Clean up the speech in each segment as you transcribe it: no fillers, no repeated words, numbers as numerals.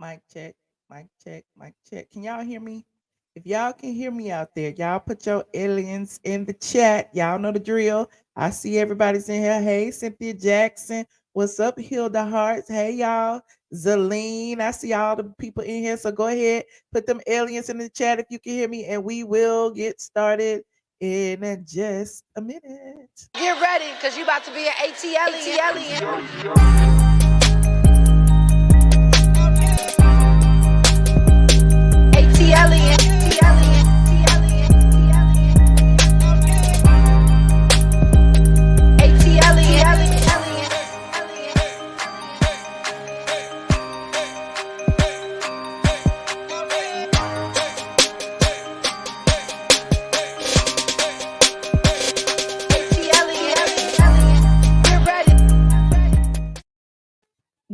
Mic check, mic check, mic check. Can y'all hear me? If y'all can hear me out there, y'all put your aliens in the chat. Y'all know the drill. I see everybody's in here. Hey, Cynthia Jackson. What's up, Hilda Hearts? Hey, y'all. Zaleen. I see all the people in here. So go ahead, put them aliens in the chat if you can hear me, and we will get started in just a minute. Get ready, because you about to be an ATLien.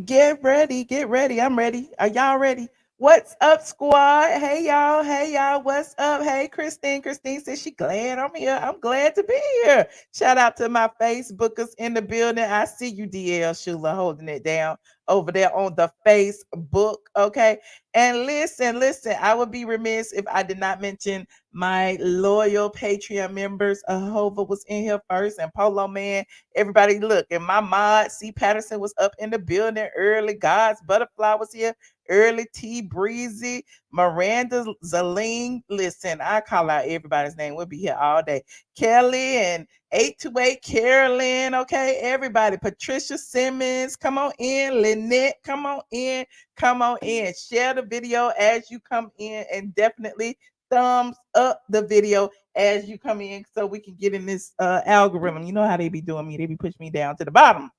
Get ready, get ready. I'm ready. Are y'all ready? What's up, squad? Hey y'all, hey y'all. What's up? Hey, Christine. Christine says she glad I'm here. I'm glad to be here. Shout out to my Facebookers in the building. I see you, DL Shula, holding it down over there on the Facebook. Okay. And listen, I would be remiss if I did not mention my loyal Patreon members. Hova was in here first, and Polo Man. Everybody, look, and my mod C Patterson was up in the building early. God's Butterfly was here early. T Breezy, Miranda Zaleen. Listen, I call out everybody's name. We'll be here all day. Kelly and 828 Carolyn. Okay, everybody. Patricia Simmons, come on in. Lynette, come on in. Come on in. Share the video as you come in, and definitely thumbs up the video as you come in so we can get in this algorithm. You know how they be doing me. They be pushing me down to the bottom.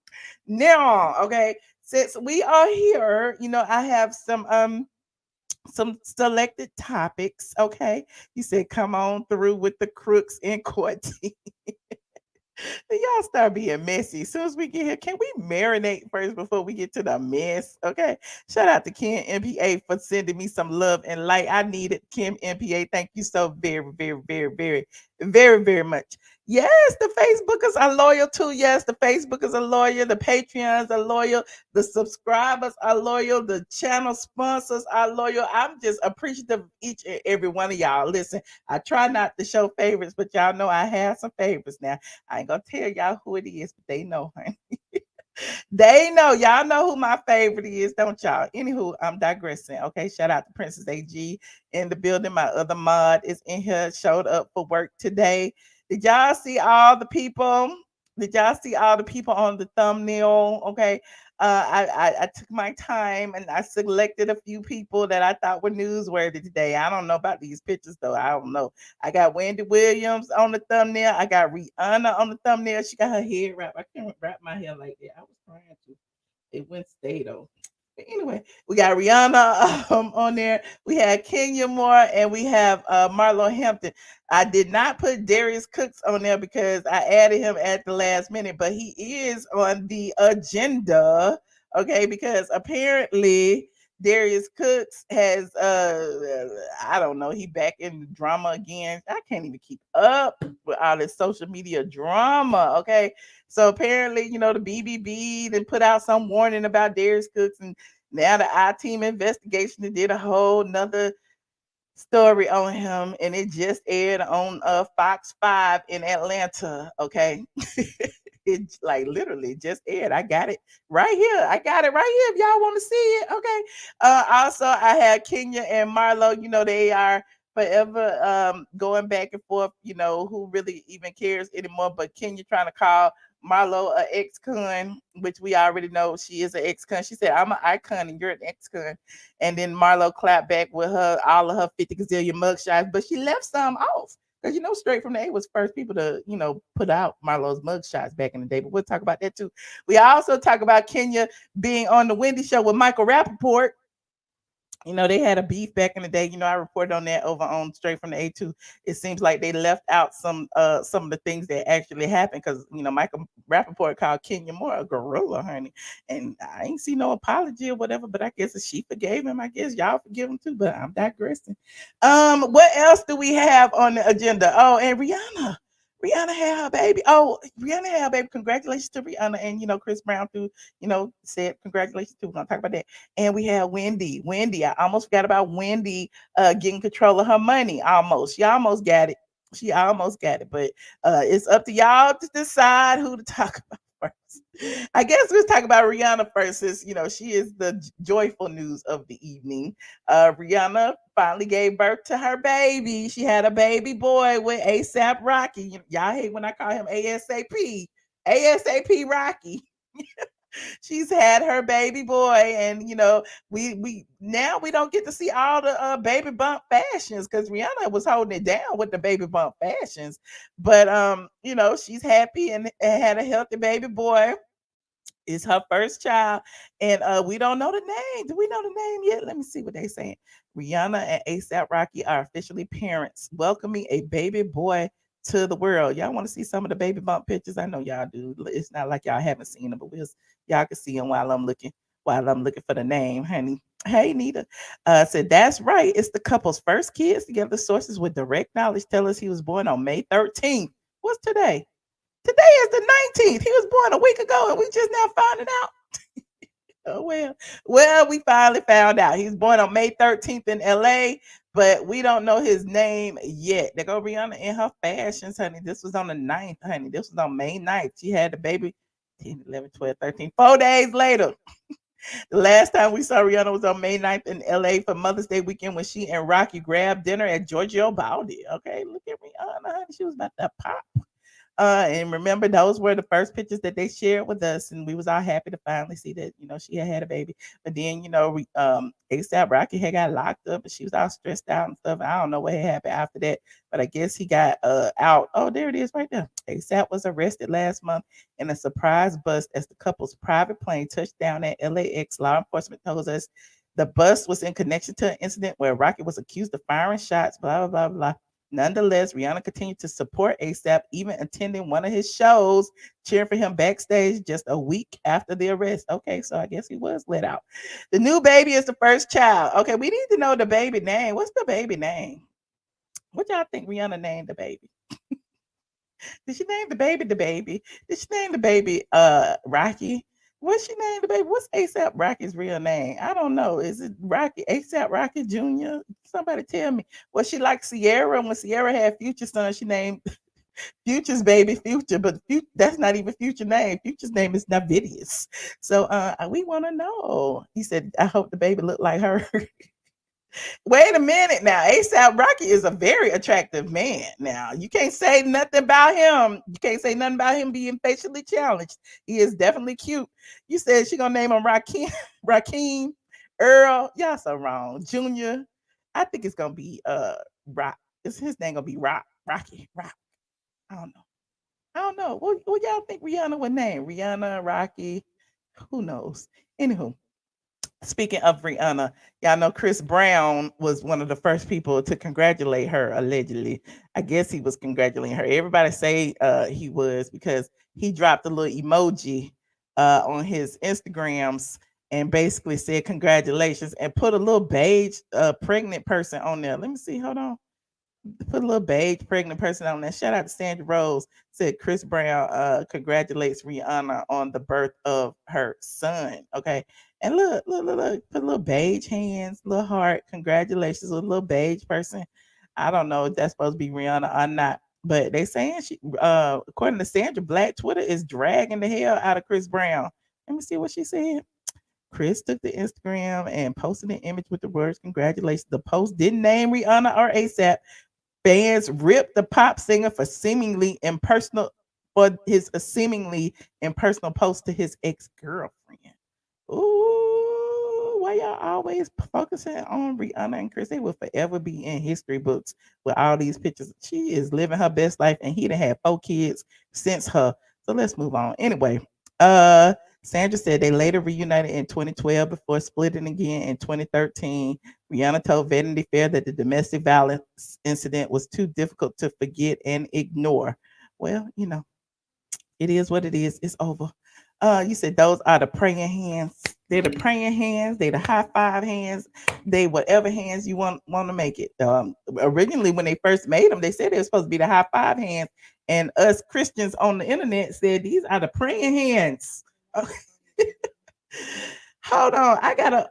Now, okay, since we are here, I have some selected topics. Okay, you said come on through with the crooks in court. Y'all start being messy. As soon as we get here, can we marinate first before we get to the mess? Okay. Shout out to Kim MPA for sending me some love and light. I need it, Kim MPA. Thank you so very, very, very, very, very, very much. Yes, the Facebookers are loyal too. Yes, the Facebookers are loyal. The Patreons are loyal. The subscribers are loyal. The channel sponsors are loyal. I'm just appreciative of each and every one of y'all. Listen, I try not to show favorites, but y'all know I have some favorites now. I ain't gonna tell y'all who it is, but they know, honey. They know. Y'all know who my favorite is, don't y'all? Anywho, I'm digressing. Okay, shout out to Princess AG in the building. My other mod is in here, showed up for work today. Did y'all see all the people? Did y'all see all the people on the thumbnail? Okay. I took my time and I selected a few people that I thought were newsworthy today. I don't know about these pictures though. I don't know. I got Wendy Williams on the thumbnail. I got Rihanna on the thumbnail. She got her hair wrapped. I can't wrap my hair like that. I was trying to. It went stay though. But anyway, we got Rihanna on there. We had Kenya Moore and we have Marlo Hampton. I did not put Darius Cooks on there because I added him at the last minute, but he is on the agenda. Okay, because apparently Darius Cooks has I don't know, he back in drama again. I can't even keep up with all this social media drama. Okay. So apparently, the BBB then put out some warning about Darius Cooks, and now the iTeam investigation did a whole nother story on him, and it just aired on Fox 5 in Atlanta. Okay. It like literally just aired. I got it right here. I got it right here if y'all want to see it. Okay. Also, I had Kenya and Marlo. They are forever going back and forth. Who really even cares anymore? But Kenya trying to call Marlo an ex-con, which we already know she is an ex-con. She said, "I'm an icon and you're an ex-con." And then Marlo clapped back with her all of her 50 gazillion mugshots, but she left some off. Because Straight from the A was first people to, put out Marlo's mugshots back in the day. But we'll talk about that too. We also talk about Kenya being on the Wendy show with Michael Rapaport. They had a beef back in the day. I reported on that over on Straight from the A2. It seems like they left out some of the things that actually happened because Michael Rapaport called Kenya Moore a gorilla, honey. And I ain't see no apology or whatever, but I guess if she forgave him, I guess y'all forgive him too. But I'm digressing. What else do we have on the agenda? Oh, and Rihanna. Rihanna had her baby. Oh, Rihanna had her baby. Congratulations to Rihanna. And, Chris Brown, too, said congratulations, too. We're going to talk about that. And we had Wendy. Wendy, I almost forgot about Wendy getting control of her money. Almost. She almost got it. She almost got it. But it's up to y'all to decide who to talk about first. I guess we'll talk about Rihanna first, since, she is the joyful news of the evening. Rihanna finally gave birth to her baby. She had a baby boy with ASAP Rocky. Y'all hate when I call him ASAP. ASAP Rocky. She's had her baby boy, and we now we don't get to see all the baby bump fashions, because Rihanna was holding it down with the baby bump fashions. But she's happy and had a healthy baby boy. Is her first child, and we don't know the name. Do we know the name yet? Let me see what they saying. Rihanna and ASAP Rocky are officially parents, welcoming a baby boy to the world. Y'all want to see some of the baby bump pictures? I know y'all do. It's not like y'all haven't seen them, but y'all can see them while I'm looking for the name, honey. Hey, Nita. Said that's right. It's the couple's first kids together. Sources with direct knowledge tell us he was born on May 13th. What's today? Today is the 19th. He was born a week ago, and we just now finding out. Oh well. Well, we finally found out. He's born on May 13th in LA, but we don't know his name yet. They go Rihanna in her fashions, honey. This was on the 9th, honey. This was on May 9th. She had the baby 10, 11, 12, 13, 4 days later. The last time we saw Rihanna was on May 9th in LA for Mother's Day weekend, when she and Rocky grabbed dinner at Giorgio Baldi. Okay, look at Rihanna, honey. She was about to pop. And remember, those were the first pictures that they shared with us, and we was all happy to finally see that she had a baby. But then ASAP Rocky had got locked up, and she was all stressed out and stuff. I don't know what had happened after that, but I guess he got out. Oh, there it is, right there. ASAP was arrested last month in a surprise bust as the couple's private plane touched down at LAX. Law enforcement told us the bust was in connection to an incident where Rocky was accused of firing shots. Blah blah blah blah. Nonetheless, Rihanna continued to support ASAP, even attending one of his shows, cheering for him backstage just a week after the arrest. Okay, so I guess he was let out. The new baby is the first child. Okay, we need to know the baby name. What's the baby name? What y'all think Rihanna named the baby? Did she name the baby the baby? Did she name the baby Rocky? What's she named the baby? What's ASAP Rocky's real name? I don't know. Is it Rocky ASAP Rocky Jr.? Somebody tell me. Was she like Sierra? When Sierra had Future son, she named Future's baby Future, but that's not even Future name. Future's name is Navidius. So we want to know. He said, I hope the baby looked like her. Wait a minute now. ASAP Rocky is a very attractive man. Now, you can't say nothing about him. You can't say nothing about him being facially challenged. He is definitely cute. You said she gonna name him Rakeem, Rakeem Earl. Y'all so wrong. Junior. I think it's gonna be Rock. Is his name gonna be Rocky, Rock. I don't know. I don't know. What y'all think Rihanna would name? Rihanna, Rocky. Who knows? Anywho, speaking of Rihanna, y'all know Chris Brown was one of the first people to congratulate her, allegedly. I guess he was congratulating her. Everybody say he was, because he dropped a little emoji on his Instagrams and basically said congratulations, and put a little beige pregnant person on there. Let me see. Hold on. Put a little beige pregnant person on there. Shout out to Sandra Rose. Said Chris Brown congratulates Rihanna on the birth of her son. Okay. And look, put a little beige hands, little heart. Congratulations, a little beige person. I don't know if that's supposed to be Rihanna or not. But they saying she according to Sandra Black, Twitter is dragging the hell out of Chris Brown. Let me see what she said. Chris took to Instagram and posted an image with the words congratulations. The post didn't name Rihanna or ASAP. Fans ripped the pop singer for his seemingly impersonal post to his ex-girlfriend. Ooh, why y'all always focusing on Rihanna and Chris? They will forever be in history books with all these pictures. She is living her best life, and he done had 4 kids since her. So let's move on. Anyway, Sandra said they later reunited in 2012 before splitting again in 2013. Rihanna told Vanity Fair that the domestic violence incident was too difficult to forget and ignore. Well, it is what it is. It's over. You said those are the praying hands. They're the praying hands. They the high five hands. They whatever hands you want to make it. Originally, when they first made them, they said they were supposed to be the high five hands, And us Christians on the internet said these are the praying hands. Okay. Hold on. I gotta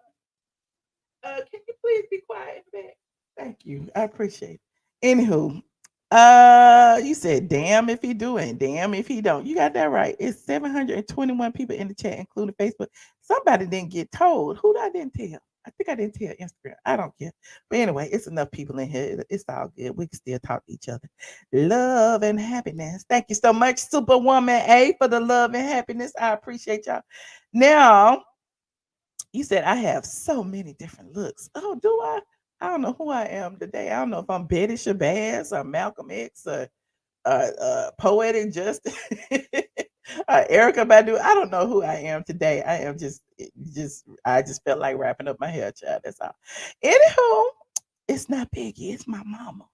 can you please be quiet in the back? Thank you. I appreciate it. Anywho, you said damn if he do and damn if he don't. You got that right. It's 721 people in the chat, including Facebook. Somebody didn't get told. Who I didn't tell? I think I didn't tell Instagram. I don't care. But anyway, it's enough people in here. It's all good. We can still talk to each other. Love and happiness. Thank you so much, Superwoman A, for the love and happiness. I appreciate y'all. Now, you said I have so many different looks. Oh, do I? I don't know who I am today. I don't know if I'm Betty Shabazz or Malcolm X or Poetic Justice, Erica Badu. I don't know who I am today. I am I just felt like wrapping up my hair, child. That's all. Anywho, it's not Peggy. It's my mama.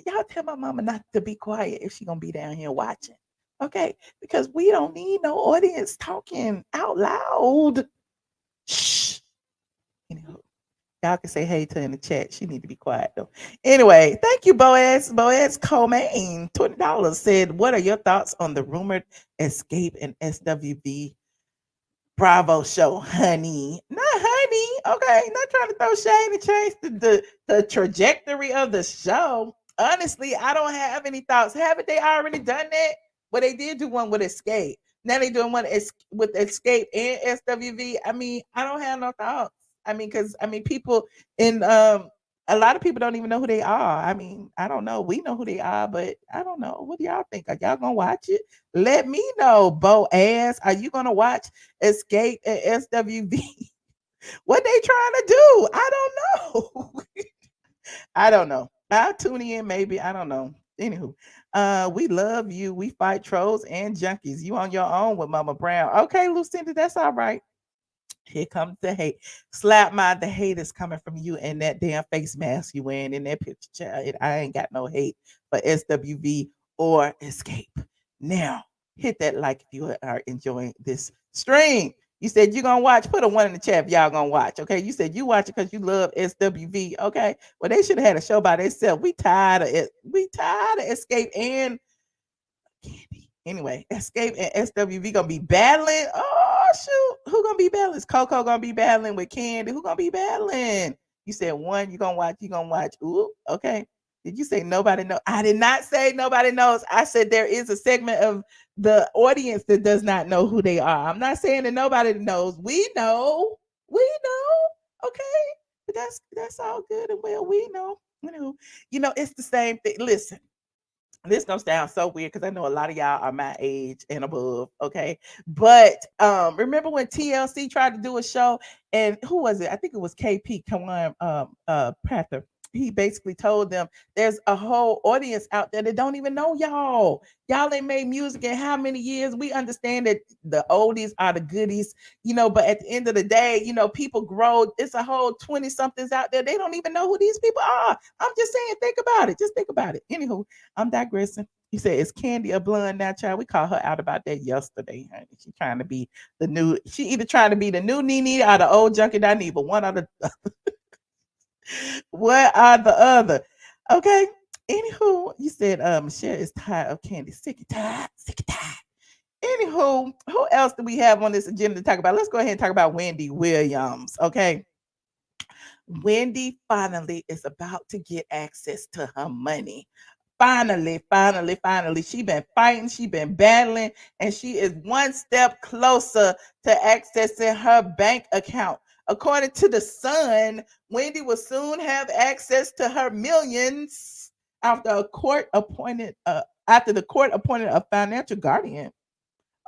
Y'all tell my mama not to be quiet if she gonna be down here watching. Okay, because we don't need no audience talking out loud. Shh. Anywho, y'all can say hey to her in the chat. She need to be quiet though. Anyway, thank you, Boaz. Boaz Comaine, $20 said, "What are your thoughts on the rumored escape in SWV Bravo show, honey?" Not honey. Okay, not trying to throw shade and change the trajectory of the show. Honestly, I don't have any thoughts. Haven't they already done that? Well, they did do one with Escape. Now they doing one with Escape and SWV. I mean, I don't have no thoughts. I mean, because people in a lot of people don't even know who they are. I mean, I don't know. We know who they are, but I don't know. What do y'all think? Are y'all gonna watch it? Let me know, Boaz. Are you gonna watch Escape and SWV? What they trying to do? I don't know. I don't know. I'll tune in maybe. I don't know. Anywho, we love you. We fight trolls and junkies. You on your own with Mama Brown. Okay, Lucinda, that's all right. Here comes the hate. Slap my the hate is coming from you and that damn face mask you wearing in that picture, child. I ain't got no hate for SWV or Escape. Now, hit that like if you are enjoying this stream. You said you're gonna watch. Put a one in the chat if y'all gonna watch. Okay. You said you watch it because you love SWV. Okay. Well, they should have had a show by themselves. We tired of it. We tired of Escape and Candy. Anyway, Escape and SWV gonna be battling. Oh shoot, who gonna be battling? Is Coco gonna be battling with Candy? Who gonna be battling? You said one. You gonna watch. You gonna watch. Ooh, okay. Did you say nobody know? I did not say nobody knows. I said there is a segment of the audience that does not know who they are. I'm not saying that nobody knows. We know. We know. Okay. But that's all good and well. We know. It's the same thing. Listen, this gonna sound so weird because I know a lot of y'all are my age and above, okay? But remember when TLC tried to do a show and who was it? I think it was KP Kawan Prather. He basically told them there's a whole audience out there that don't even know y'all. Y'all ain't made music in how many years? We understand that the oldies are the goodies, but at the end of the day, people grow. It's a whole 20 somethings out there. They don't even know who these people are. I'm just saying, think about it. Just think about it. Anywho, I'm digressing. He said, "Is Candy a blonde now, child?" We called her out about that yesterday, honey. She trying to be the new. She either trying to be the new Nene or the old Junkie Diney, but one of the what are the other? Okay. Anywho, you said Michelle is tired of Candy. Sick and tired. Sick and tired. Anywho, who else do we have on this agenda to talk about? Let's go ahead and talk about Wendy Williams. Okay. Wendy finally is about to get access to her money. Finally, finally, finally. She been fighting, she been battling, and she is one step closer to accessing her bank account. According to the Sun, Wendy will soon have access to her millions after the court appointed a financial guardian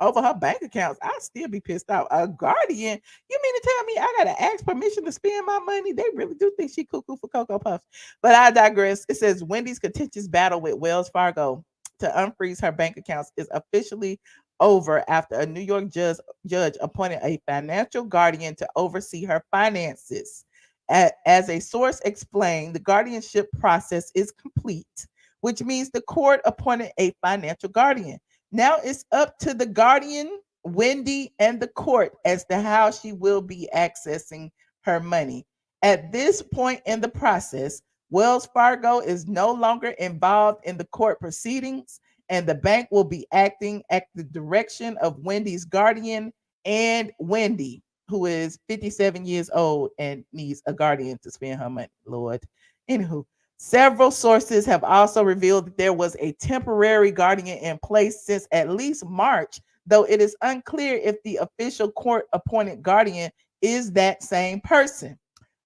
over her bank accounts. I'd still be pissed off. A guardian? You mean to tell me I gotta ask permission to spend my money? They really do think she cuckoo for Cocoa Puffs. But I digress. It says Wendy's contentious battle with Wells Fargo to unfreeze her bank accounts is officially over after a New York judge appointed a financial guardian to oversee her finances. As a source explained, the guardianship process is complete, which means the court appointed a financial guardian. Now it's up to the guardian, Wendy, and the court as to how she will be accessing her money. At this point in the process, Wells Fargo is no longer involved in the court proceedings, and the bank will be acting at the direction of Wendy's guardian and Wendy, who is 57 years old and needs a guardian to spend her money. Lord. Anywho, several sources have also revealed that there was a temporary guardian in place since at least March, though it is unclear if the official court appointed guardian is that same person.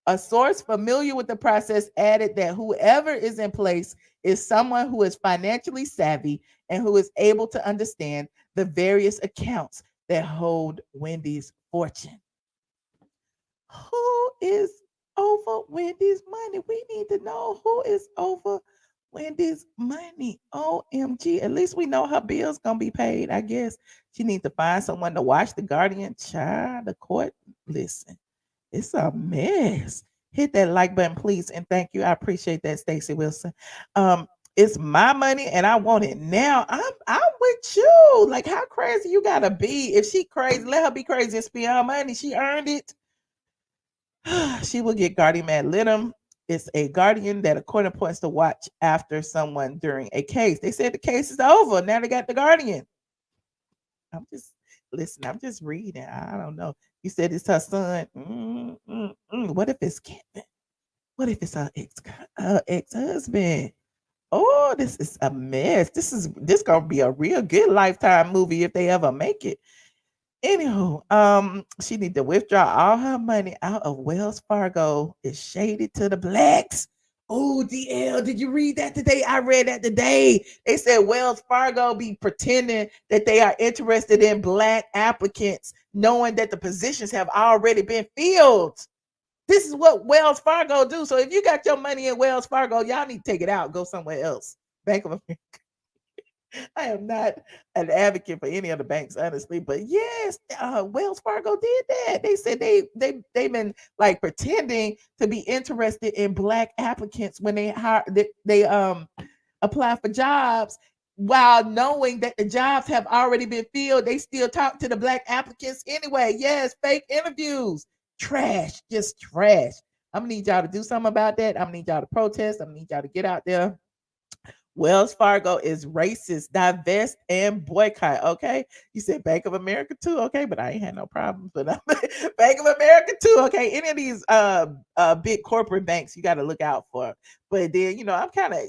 A source familiar with the process added that whoever is in place is someone who is financially savvy and who is able to understand the various accounts that hold Wendy's fortune. Who is over Wendy's money? We need to know who is over Wendy's money. OMG. At least we know her bill's gonna be paid. I guess she needs to find someone to watch the guardian. Child, the court. Listen, it's a mess. Hit that like button, please, and thank you. I appreciate that, Stacey Wilson. It's my money and I want it now. I'm with you. Like, how crazy you gotta be? If she crazy, let her be crazy and spend her money. She earned it. She will get guardian ad litem. It's a guardian that a court appoints to watch after someone during a case. They said the case is over. Now they got the guardian. I'm just listen. I'm just reading. I don't know. You said it's her son. What if it's Kevin? What if it's her ex husband? Oh, this is a mess. This gonna be a real good Lifetime movie if they ever make it. Anywho, she need to withdraw all her money out of Wells Fargo. It's shaded to the blacks. Oh, DL, did you read that today? I read that today. They said Wells Fargo be pretending that they are interested in black applicants, knowing that the positions have already been filled. This is what Wells Fargo do. So if you got your money in Wells Fargo, y'all need to take it out. Go somewhere else. Bank of America. I am not an advocate for any of the banks, honestly, but yes, Wells Fargo did that. They said they've been like pretending to be interested in black applicants when they hire they apply for jobs while knowing that the jobs have already been filled. They still talk to the black applicants anyway. Yes, fake interviews, trash, just trash. I'm gonna need y'all to do something about that. I'm gonna need y'all to protest. I'm gonna need y'all to get out there. Wells Fargo is racist, divest, and boycott. Okay. You said Bank of America too. Okay. But I ain't had no problems. But Bank of America too. Okay. Any of these big corporate banks you got to look out for. But then, I'm kind of,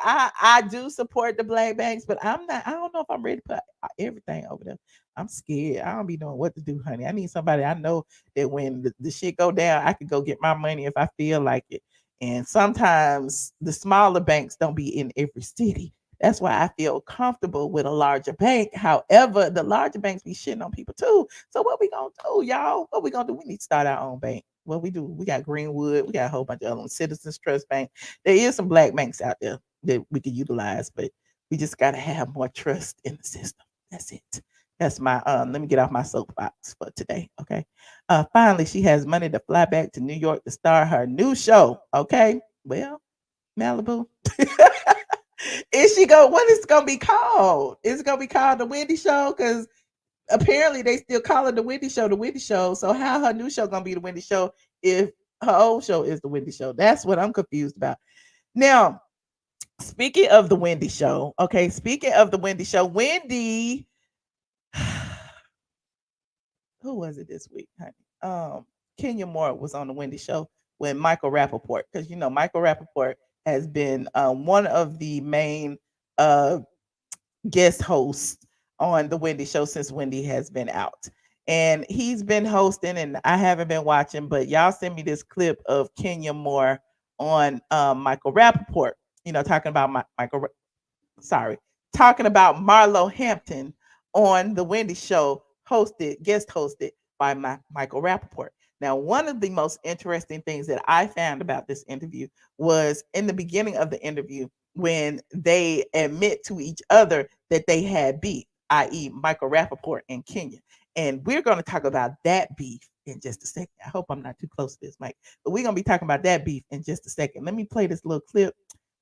I do support the black banks, but I don't know if I'm ready to put everything over there. I'm scared. I don't be knowing what to do, honey. I need somebody I know that when the shit go down, I can go get my money if I feel like it. And sometimes the smaller banks don't be in every city. That's why I feel comfortable with a larger bank. However, the larger banks be shitting on people too. So what we gonna do, y'all? What we gonna do? We need to start our own bank. What we do? We got Greenwood. We got a whole bunch of other ones. Citizens Trust Bank. There is some black banks out there that we could utilize, but we just gotta have more trust in the system. That's it. That's my let me get off my soapbox for today. Okay. Finally, she has money to fly back to New York to star her new show. Okay. Well, Malibu. Is she go? What is it gonna be called? Is it gonna be called the Wendy Show? Because apparently they still call it the Wendy Show, the Wendy Show. So how her new show gonna be the Wendy Show if her old show is the Wendy Show? That's what I'm confused about. Now, speaking of the Wendy Show, okay. Speaking of the Wendy Show, Wendy. Who was it this week, honey? Kenya Moore was on the Wendy Show with Michael Rapaport, because Michael Rapaport has been one of the main guest hosts on the Wendy Show since Wendy has been out, and he's been hosting, and I haven't been watching, but y'all send me this clip of Kenya Moore on Michael Rapaport, talking about talking about Marlo Hampton on the Wendy Show, guest hosted by Michael Rapaport. Now, one of the most interesting things that I found about this interview was in the beginning of the interview when they admit to each other that they had beef, i.e., Michael Rapaport and Kenya. And we're going to talk about that beef in just a second. I hope I'm not too close to this mic, but we're going to be talking about that beef in just a second. Let me play this little clip.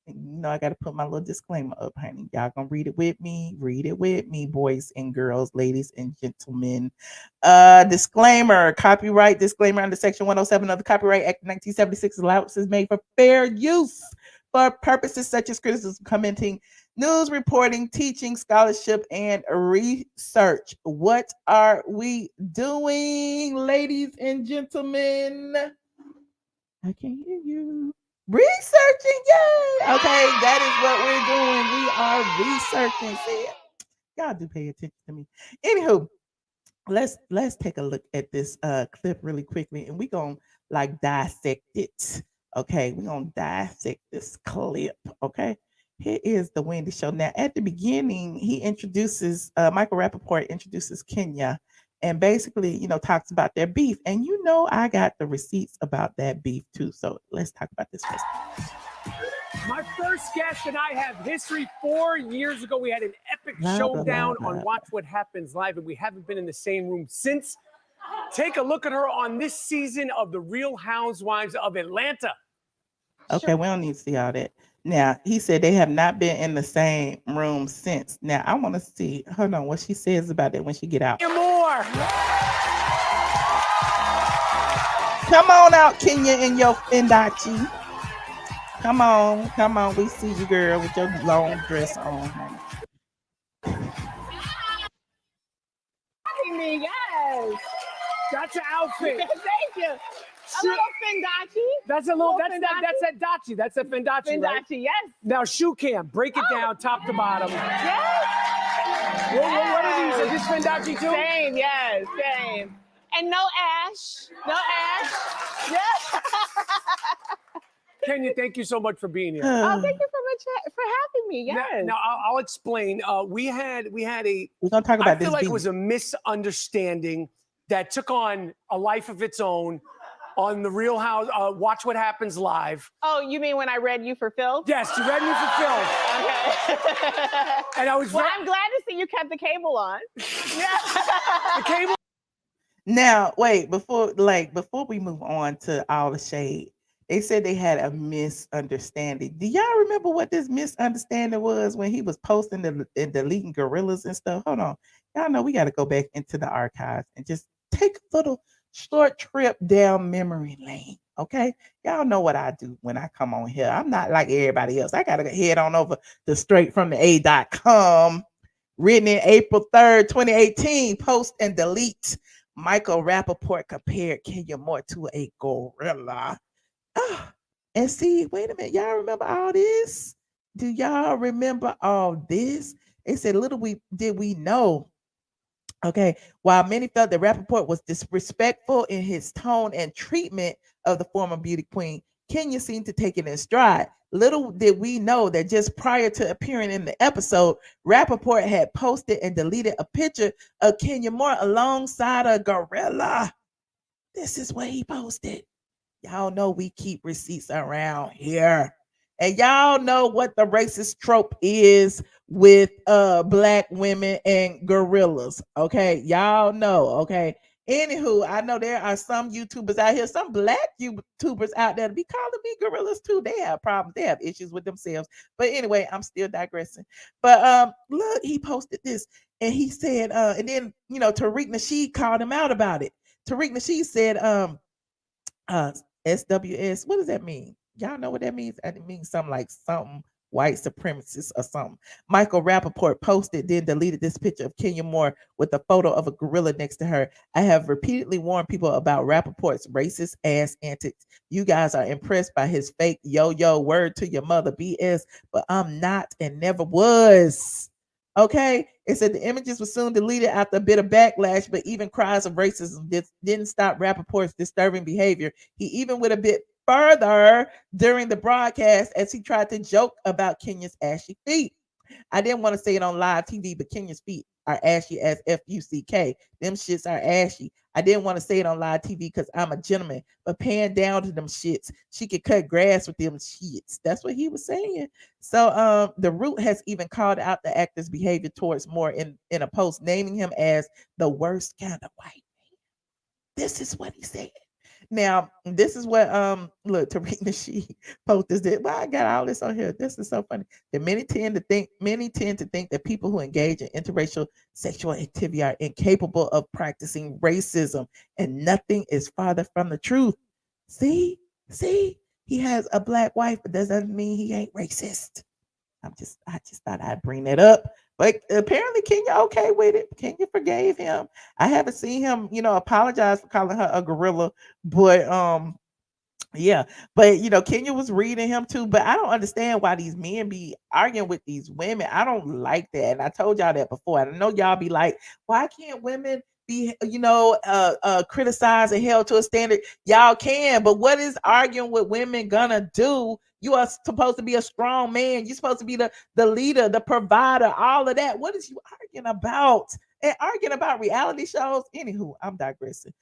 I got to put my little disclaimer up, honey. Y'all gonna read it with me. Read it with me, boys and girls, ladies and gentlemen. Disclaimer, copyright disclaimer under Section 107 of the Copyright Act of 1976. Allowances made for fair use for purposes such as criticism, commenting, News reporting, teaching, scholarship, and research. What are we doing, ladies and gentlemen? I can't hear you. Researching, yay! Okay, that is what we're doing. We are researching. See, y'all do pay attention to me. Anywho, let's take a look at this clip really quickly, and we gonna like dissect it. Okay, we're gonna dissect this clip. Okay, here is the Wendy show. Now at the beginning, he introduces Michael Rapaport introduces Kenya, and basically, talks about their beef. And I got the receipts about that beef too, so let's talk about this first. My first guest and I have history. 4 years ago, we had an epic Blah, blah, showdown blah, on blah. Watch What Happens Live, and we haven't been in the same room since. Take a look at her on this season of The Real Housewives of Atlanta. Okay, we don't need to see all that. Now, he said they have not been in the same room since. Now, I want to see, hold on, what she says about that when she get out. And more. Come on out, Kenya, in your Fendachi. Come on. We see you, girl, with your long dress on. Yes. That's an outfit. Thank you. A little Fendachi. That's a little, that's a Dachi. That's a Fendachi, right? Fendachi, yes. Now, shoe cam, break it down top to bottom. Yes. What are these? Are this Fendachi too? Same, yes, same. And no ash. No ash. Yes. Kenya, thank you so much for being here. Oh, thank you so much for having me. Yes. Now I'll explain. We had a. We're gonna talk about I this. feel like beef. it was a misunderstanding that took on a life of its own on The Real House. Watch What Happens Live. Oh, you mean when I read you for filth? Yes, you read me for filth. Okay. And I was. Well, I'm glad to see you kept the cable on. Yeah. The cable. Now, wait, before we move on to all the shade, they said they had a misunderstanding. Do y'all remember what this misunderstanding was when he was posting and deleting gorillas and stuff? Hold on. Y'all know we got to go back into the archives and just take a little short trip down memory lane. Okay. Y'all know what I do when I come on here. I'm not like everybody else. I got to head on over to straightfromtheA.com, written in April 3rd, 2018, post and delete. Michael Rapaport compared Kenya Moore to a gorilla. And see, wait a minute, y'all remember all this? Do y'all remember all this? They said, little did we know. Okay, while many felt that Rapaport was disrespectful in his tone and treatment of the former beauty queen, Kenya seemed to take it in stride. Little did we know that just prior to appearing in the episode, Rapaport had posted and deleted a picture of Kenya Moore alongside a gorilla. This is what he posted. Y'all know we keep receipts around here. And y'all know what the racist trope is with black women and gorillas. Okay. Y'all know. Okay. Anywho, I know there are some YouTubers out here, some black YouTubers out there to be calling me gorillas too. They have problems. They have issues with themselves. But anyway, I'm still digressing. But look, he posted this and he said, and then Tariq Nasheed called him out about it. Tariq Nasheed said, SWS, what does that mean? Y'all know what that means? It means something like something white supremacist or something. Michael Rapaport posted, then deleted this picture of Kenya Moore with a photo of a gorilla next to her. I have repeatedly warned people about Rapaport's racist ass antics. You guys are impressed by his fake yo-yo word to your mother BS, but I'm not and never was. Okay, it said the images were soon deleted after a bit of backlash, but even cries of racism didn't stop Rapaport's disturbing behavior. He even went a bit further during the broadcast as he tried to joke about Kenya's ashy feet. I didn't want to say it on live TV, but Kenya's feet are ashy as F-U-C-K. Them shits are ashy. I didn't want to say it on live TV because I'm a gentleman, but paying down to them shits, she could cut grass with them shits. That's what he was saying. So the Root has even called out the actor's behavior towards Moore in a post, naming him as the worst kind of white man. This is what he said. Now, this is what look, Tariq Nasheed posted this. Well, I got all this on here. This is so funny. That many tend to think that people who engage in interracial sexual activity are incapable of practicing racism, and nothing is farther from the truth. See, he has a black wife, but that doesn't mean he ain't racist. I just thought I'd bring that up. But apparently Kenya okay with it. Kenya forgave him. I haven't seen him, apologize for calling her a gorilla, but yeah, but Kenya was reading him too. But I don't understand why these men be arguing with these women. I don't like that. And I told y'all that before. And I know y'all be like, why can't women be, criticized and held to a standard? Y'all can, but what is arguing with women gonna do? You are supposed to be a strong man. You're supposed to be the leader, the provider, all of that. What is you arguing about? And arguing about reality shows. Anywho, I'm digressing.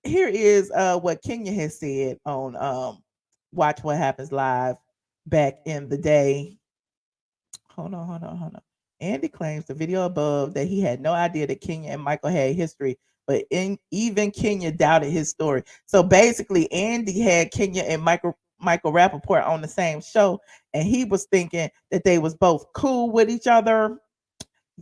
Here is what Kenya has said on Watch What Happens Live back in the day. Hold on. Andy claims the video above that he had no idea that Kenya and Michael had history, but even Kenya doubted his story. So basically, Andy had Kenya and Michael Rapaport on the same show, and he was thinking that they was both cool with each other.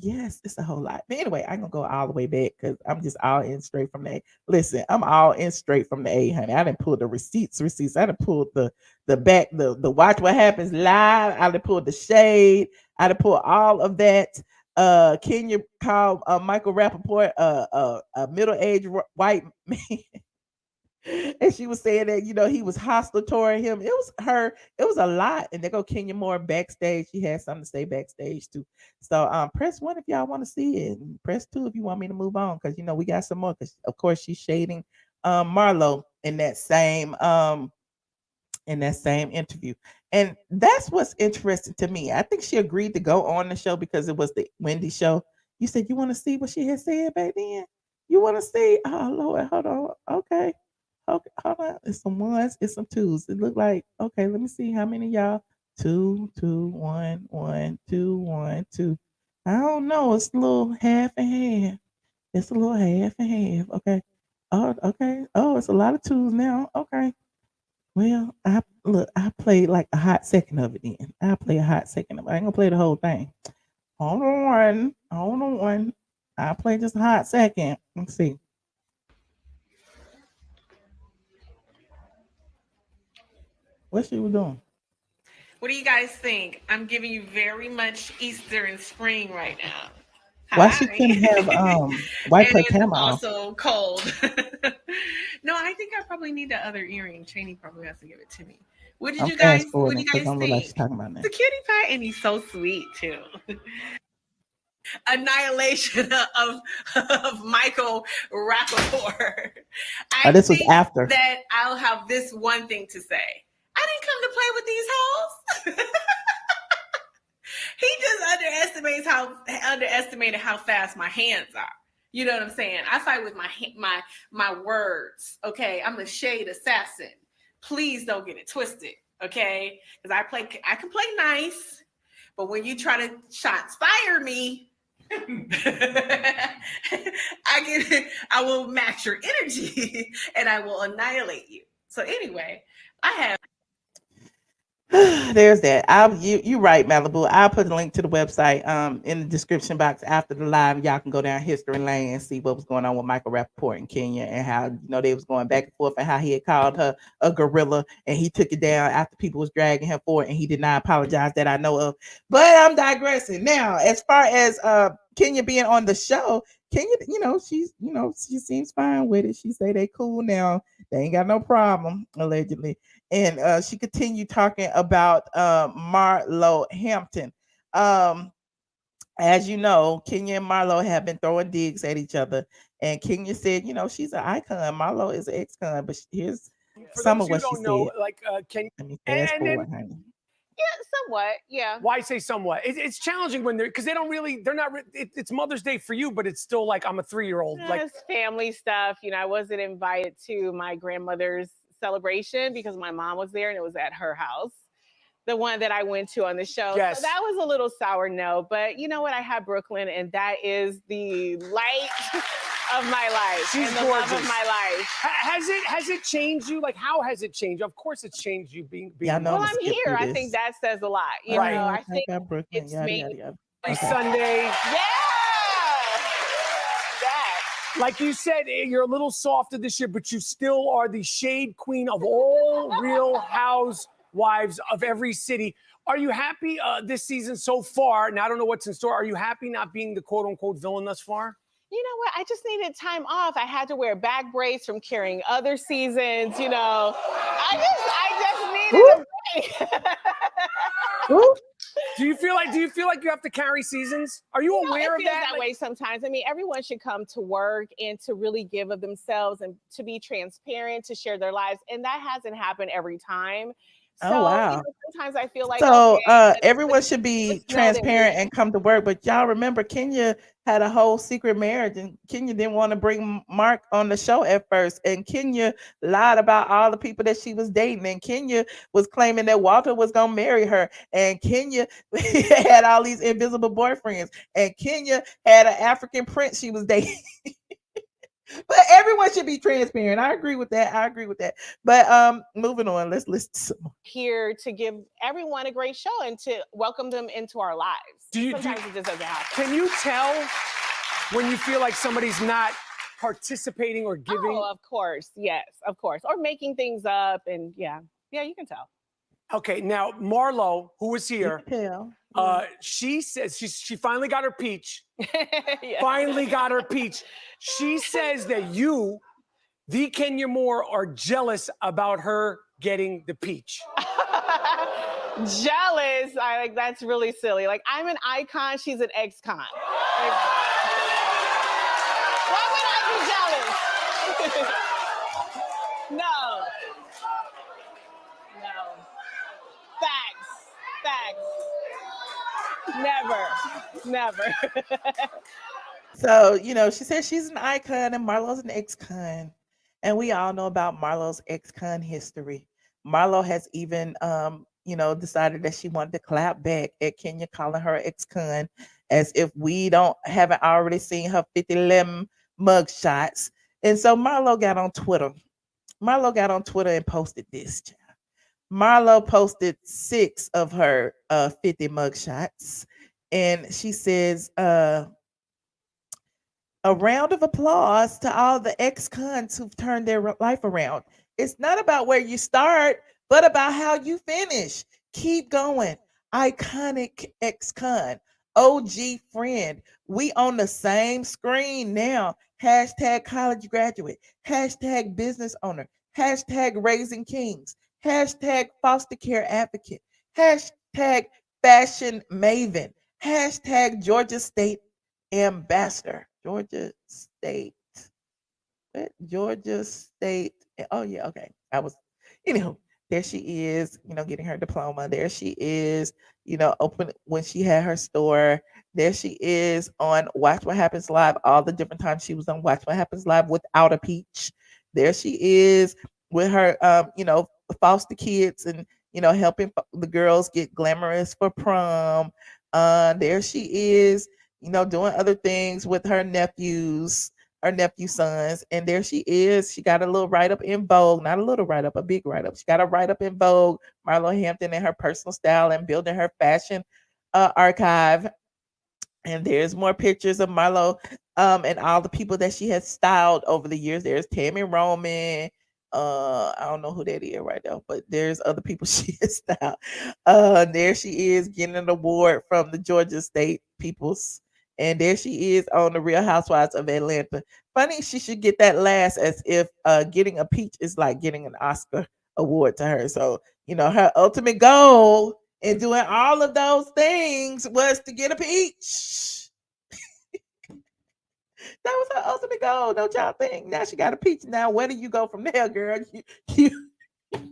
Yes, it's a whole lot. But anyway, I'm gonna go all the way back because I'm just all in straight from the A. Listen, I'm all in straight from the A, honey. I didn't pull the receipts. I didn't pull the back, the Watch What Happens Live. I didn't pull the shade. I didn't pull all of that. Kenya called Michael Rapaport a middle-aged white man. And she was saying that he was hostile toward him. It was a lot. And they go Kenya Moore backstage. She had something to say backstage too. So press 1 if y'all want to see it, and press 2 if you want me to move on, because we got some more, because of course she's shading Marlo in that same interview. And that's what's interesting to me. I think she agreed to go on the show because it was the Wendy show. You said you want to see what she had said back then? You want to see? Oh Lord, hold on. Okay, hold on. It's some ones, it's some twos. It looked like, okay, let me see how many y'all. Two, two, one, one, two, one, two. I don't know. It's a little half and half. It's a little half and half. Okay. Oh, okay. Oh, it's a lot of twos now. Okay. Well, I played like a hot second of it then. I play a hot second of it. I ain't gonna play the whole thing. Hold on. Hold on. I play just a hot second. Let's see. What she was doing? What do you guys think? I'm giving you very much Easter and spring right now. Why she couldn't have wipe And her it's camera off? also cold. No, I think I probably need the other earring. Cheney probably has to give it to me. What did I'm you guys fast what do forwarding you because guys I'm look like she's think? talking about that. The cutie pie, and he's so sweet too. Annihilation of Michael Rapaport. Oh, I this was think after. that I'll have this one thing to say. I didn't come to play with these hoes. He just underestimated how fast my hands are. You know what I'm saying? I fight with my words. Okay, I'm the shade assassin. Please don't get it twisted. Okay, because I can play nice, but when you try to shots fire me, I will match your energy and I will annihilate you. So anyway, I have. There's that. You right, Malibu. I'll put a link to the website in the description box after the live. Y'all can go down history lane and see what was going on with Michael Rapaport in Kenya, and how they was going back and forth, and how he had called her a gorilla, and he took it down after people was dragging him for it, and he did not apologize that I know of. But I'm digressing. Now, as far as Kenya being on the show, Kenya, she seems fine with it. She say they cool now. They ain't got no problem, allegedly. And she continued talking about Marlo Hampton. As you know, Kenya and Marlo have been throwing digs at each other. And Kenya said, she's an icon. Marlo is an ex-con. But here's For some those of who what she don't know, said. like, Let me and fast then forward, honey. Yeah, somewhat. Yeah. why say somewhat? It's challenging when because they're not. It's Mother's Day for you, but it's still like I'm a 3-year-old. Like It's family stuff. I wasn't invited to my grandmother's celebration because my mom was there and it was at her house. The one that I went to on the show. Yes. So that was a little sour no, but you know what? I have Brooklyn, and that is the light of my life. She's and the gorgeous. love of my life. Has it changed you? Like, how has it changed? Of course it's changed you being Y'all know Well, I'm I'm skip here. through I this. think that says a lot. Right. I think Brooklyn, it's yada, made yada, yada. Every Okay. Sunday. Yeah. That. Like you said, you're a little softer this year, but you still are the shade queen of all Real Housewives. Wives of every city. Are you happy this season so far? Now, I don't know what's in store. Are you happy not being the quote-unquote villain thus far? You know what? I just needed time off. I had to wear back brace from carrying other seasons. You know, I just needed a break. Do you feel like you have to carry seasons? Are you aware of that? That way sometimes. I mean, everyone should come to work and to really give of themselves and to be transparent, to share their lives, and that hasn't happened every time. So, Oh wow. You know, sometimes I feel like so everyone should be transparent and come to work. But y'all remember Kenya had a whole secret marriage, and Kenya didn't want to bring Mark on the show at first. And Kenya lied about all the people that she was dating. And Kenya was claiming that Walter was gonna marry her. And Kenya had all these invisible boyfriends. And Kenya had an African prince she was dating. But everyone should be transparent. I agree with that. But moving on, let's listen to some more. Here to give everyone a great show and to welcome them into our lives. Sometimes it just doesn't happen. Can you tell when you feel like somebody's not participating or giving? Oh, of course. Yes, of course. Or making things up, and yeah, you can tell. Okay, now Marlo, who was here, she says she finally got her peach. Yeah. Finally got her peach. She says that you, the Kenya Moore, are jealous about her getting the peach. Jealous? That's really silly. Like, I'm an icon, she's an ex-con. Like, why would I be jealous? No. Facts. Never. So, you know, she said she's an icon and Marlo's an ex-con. And we all know about Marlo's ex-con history. Marlo has even, you know, decided that she wanted to clap back at Kenya calling her ex-con, as if we haven't already seen her 50 mugshots. And so Marlo got on Twitter. And posted this. Marlo posted 6 of her 50 mugshots. And she says, a round of applause to all the ex-cons who've turned their life around. It's not about where you start, but about how you finish. Keep going. Iconic ex-con. OG friend. We on the same screen now. Hashtag college graduate. Hashtag business owner. Hashtag raising kings. Hashtag foster care advocate. Hashtag fashion maven. Hashtag Georgia State ambassador. Georgia State. Oh yeah, okay. Anywho, there she is, you know, getting her diploma. There she is, you know, open when she had her store. There she is on Watch What Happens Live, all the different times she was on Watch What Happens Live without a peach. There she is with her, you know, foster kids and, you know, helping the girls get glamorous for prom. There she is, you know, doing other things with her nephew sons. And there she is. She got a little write-up in Vogue, not a little write-up, a big write-up. She got a write-up in Vogue, Marlo Hampton and her personal style and building her fashion archive. And there's more pictures of Marlo and all the people that she has styled over the years. There's Tammy Roman. I don't know who that is right now, but there's other people she has styled. There she is getting an award from the Georgia State Peoples. And there she is on the Real Housewives of Atlanta. Funny, she should get that last, as if getting a peach is like getting an Oscar award to her. So, you know, her ultimate goal in doing all of those things was to get a peach. That was her ultimate goal. Don't y'all think? Now she got a peach. Now, where do you go from there, girl? You done went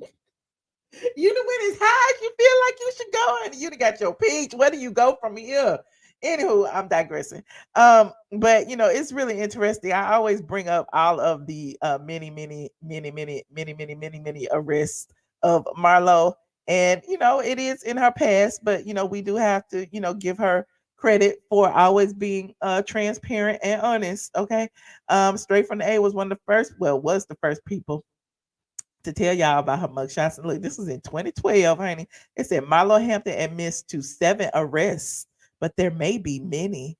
as high as you feel like you should go, and you done got your peach. Where do you go from here? Anywho, I'm digressing. But you know, it's really interesting. I always bring up all of the many arrests of Marlo. And you know, it is in her past, but you know, we do have to, you know, give her credit for always being transparent and honest. Okay. Straight from the A was the first people to tell y'all about her mugshots. And look, this was in 2012, honey. It said Marlo Hampton admits to 7 arrests, but there may be many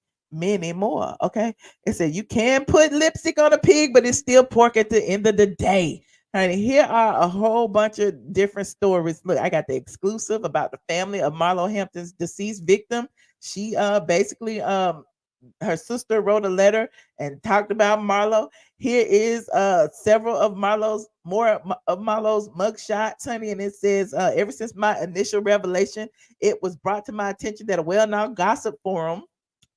more. Okay. It said you can put lipstick on a pig, but it's still pork at the end of the day. Honey, here are a whole bunch of different stories. Look, I got the exclusive about the family of Marlo Hampton's deceased victim. She basically her sister wrote a letter and talked about Marlo. Here is several of Marlo's mugshots, honey, and it says ever since my initial revelation, it was brought to my attention that a well-known gossip forum.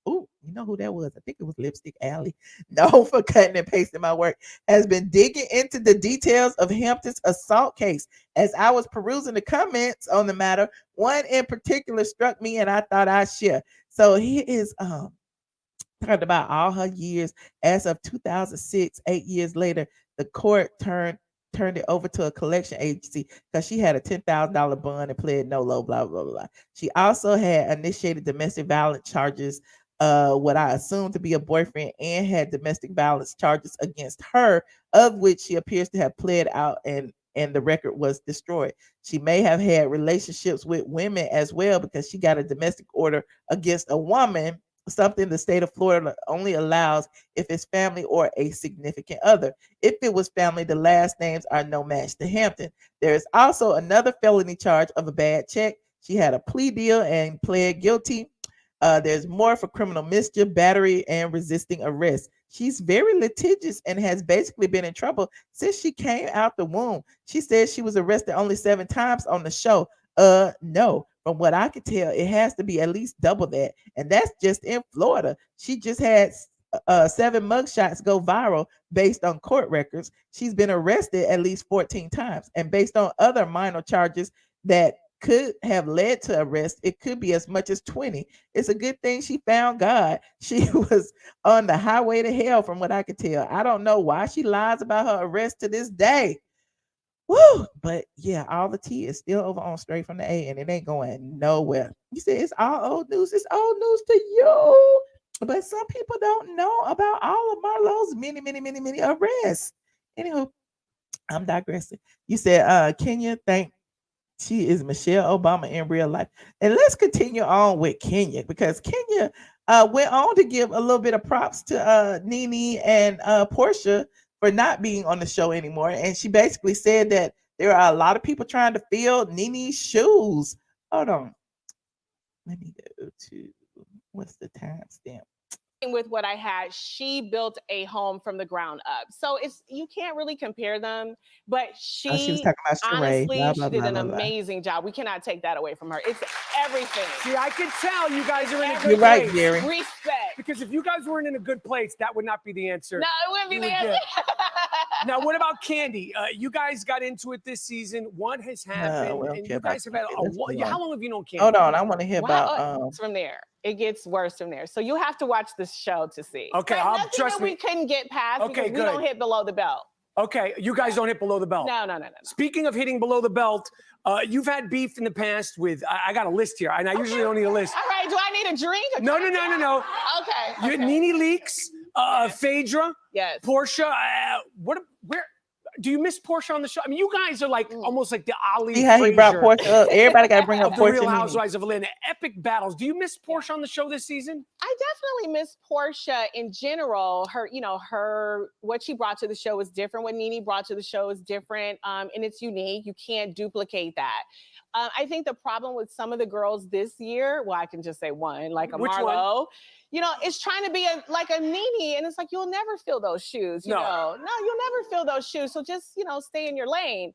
Oh, you know who that was? I think it was Lipstick Alley. Known for cutting and pasting my work, has been digging into the details of Hampton's assault case. As I was perusing the comments on the matter, one in particular struck me and I thought I'd share. So he is talked about all her years. As of 2006, 8 years later, the court turned it over to a collection agency because she had a $10,000 bond and pled no low, blah, blah, blah. She also had initiated domestic violence charges, what I assumed to be a boyfriend, and had domestic violence charges against her, of which she appears to have pled out, and the record was destroyed. She may have had relationships with women as well because she got a domestic order against a woman, something the state of Florida only allows if it's family or a significant other. If it was family, the last names are no match to Hampton. There is also another felony charge of a bad check. She had a plea deal and pled guilty. There's more for criminal mischief, battery, and resisting arrest. She's very litigious and has basically been in trouble since she came out the womb. She says she was arrested only 7 times on the show. No. From what I could tell, it has to be at least double that. And that's just in Florida. She just had 7 mugshots go viral based on court records. She's been arrested at least 14 times. And based on other minor charges that could have led to arrest, it could be as much as 20. It's a good thing she found God. She was on the highway to hell, from what I could tell. I don't know why she lies about her arrest to this day. Woo! But yeah, all the tea is still over on Straight from the A, and it ain't going nowhere. You say it's all old news. It's old news to you. But some people don't know about all of Marlo's many arrests. Anywho, I'm digressing. You said Kenya think she is Michelle Obama in real life. And let's continue on with Kenya, because Kenya went on to give a little bit of props to Nene and Portia for not being on the show anymore. And she basically said that there are a lot of people trying to fill Nene's shoes. Hold on. Let me go to, what's the timestamp? With what I had, she built a home from the ground up. So you can't really compare them, but She was she talking about Sheree. honestly, Blah, she blah, did blah, an blah, blah. amazing job. We cannot take that away from her. It's everything. See, I can tell you guys are in a You're good right, place. Gary. Respect. Because if you guys weren't in a good place, that would not be the answer. No, it wouldn't be You the would answer. Now, what about Candy? You guys got into it this season. What has happened? we don't And care you guys have about had Candy. Let's move how on. long have you known Candy? Hold on, I want to hear Wow, about it's from there. It gets worse from there. So you have to watch this show to see. Okay, But nothing trust that me. we couldn't get past Okay, because we don't good. hit below the belt. Okay, you guys don't hit below the belt. No. Speaking of hitting below the belt, you've had beef in the past with, I got a list here, and I usually don't need a list. All right, do I need a drink? No. Okay. Nene Leakes, Phaedra, Yes. Portia, where do you miss Portia on the show? I mean, you guys are like almost like the Ali. See how he brought Portia up. Everybody got to bring up the Portia. Real Nene. Housewives of Atlanta. Epic battles. Do you miss Portia on the show this season? I definitely miss Portia in general. Her what she brought to the show is different. What Nene brought to the show is different, and it's unique. You can't duplicate that. I think the problem with some of the girls this year, well, I can just say one, like a Which Marlo, is trying to be like a Nene, and it's like you'll never fill those shoes. No, you'll never fill those shoes. So just stay in your lane.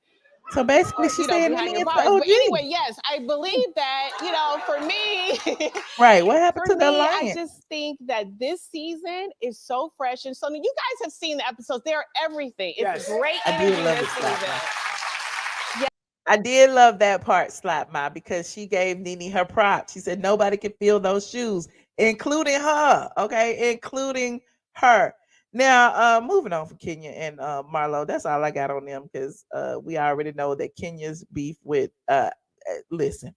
So basically, she's saying behind Nene your is bars. the OG. But anyway, yes, I believe that, for me. Right. What happened For to the me, I Alliance? just think that this season is so fresh. And so you guys have seen the episodes. They're everything. It's great I energy did love this it, Slap season. I did love that part, Slap Ma, because she gave Nene her props. She said nobody can fill those shoes, including her. Okay, including her. Now, moving on from Kenya and Marlo, that's all I got on them because we already know that Kenya's beef with. Listen,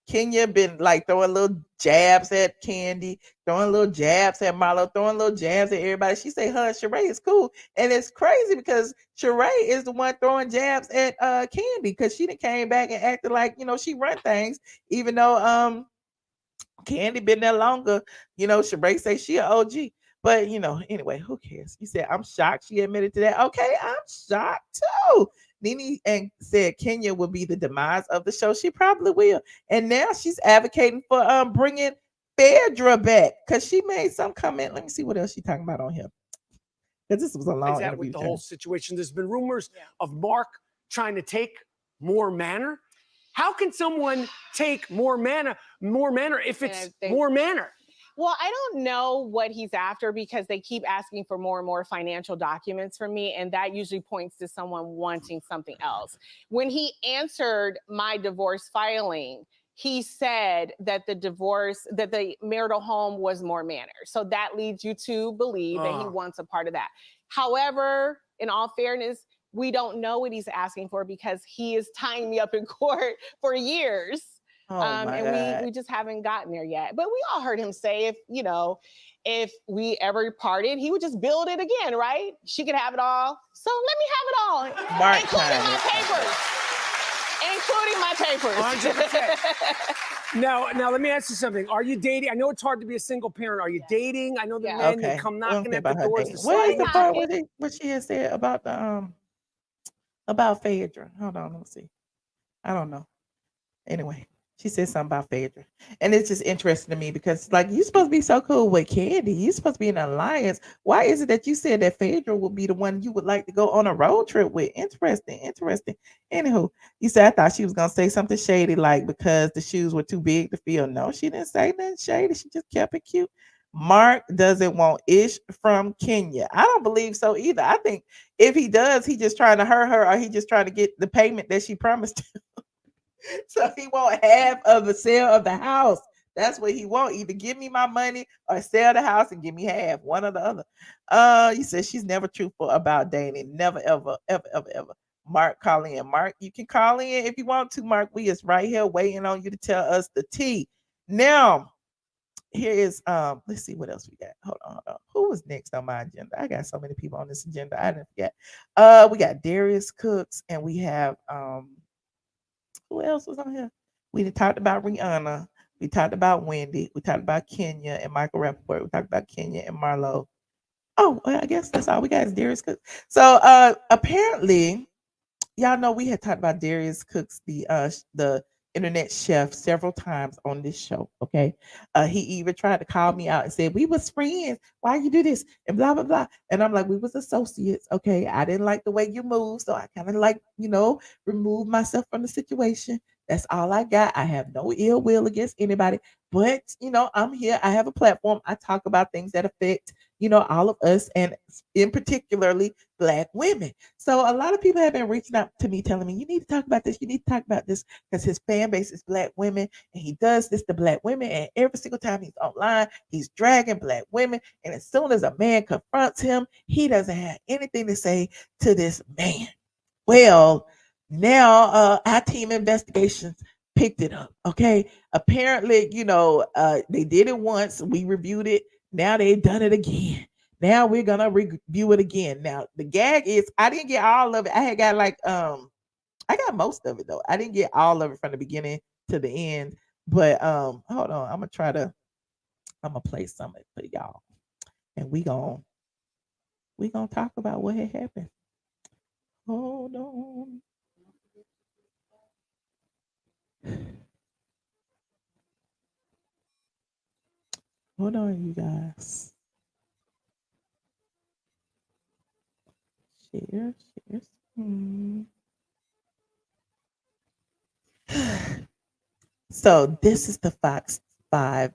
Kenya been like throwing little jabs at Candy, throwing little jabs at Marlo, throwing little jabs at everybody. She say her and Sheree is cool, and it's crazy because Sheree is the one throwing jabs at Candy because she done came back and acted like she run things, even though Candy been there longer. Sheree say she an OG. But anyway, who cares? You said I'm shocked she admitted to that. Okay, I'm shocked too. Nene and said Kenya will be the demise of the show. She probably will. And now she's advocating for bringing Phaedra back because she made some comment. Let me see what else she's talking about on here. Because this was a long That interview. with the whole situation, there's been rumors of Mark trying to take more manor. How can someone take more manor if it's more manor? Well, I don't know what he's after because they keep asking for more and more financial documents from me, and that usually points to someone wanting something else. When he answered my divorce filing, he said that the marital home was more manor. So that leads you to believe that he wants a part of that. However, in all fairness, we don't know what he's asking for because he is tying me up in court for years. And we just haven't gotten there yet. But we all heard him say if we ever parted, he would just build it again, right? She could have it all. So let me have it all. Mark including my papers. Including my papers. 100%. Now let me ask you something. Are you dating? I know it's hard to be a single parent. Are you dating? I know the men they come knocking at the doors. What is the part what she has said about the about Phaedra? Hold on, let me see. I don't know. Anyway, she said something about Phaedra. And it's just interesting to me because, like, you're supposed to be so cool with Candy. You're supposed to be in an alliance. Why is it that you said that Phaedra would be the one you would like to go on a road trip with? Interesting. Anywho, you said I thought she was going to say something shady, like because the shoes were too big to fill. No, she didn't say nothing shady. She just kept it cute. Mark doesn't want ish from Kenya. I don't believe so either. I think if he does, he just trying to hurt her or he just trying to get the payment that she promised him. So he won't half of the sale of the house. That's what he want. Either give me my money or sell the house and give me half. One or the other. He says she's never truthful about dating. Never, ever, ever, ever, ever. Mark, call in. Mark, you can call in if you want to. Mark, we is right here waiting on you to tell us the tea. Now, here is let's see what else we got. Hold on. Who was next on my agenda? I got so many people on this agenda. I didn't forget. We got Darius Cooks and we have who else was on here? We talked about Rihanna. We talked about Wendy. We talked about Kenya and Michael Rapaport. We talked about Kenya and Marlo. Oh, well, I guess that's all we got is Darius Cooks. So apparently, y'all know we had talked about Darius Cooks, the internet chef, several times on this show. Okay, he even tried to call me out and said we was friends. Why you do this and blah blah blah. And I'm like, we was associates. Okay, I didn't like the way you moved, so I kind of like remove myself from the situation. That's all I got. I have no ill will against anybody, but I'm here. I have a platform. I talk about things that affect all of us, and in particularly Black women. So a lot of people have been reaching out to me telling me, you need to talk about this. You need to talk about this because his fan base is Black women and he does this to Black women. And every single time he's online, he's dragging Black women. And as soon as a man confronts him, he doesn't have anything to say to this man. Well, now iTeam investigations picked it up. Okay. Apparently, they did it once. We reviewed it. Now they've done it again. Now we're gonna review it again. Now the gag is I didn't get all of it. I had got I got most of it though. I didn't get all of it from the beginning to the end. But hold on, I'm gonna play some of it for y'all. And we gonna talk about what had happened. Hold on. Hold on, you guys. Share. So this is the Fox 5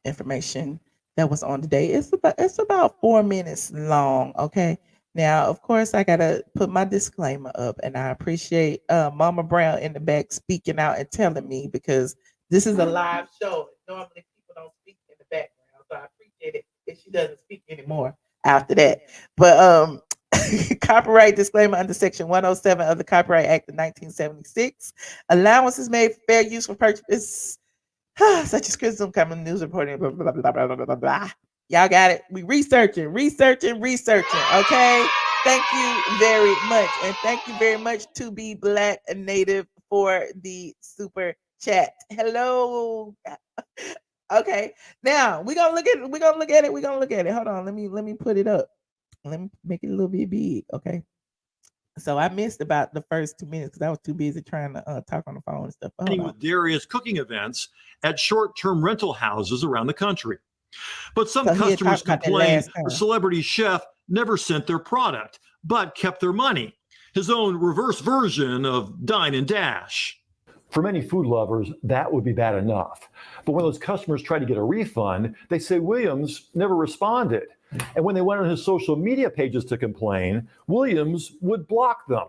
information that was on today. It's about 4 minutes long. Okay. Now, of course, I gotta put my disclaimer up, and I appreciate Mama Brown in the back speaking out and telling me because this is a live show. Normally, people don't speak in the background, so I appreciate it if she doesn't speak anymore after that. But copyright disclaimer under Section 107 of the Copyright Act of 1976. Allowances made for fair use for purpose such as criticism, common news reporting, blah, blah, blah, blah, blah, blah, blah. Y'all got it. We researching. Okay. Thank you very much. And thank you very much to be Black Native for the super chat. Hello. Okay. Now we're gonna look at it. Hold on. Let me put it up. Let me make it a little bit big. Okay. So I missed about the first 2 minutes because I was too busy trying to talk on the phone and stuff. Hold on. With Darius cooking events at short-term rental houses around the country. But some customers complained the celebrity chef never sent their product, but kept their money. His own reverse version of Dine and Dash. For many food lovers, that would be bad enough. But when those customers try to get a refund, they say Williams never responded. And when they went on his social media pages to complain, Williams would block them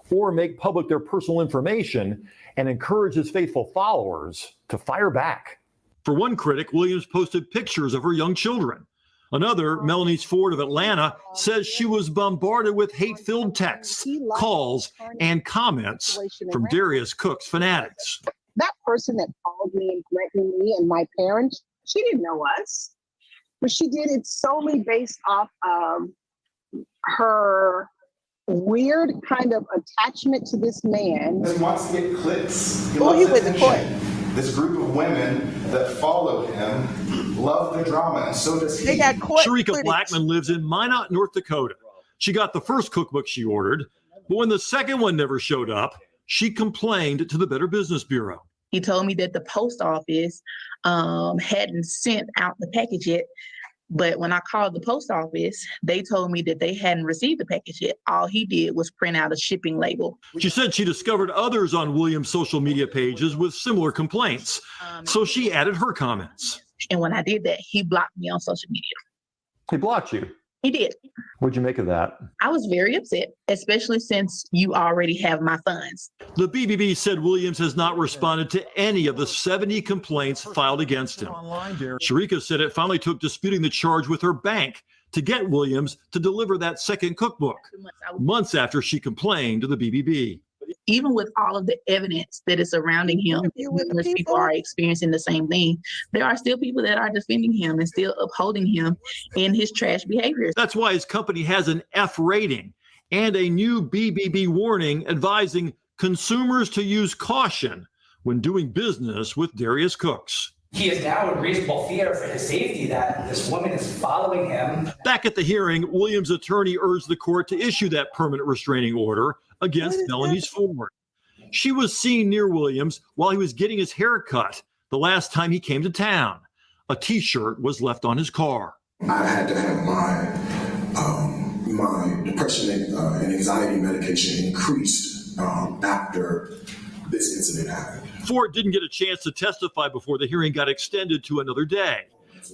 or make public their personal information and encourage his faithful followers to fire back. For one critic, Williams posted pictures of her young children. Another, Melanie Ford of Atlanta, says she was bombarded with hate-filled texts, calls, and comments from Darius Cook's fanatics. That person that called me and threatened me and my parents, she didn't know us, but she did it solely based off of her weird kind of attachment to this man. He wants to get clicks. He went to court. This group of women that followed him love the drama, and so does he. They got court Sharika footage. Blackman lives in Minot, North Dakota. She got the first cookbook she ordered, but when the second one never showed up, she complained to the Better Business Bureau. He told me that the post office hadn't sent out the package yet. But when I called the post office, they told me that they hadn't received the package yet. All he did was print out a shipping label. She said she discovered others on Williams' social media pages with similar complaints. So she added her comments. And when I did that, he blocked me on social media. He blocked you. He did. What'd you make of that? I was very upset, especially since you already have my funds. The BBB said Williams has not responded to any of the 70 complaints filed against him. Sharika said it finally took disputing the charge with her bank to get Williams to deliver that second cookbook, months after she complained to the BBB. Even with all of the evidence that is surrounding him, numerous people are experiencing the same thing. There are still people that are defending him and still upholding him in his trash behavior. That's why his company has an F rating and a new BBB warning advising consumers to use caution when doing business with Darius Cooks. He is now in reasonable fear for his safety that this woman is following him. Back at the hearing, Williams' attorney urged the court to issue that permanent restraining order against Melanie Ford. She was seen near Williams while he was getting his hair cut the last time he came to town. A T-shirt was left on his car. I had to have my depression and anxiety medication increased after this incident happened. Ford didn't get a chance to testify before the hearing got extended to another day.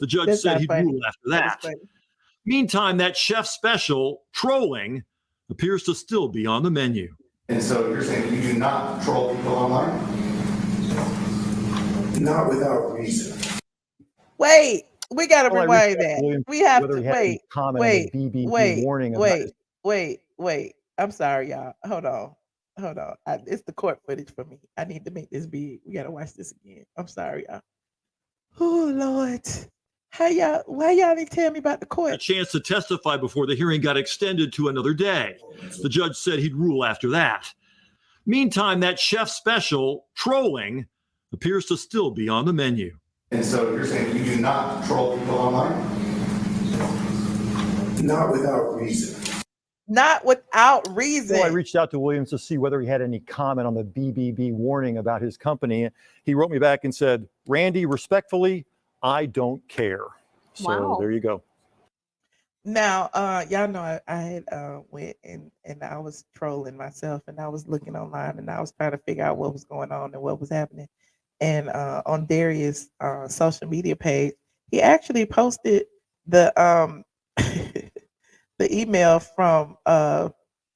The judge said he'd rule after that. Meantime, that chef special, trolling, appears to still be on the menu. And so you're saying you do not troll people online? Not without reason. Wait, we got to rewind that. Williams, We have to wait. I'm sorry, y'all. Hold on. It's the court footage for me. I need to make this big. We got to watch this again. I'm sorry, y'all. Oh, Lord. Why y'all didn't tell me about the court? A chance to testify before the hearing got extended to another day. The judge said he'd rule after that. Meantime, that chef special, trolling, appears to still be on the menu. And so you're saying you do not troll people online? Not without reason. Not without reason. Well, I reached out to Williams to see whether he had any comment on the BBB warning about his company. He wrote me back and said, Randy, respectfully, I don't care. So There you go. Now, y'all know I had went and I was trolling myself, and I was looking online, and I was trying to figure out what was going on and what was happening. And on Darius' social media page, he actually posted the the email from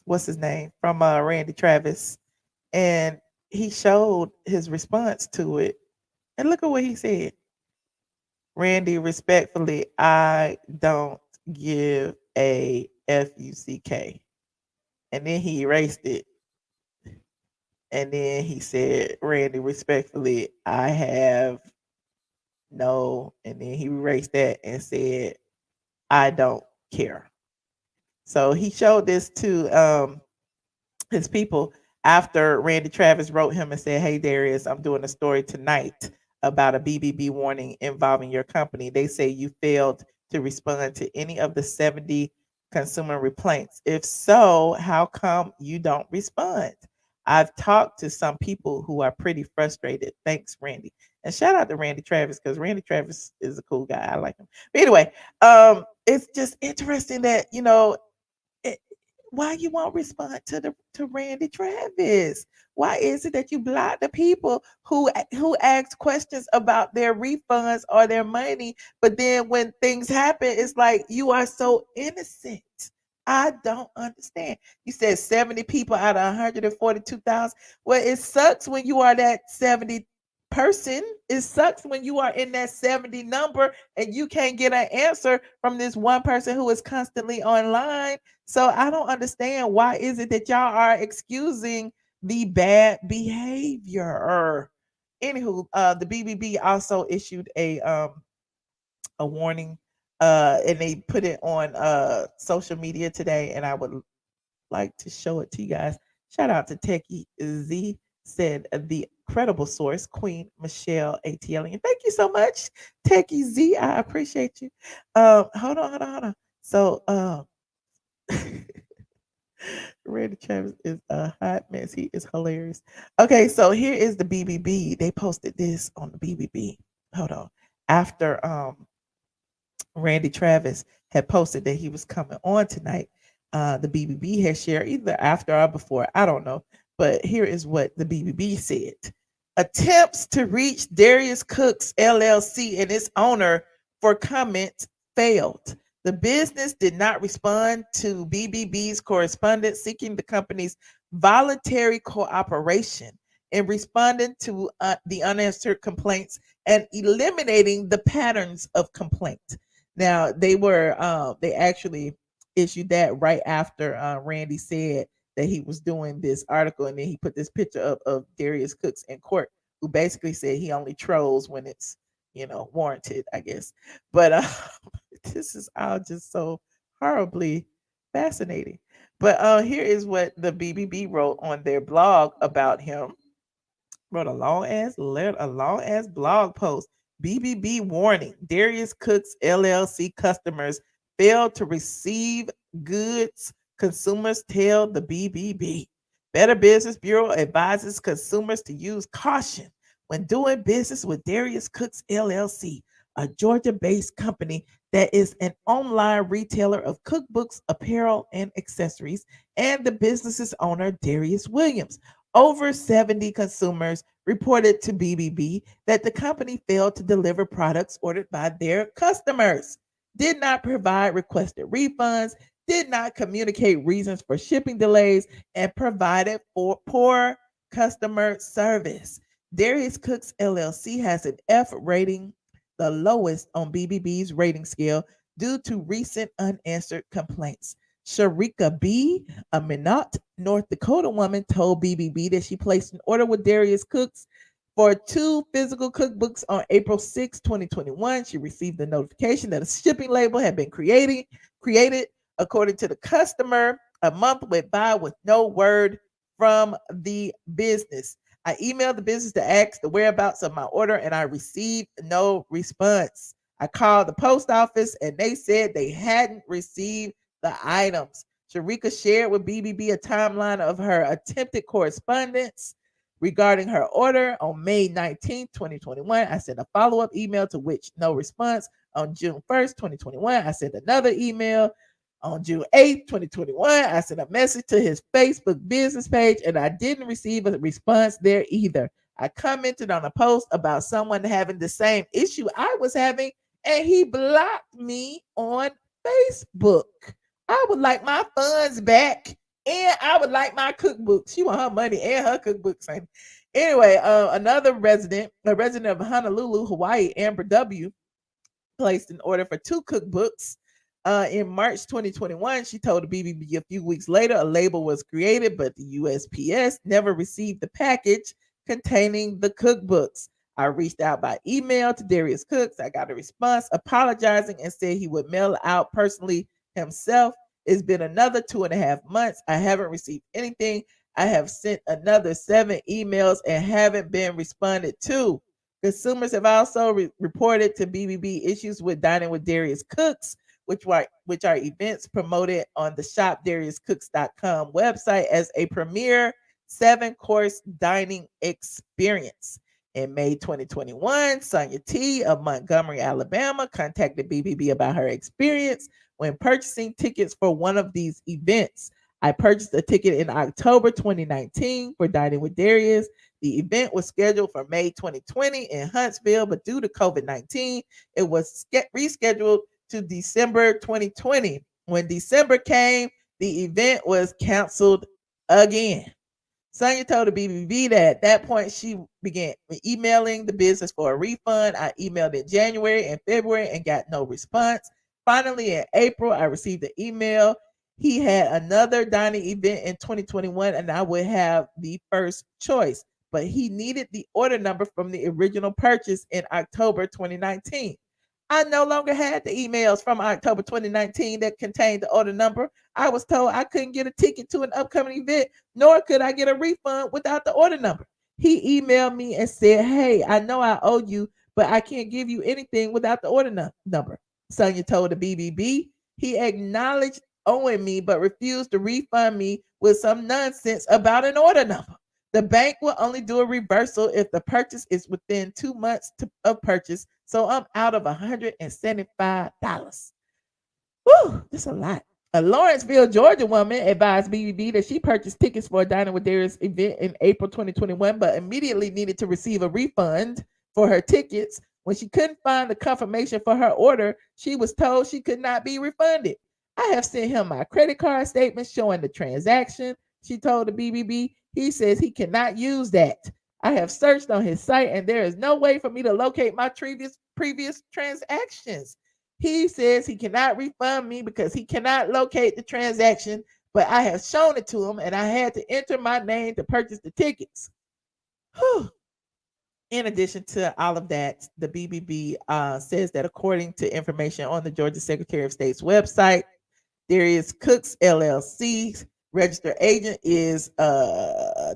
what's his name, from Randy Travis, and he showed his response to it. And look at what he said. Randy, respectfully, I don't give a FUCK. And then he erased it. And then he said, Randy, respectfully, I have no. And then he erased that and said, I don't care. So he showed this to his people after Randy Travis wrote him and said, hey, Darius, I'm doing a story tonight about a BBB warning involving your company. They say you failed to respond to any of the 70 consumer complaints? If so, how come you don't respond? I've talked to some people who are pretty frustrated. Thanks, Randy. And shout out to Randy Travis, because Randy Travis is a cool guy. I like him. But anyway, it's just interesting that, it, why you won't respond to Randy Travis? Why is it that you block the people who ask questions about their refunds or their money, but then when things happen, it's like you are so innocent? I don't understand. You said 70 people out of 142,000. Well, it sucks when you are that 70 person. It sucks when you are in that 70 number and you can't get an answer from this one person who is constantly online. So I don't understand, why is it that y'all are excusing the bad behavior? Anywho, the BBB also issued a warning, and they put it on social media today, and I would like to show it to you guys. Shout out to Techie Z, said the credible source, Queen Michelle ATLien. Thank you so much, Techie Z. I appreciate you. Hold on. So Randy Travis is a hot mess. He is hilarious. Okay, so here is the BBB. They posted this on the BBB. Hold on. After Randy Travis had posted that he was coming on tonight, the BBB has shared, either after or before, I don't know, but here is what the BBB said. Attempts to reach Darius Cooks LLC and its owner for comment failed. The business did not respond to BBB's correspondence seeking the company's voluntary cooperation in responding to the unanswered complaints and eliminating the patterns of complaint. Now, they actually issued that right after Randy said that he was doing this article, and then he put this picture up of Darius Cooks in court, who basically said he only trolls when it's, warranted, I guess. But this is all just so horribly fascinating. But here is what the BBB wrote on their blog about him. Wrote a long ass blog post. BBB warning: Darius Cooks LLC customers failed to receive goods. Consumers tell the BBB. Better Business Bureau advises consumers to use caution when doing business with Darius Cooks LLC, a Georgia-based company that is an online retailer of cookbooks, apparel, and accessories, and the business's owner, Darius Williams. Over 70 consumers reported to BBB that the company failed to deliver products ordered by their customers, did not provide requested refunds, did not communicate reasons for shipping delays, and provided for poor customer service. Darius Cooks LLC has an F rating, the lowest on BBB's rating scale, due to recent unanswered complaints. Sharika B., a Minot, North Dakota woman, told BBB that she placed an order with Darius Cooks for 2 physical cookbooks on April 6, 2021. She received a notification that a shipping label had been created. According to the customer, a month went by with no word from the business. I emailed the business to ask the whereabouts of my order, and I received no response. I called the post office, and they said they hadn't received the items. Sharika shared with BBB a timeline of her attempted correspondence regarding her order. On May 19, 2021, I sent a follow-up email to which no response. On June 1st, 2021, I sent another email. On June 8th, 2021, I sent a message to his Facebook business page, and I didn't receive a response there either. I commented on a post about someone having the same issue I was having, and he blocked me on Facebook. I would like my funds back, and I would like my cookbooks. She want her money and her cookbooks. Anyway, another resident, a resident of Honolulu, Hawaii, Amber W., placed an order for 2 cookbooks. In March 2021, she told the BBB a few weeks later a label was created, but the USPS never received the package containing the cookbooks. I reached out by email to Darius Cooks. I got a response apologizing and said he would mail out personally himself. It's been another 2.5 months. I haven't received anything. I have sent another 7 emails and haven't been responded to. Consumers have also reported to BBB issues with dining with Darius Cooks, which are events promoted on the shopdariuscooks.com website as a premier 7-course dining experience. In May 2021, Sonia T of Montgomery, Alabama, contacted BBB about her experience when purchasing tickets for one of these events. I purchased a ticket in October 2019 for Dining with Darius. The event was scheduled for May 2020 in Huntsville, but due to COVID-19, it was rescheduled to December 2020. When December came, the event was canceled again. Sonia told the BBB that at that point she began emailing the business for a refund. I emailed in January and February and got no response. Finally, in April, I received an email. He had another dining event in 2021 and I would have the first choice, but he needed the order number from the original purchase in October 2019. I no longer had the emails from October 2019 that contained the order number. I was told I couldn't get a ticket to an upcoming event, nor could I get a refund without the order number. He emailed me and said, hey, I know I owe you, but I can't give you anything without the order number. Sonia told the BBB he acknowledged owing me, but refused to refund me with some nonsense about an order number. The bank will only do a reversal if the purchase is within 2 months of purchase. So I'm out of $175. Woo, that's a lot. A Lawrenceville, Georgia woman advised BBB that she purchased tickets for a Dining with Darius event in April 2021, but immediately needed to receive a refund for her tickets. When she couldn't find the confirmation for her order, she was told she could not be refunded. I have sent him my credit card statement showing the transaction, she told the BBB. He says he cannot use that. I have searched on his site and there is no way for me to locate my previous transactions. He says he cannot refund me because he cannot locate the transaction, but I have shown it to him and I had to enter my name to purchase the tickets. Whew. In addition to all of that, the BBB says that according to information on the Georgia Secretary of State's website, Darius Cooks LLC's registered agent is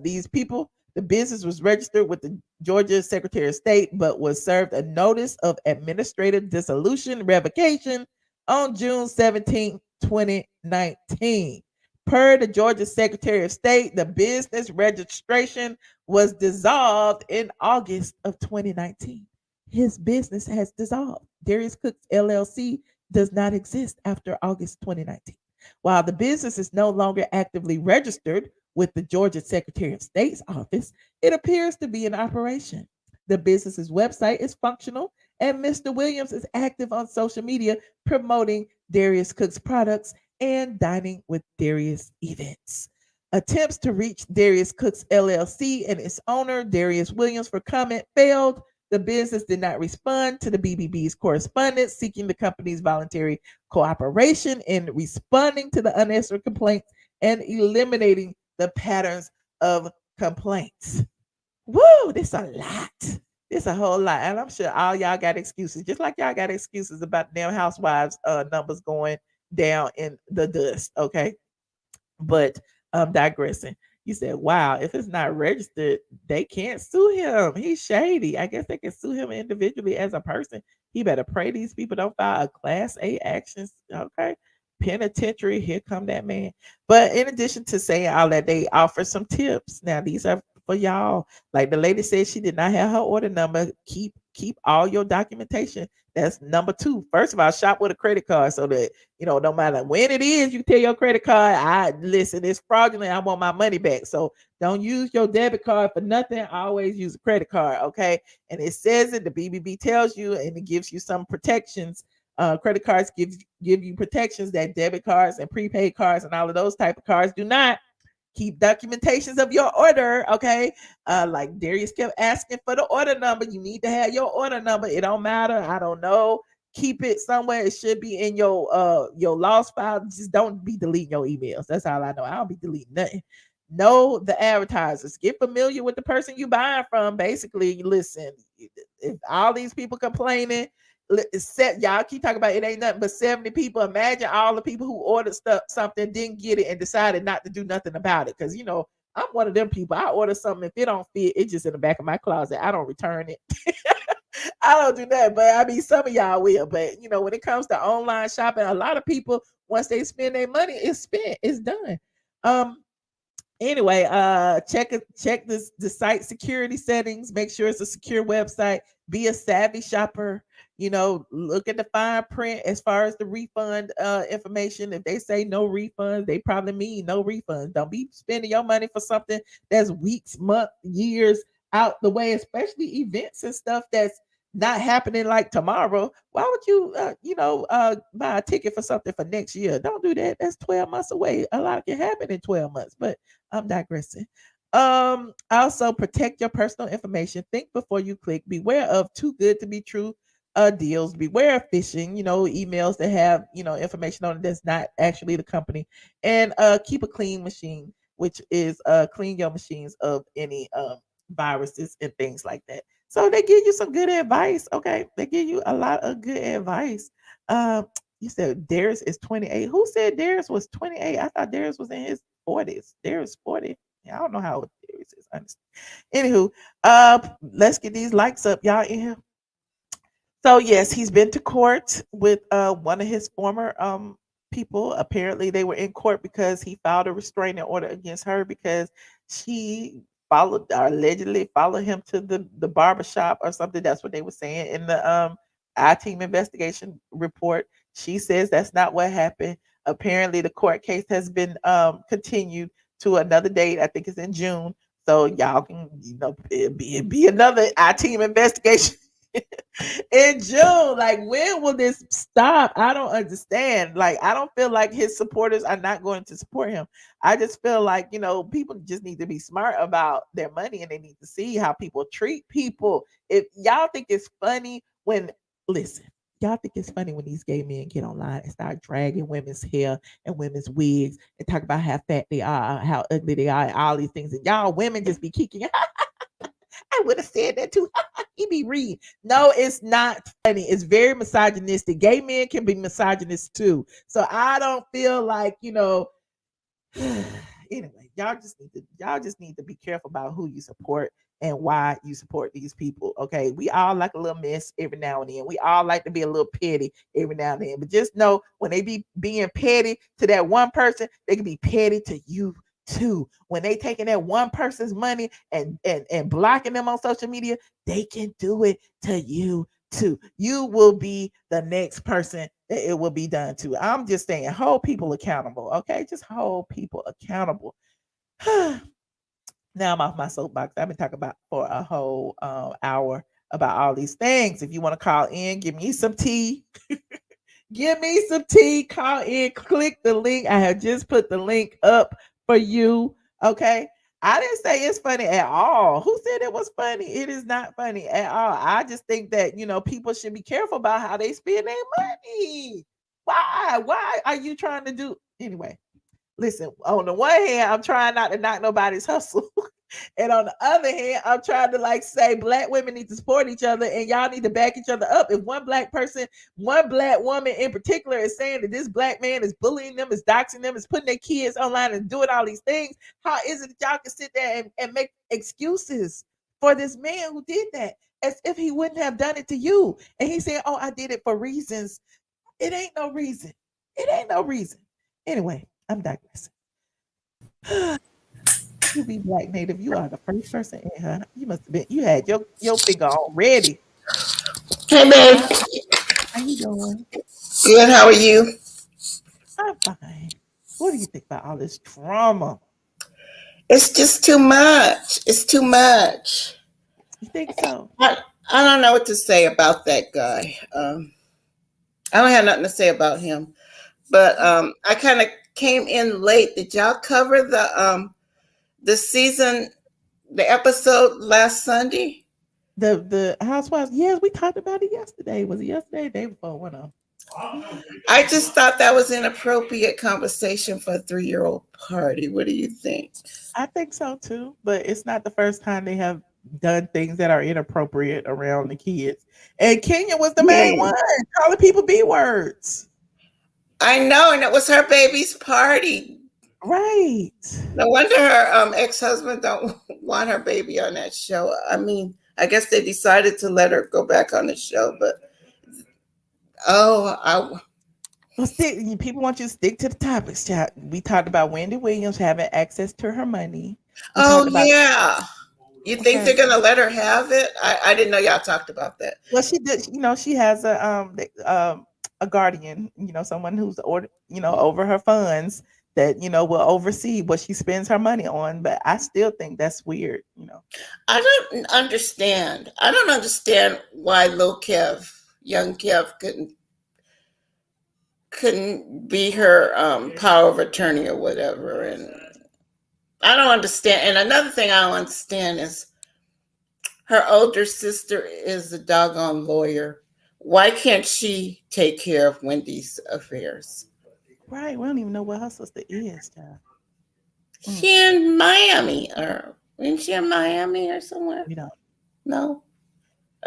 these people. The business was registered with the Georgia Secretary of State, but was served a notice of administrative dissolution revocation on June 17, 2019. Per the Georgia Secretary of State, the business registration was dissolved in August of 2019. His business has dissolved. Darius Cooks LLC does not exist after August 2019. While the business is no longer actively registered with the Georgia Secretary of State's office, it appears to be in operation. The business's website is functional, and Mr. Williams is active on social media promoting Darius Cooks products and Dining with Darius events. Attempts to reach Darius Cooks LLC and its owner, Darius Williams, for comment failed. The business did not respond to the BBB's correspondence seeking the company's voluntary cooperation in responding to the unanswered complaints and eliminating the patterns of complaints. Woo, this a lot. This a whole lot. And I'm sure all y'all got excuses, just like y'all got excuses about damn Housewives numbers going down in the dust, okay? But digressing. You said, wow, if it's not registered, they can't sue him. He's shady. I guess they can sue him individually as a person. He better pray these people don't file a Class A actions, okay? Penitentiary, here come that man. But in addition to saying all that, they offer some tips. Now, these are for y'all. Like the lady said, she did not have her order number. Keep all your documentation. That's number 2. First of all, shop with a credit card so that, no matter when it is, you tell your credit card, listen, it's fraudulent. I want my money back. So don't use your debit card for nothing. Always use a credit card, okay? And it says it, the BBB tells you, and it gives you some protections. Credit cards give you protections that debit cards and prepaid cards and all of those type of cards do not. Keep documentations of your order, okay? Like Darius kept asking for the order number. You need to have your order number. It don't matter. I don't know. Keep it somewhere. It should be in your lost file. Just don't be deleting your emails. That's all I know. I don't be deleting nothing. Know the advertisers. Get familiar with the person you buying from. Basically, listen, if all these people complaining, y'all keep talking about it ain't nothing but 70 people. Imagine all the people who ordered something, didn't get it, and decided not to do nothing about it. Because I'm one of them people. I order something, if it don't fit, it's just in the back of my closet. I don't return it. I don't do that, but I mean, some of y'all will. But you know, when it comes to online shopping, a lot of people once they spend their money, it's spent, it's done. Um, anyway, check the site security settings, make sure it's a secure website, be a savvy shopper, you know, look at the fine print as far as the refund information. If they say no refunds, they probably mean no refunds. Don't be spending your money for something that's weeks, months, years out the way, especially events and stuff that's not happening like tomorrow. Why would you buy a ticket for something for next year? Don't do that. That's 12 months away. A lot can happen in 12 months, but I'm digressing. Also protect your personal information. Think before you click. Beware of too good to be true deals. Beware of phishing, emails that have, information on it that's not actually the company. And keep a clean machine, which is clean your machines of any viruses and things like that. So they give you some good advice. Okay. They give you a lot of good advice. You said Darius is 28. Who said Darius was 28? I thought Darius was in his 40s. Darius 40. Yeah, I don't know how old Darius is, honestly. Anywho, let's get these likes up, y'all, in here. So yes, he's been to court with one of his former people. Apparently, they were in court because he filed a restraining order against her because she followed or allegedly followed him to the barber shop or something. That's what they were saying in the iTeam investigation report. She says that's not what happened. Apparently, the court case has been continued to another date. I think it's in June. So y'all can, be another iTeam investigation in June. Like, when will this stop? I don't understand. Like, I don't feel like his supporters are not going to support him. I just feel like, people just need to be smart about their money and they need to see how people treat people. If y'all think it's funny y'all think it's funny when these gay men get online and start dragging women's hair and women's wigs and talk about how fat they are, how ugly they are, and all these things. And y'all women just be kicking. I would have said that too. He be read. No, it's not funny. It's very misogynistic. Gay men can be misogynist too. So I don't feel like, anyway, y'all just need to be careful about who you support and why you support these people. Okay. We all like a little mess every now and then. We all like to be a little petty every now and then. But just know when they be being petty to that one person, they can be petty to you too. When they taking that one person's money and blocking them on social media, they can do it to you too. You will be the next person that it will be done to. I'm just saying, hold people accountable. Okay, just hold people accountable. Now I'm off my soapbox. I've been talking about for a whole hour about all these things. If you want to call in, give me some tea. Give me some tea. Call in. Click the link. I have just put the link up for you. Okay. I didn't say it's funny at all. Who said it was funny? It is not funny at all. I just think that, people should be careful about how they spend their money. Why? Why are you trying to do anyway? Listen, on the one hand, I'm trying not to knock nobody's hustle. And on the other hand, I'm trying to say black women need to support each other and y'all need to back each other up. If one black woman in particular is saying that this black man is bullying them, is doxing them, is putting their kids online and doing all these things, how is it that y'all can sit there and make excuses for this man who did that as if he wouldn't have done it to you? And he's saying, oh, I did it for reasons. It ain't no reason. It ain't no reason. Anyway, I'm digressing. You be black native. You are the first person in here. You must have been. You had your finger already. Hey, babe. How you doing? Good. How are you? I'm fine. What do you think about all this drama? It's just too much. It's too much. You think so? I don't know what to say about that guy. I don't have nothing to say about him. But I kind of came in late. Did y'all cover the season, the episode last Sunday? The Housewives. Yes, we talked about it yesterday. Was it yesterday? Day before one of. I just thought that was inappropriate conversation for a 3-year-old party. What do you think? I think so too, but it's not the first time they have done things that are inappropriate around the kids. And Kenya was the main one calling people B words. I know, and it was her baby's party. Right. No wonder her ex-husband don't want her baby on that show. I mean, I guess they decided to let her go back on the show, but well, people want you to stick to the topics, chat. We talked about Wendy Williams having access to her money. Yeah. You think they're gonna let her have it? I didn't know y'all talked about that. Well, she did. She has a guardian. Someone who's over her funds that will oversee what she spends her money on. But I still think that's weird. I don't understand. I don't understand why young Kev, couldn't be her power of attorney or whatever. And I don't understand. And another thing I don't understand is her older sister is a doggone lawyer. Why can't she take care of Wendy's affairs? Right. We don't even know what her sister is, child. She in Miami, or isn't she in Miami or somewhere? We don't. No.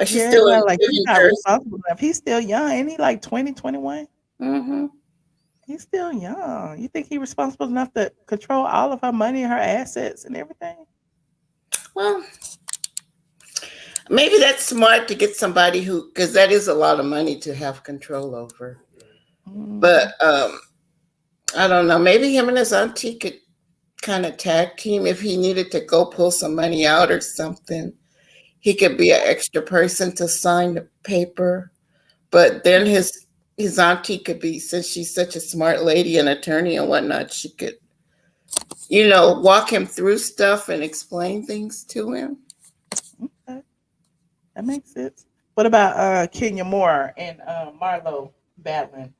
Or she's still in he's not responsible enough. He's still young. Ain't he like 20, 21? Mm-hmm. He's still young. You think he's responsible enough to control all of her money and her assets and everything? Well, maybe that's smart to get somebody because that is a lot of money to have control over. But I don't know. Maybe him and his auntie could kind of tag team if he needed to go pull some money out or something. He could be an extra person to sign the paper. But then his auntie could be, since she's such a smart lady, an attorney and whatnot, she could, walk him through stuff and explain things to him. Okay. That makes sense. What about Kenya Moore and Marlo battling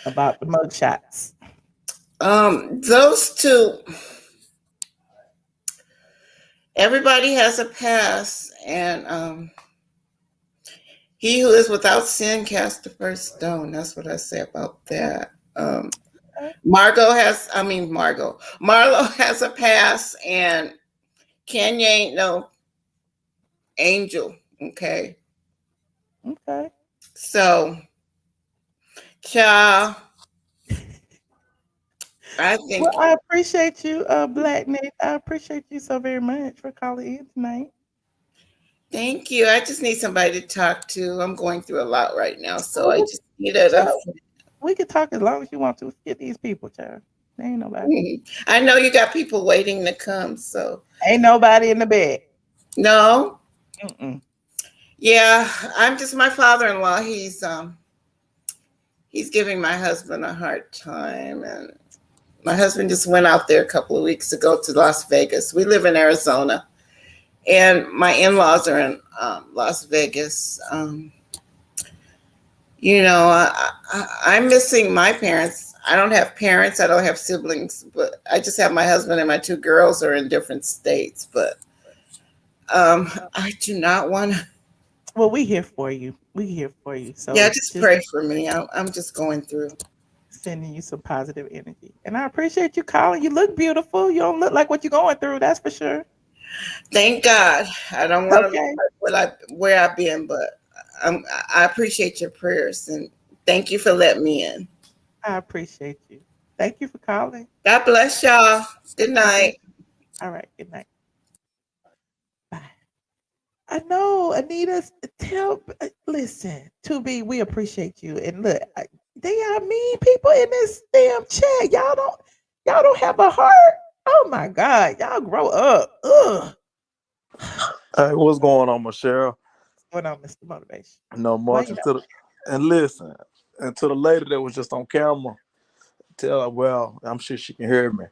about the mugshots? Those two, everybody has a past, and he who is without sin cast the first stone. That's what I say about that. Marlo has a past, and Kenya ain't no angel. Okay. So, child, I think. Well, I appreciate you, Black Nate. I appreciate you so very much for calling in tonight. Thank you. I just need somebody to talk to. I'm going through a lot right now, so I just need a. We can talk as long as you want to. Get these people, child. There ain't nobody. I know you got people waiting to come, so. Ain't nobody in the bed. No. Yeah, I'm just my father-in-law. He's giving my husband a hard time, and my husband just went out there a couple of weeks ago to Las Vegas. We live in Arizona, and my in-laws are in Las Vegas. I'm missing my parents. I don't have parents. I don't have siblings, but I just have my husband, and my two girls are in different states. But I do not want to. Well, we here for you. We here for you. So yeah, just pray for me. I'm just going through. Sending you some positive energy, and I appreciate you calling. You look beautiful. You don't look like what you're going through. That's for sure. Thank God. I don't want to know where I've been, but I appreciate your prayers, and thank you for letting me in. I appreciate you. Thank you for calling. God bless y'all. Good night. All right. Good night. Bye. I know, Anita. Listen, 2B, we appreciate you. And look, they are mean people in this damn chat. Y'all don't have a heart. Oh my God, y'all grow up. Ugh. Hey, what's going on, Michelle? What's going on, Mr. Motivation? No much. And listen, and to the lady that was just on camera, tell her, well, I'm sure she can hear me.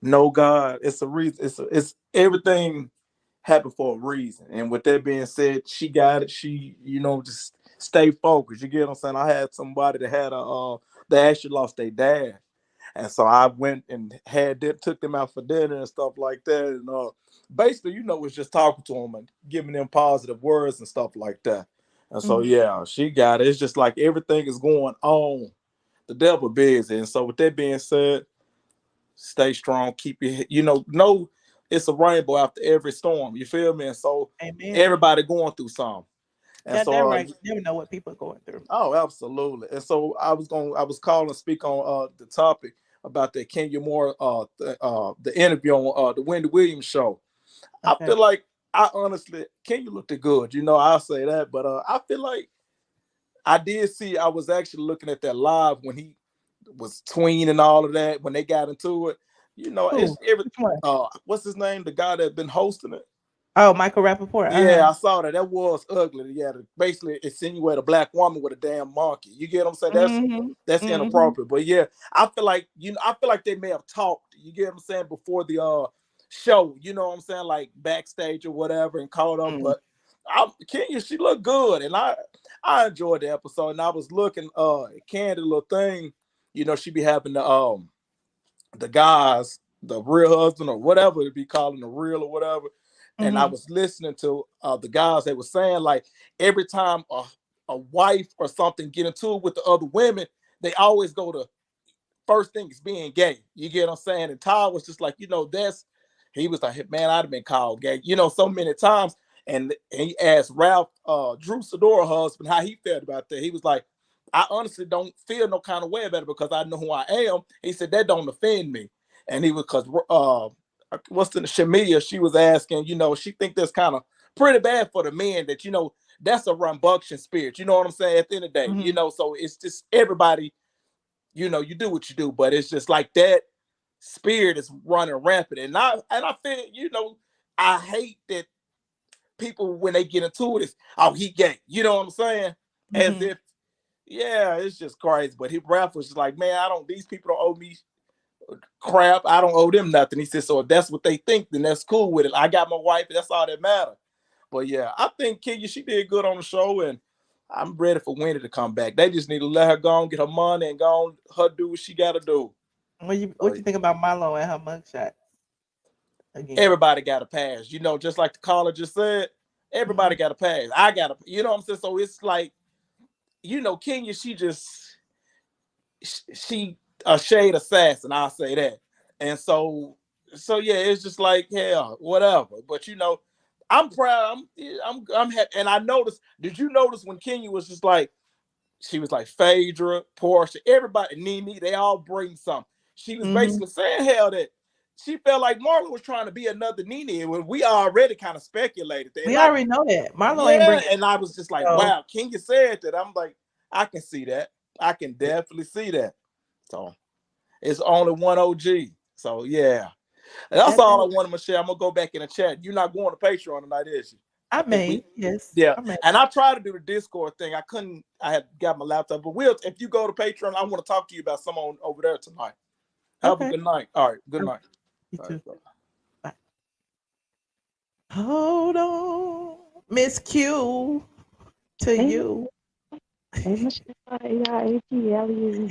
No, God, it's a reason. It's everything happened for a reason. And with that being said, she got it. She, just stay focused. You get what I'm saying? I had somebody that had they actually lost their dad. And so I went and took them out for dinner and stuff like that. And basically, was just talking to them and giving them positive words and stuff like that. And so, yeah, she got it. It's just like everything is going on. The devil busy. And so with that being said, stay strong. Keep your, know it's a rainbow after every storm. You feel me? And so everybody going through something. And that's so, right. You never know what people are going through. Oh, absolutely. And so I was calling to speak on the topic about the Kenya Moore the interview on the Wendy Williams show. Okay. I feel like I honestly, Kenya looked good. You know, I'll say that. But I feel like I did see. I was actually looking at that live when he was tween and all of that when they got into it. You know, it's every. What's his name? The guy that been hosting it. Oh, Michael Rapaport. Yeah, I saw that. That was ugly. Yeah, to basically insinuate a black woman with a damn monkey. You get what I'm saying? That's inappropriate. But yeah, I feel like I feel like they may have talked. You get what I'm saying before the show. You know what I'm saying, like backstage or whatever, and caught up. But Kenya, she looked good, and I enjoyed the episode. And I was looking Candy little thing. You know, she be having the guys, the real husband or whatever it be calling the real or whatever. And I was listening to the guys that were saying like every time a wife or something get into it with the other women, they always go to first thing is being gay. You get what I'm saying? And Todd was just like, you know, he was like, man, I'd have been called gay, you know, so many times. And he asked Ralph, Drew Sidora husband, how he felt about that. He was like, I honestly don't feel no kind of way about it because I know who I am. He said that don't offend me. And he was because what's the Shamia, she was asking, you know, she think that's kind of pretty bad for the men that, you know, that's a rambunctious spirit. You know what I'm saying? At the end of the day, you know, so it's just everybody, you know, you do what you do, but it's just like that spirit is running rampant. And I feel, you know, I hate that people when they get into it is, oh, he gay. You know what I'm saying? As if, yeah, it's just crazy. But Ralph was just like, man, these people don't owe me crap. I don't owe them nothing. He said, so if that's what they think, then that's cool with it. I got my wife. That's all that matters. But yeah, I think Kenya, she did good on the show, and I'm ready for Wendy to come back. They just need to let her go and get her money and go on her do what she got to do. What you think about Marlo and her mugshot? Again. Everybody got a pass. You know, just like the caller just said, everybody got a pass. I got a, you know what I'm saying? So it's like, you know, Kenya, she a shade assassin, I'll say that. And so yeah, it's just like, hell, whatever. But you know, I'm proud. I'm happy. And I noticed, did you notice when Kenya was just like, she was like Phaedra, Portia, everybody, Nene, they all bring something. She was basically saying, hell, that she felt like Marlo was trying to be another Nene when we already kind of speculated that. We already know that. Marlo ain't bringing. And I was just like, wow, Kenya said that. I'm like, I can see that. I can definitely see that. So it's only one OG. So yeah. That's all I wanted, Michelle. I'm gonna go back in the chat. You're not going to Patreon tonight, is you? I may, yes. Yeah. And I tried to do the Discord thing. I couldn't, I had got my laptop. But if you go to Patreon, I want to talk to you about someone over there tonight. Have a good night. All right. Good night. You too. Bye. Hold on. Miss Q to you. ATLien.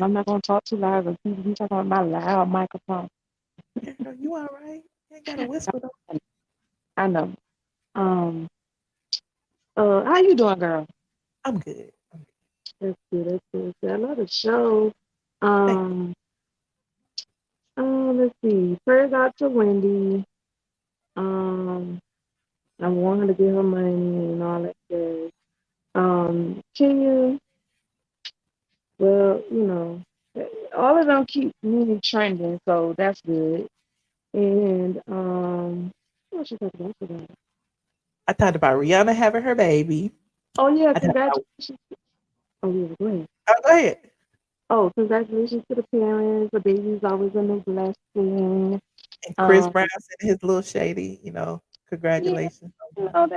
I'm not gonna talk too loud because people be talking about my loud microphone. You all right? You ain't gotta whisper though. I know. How you doing, girl? I'm good. That's good. That's good. I love the show. Let's see. Prayers out to Wendy. I want her to get her money and all that good. Kenya. Well, you know, all of them keep me trending, so that's good. And what should I talk about? I talked about Rihanna having her baby. Oh yeah, congratulations. Oh yeah, go ahead. Oh, go ahead. Oh, congratulations to the parents. The baby's always a new blessing. And Chris Brown said his little shady, you know, congratulations. Yeah, you know,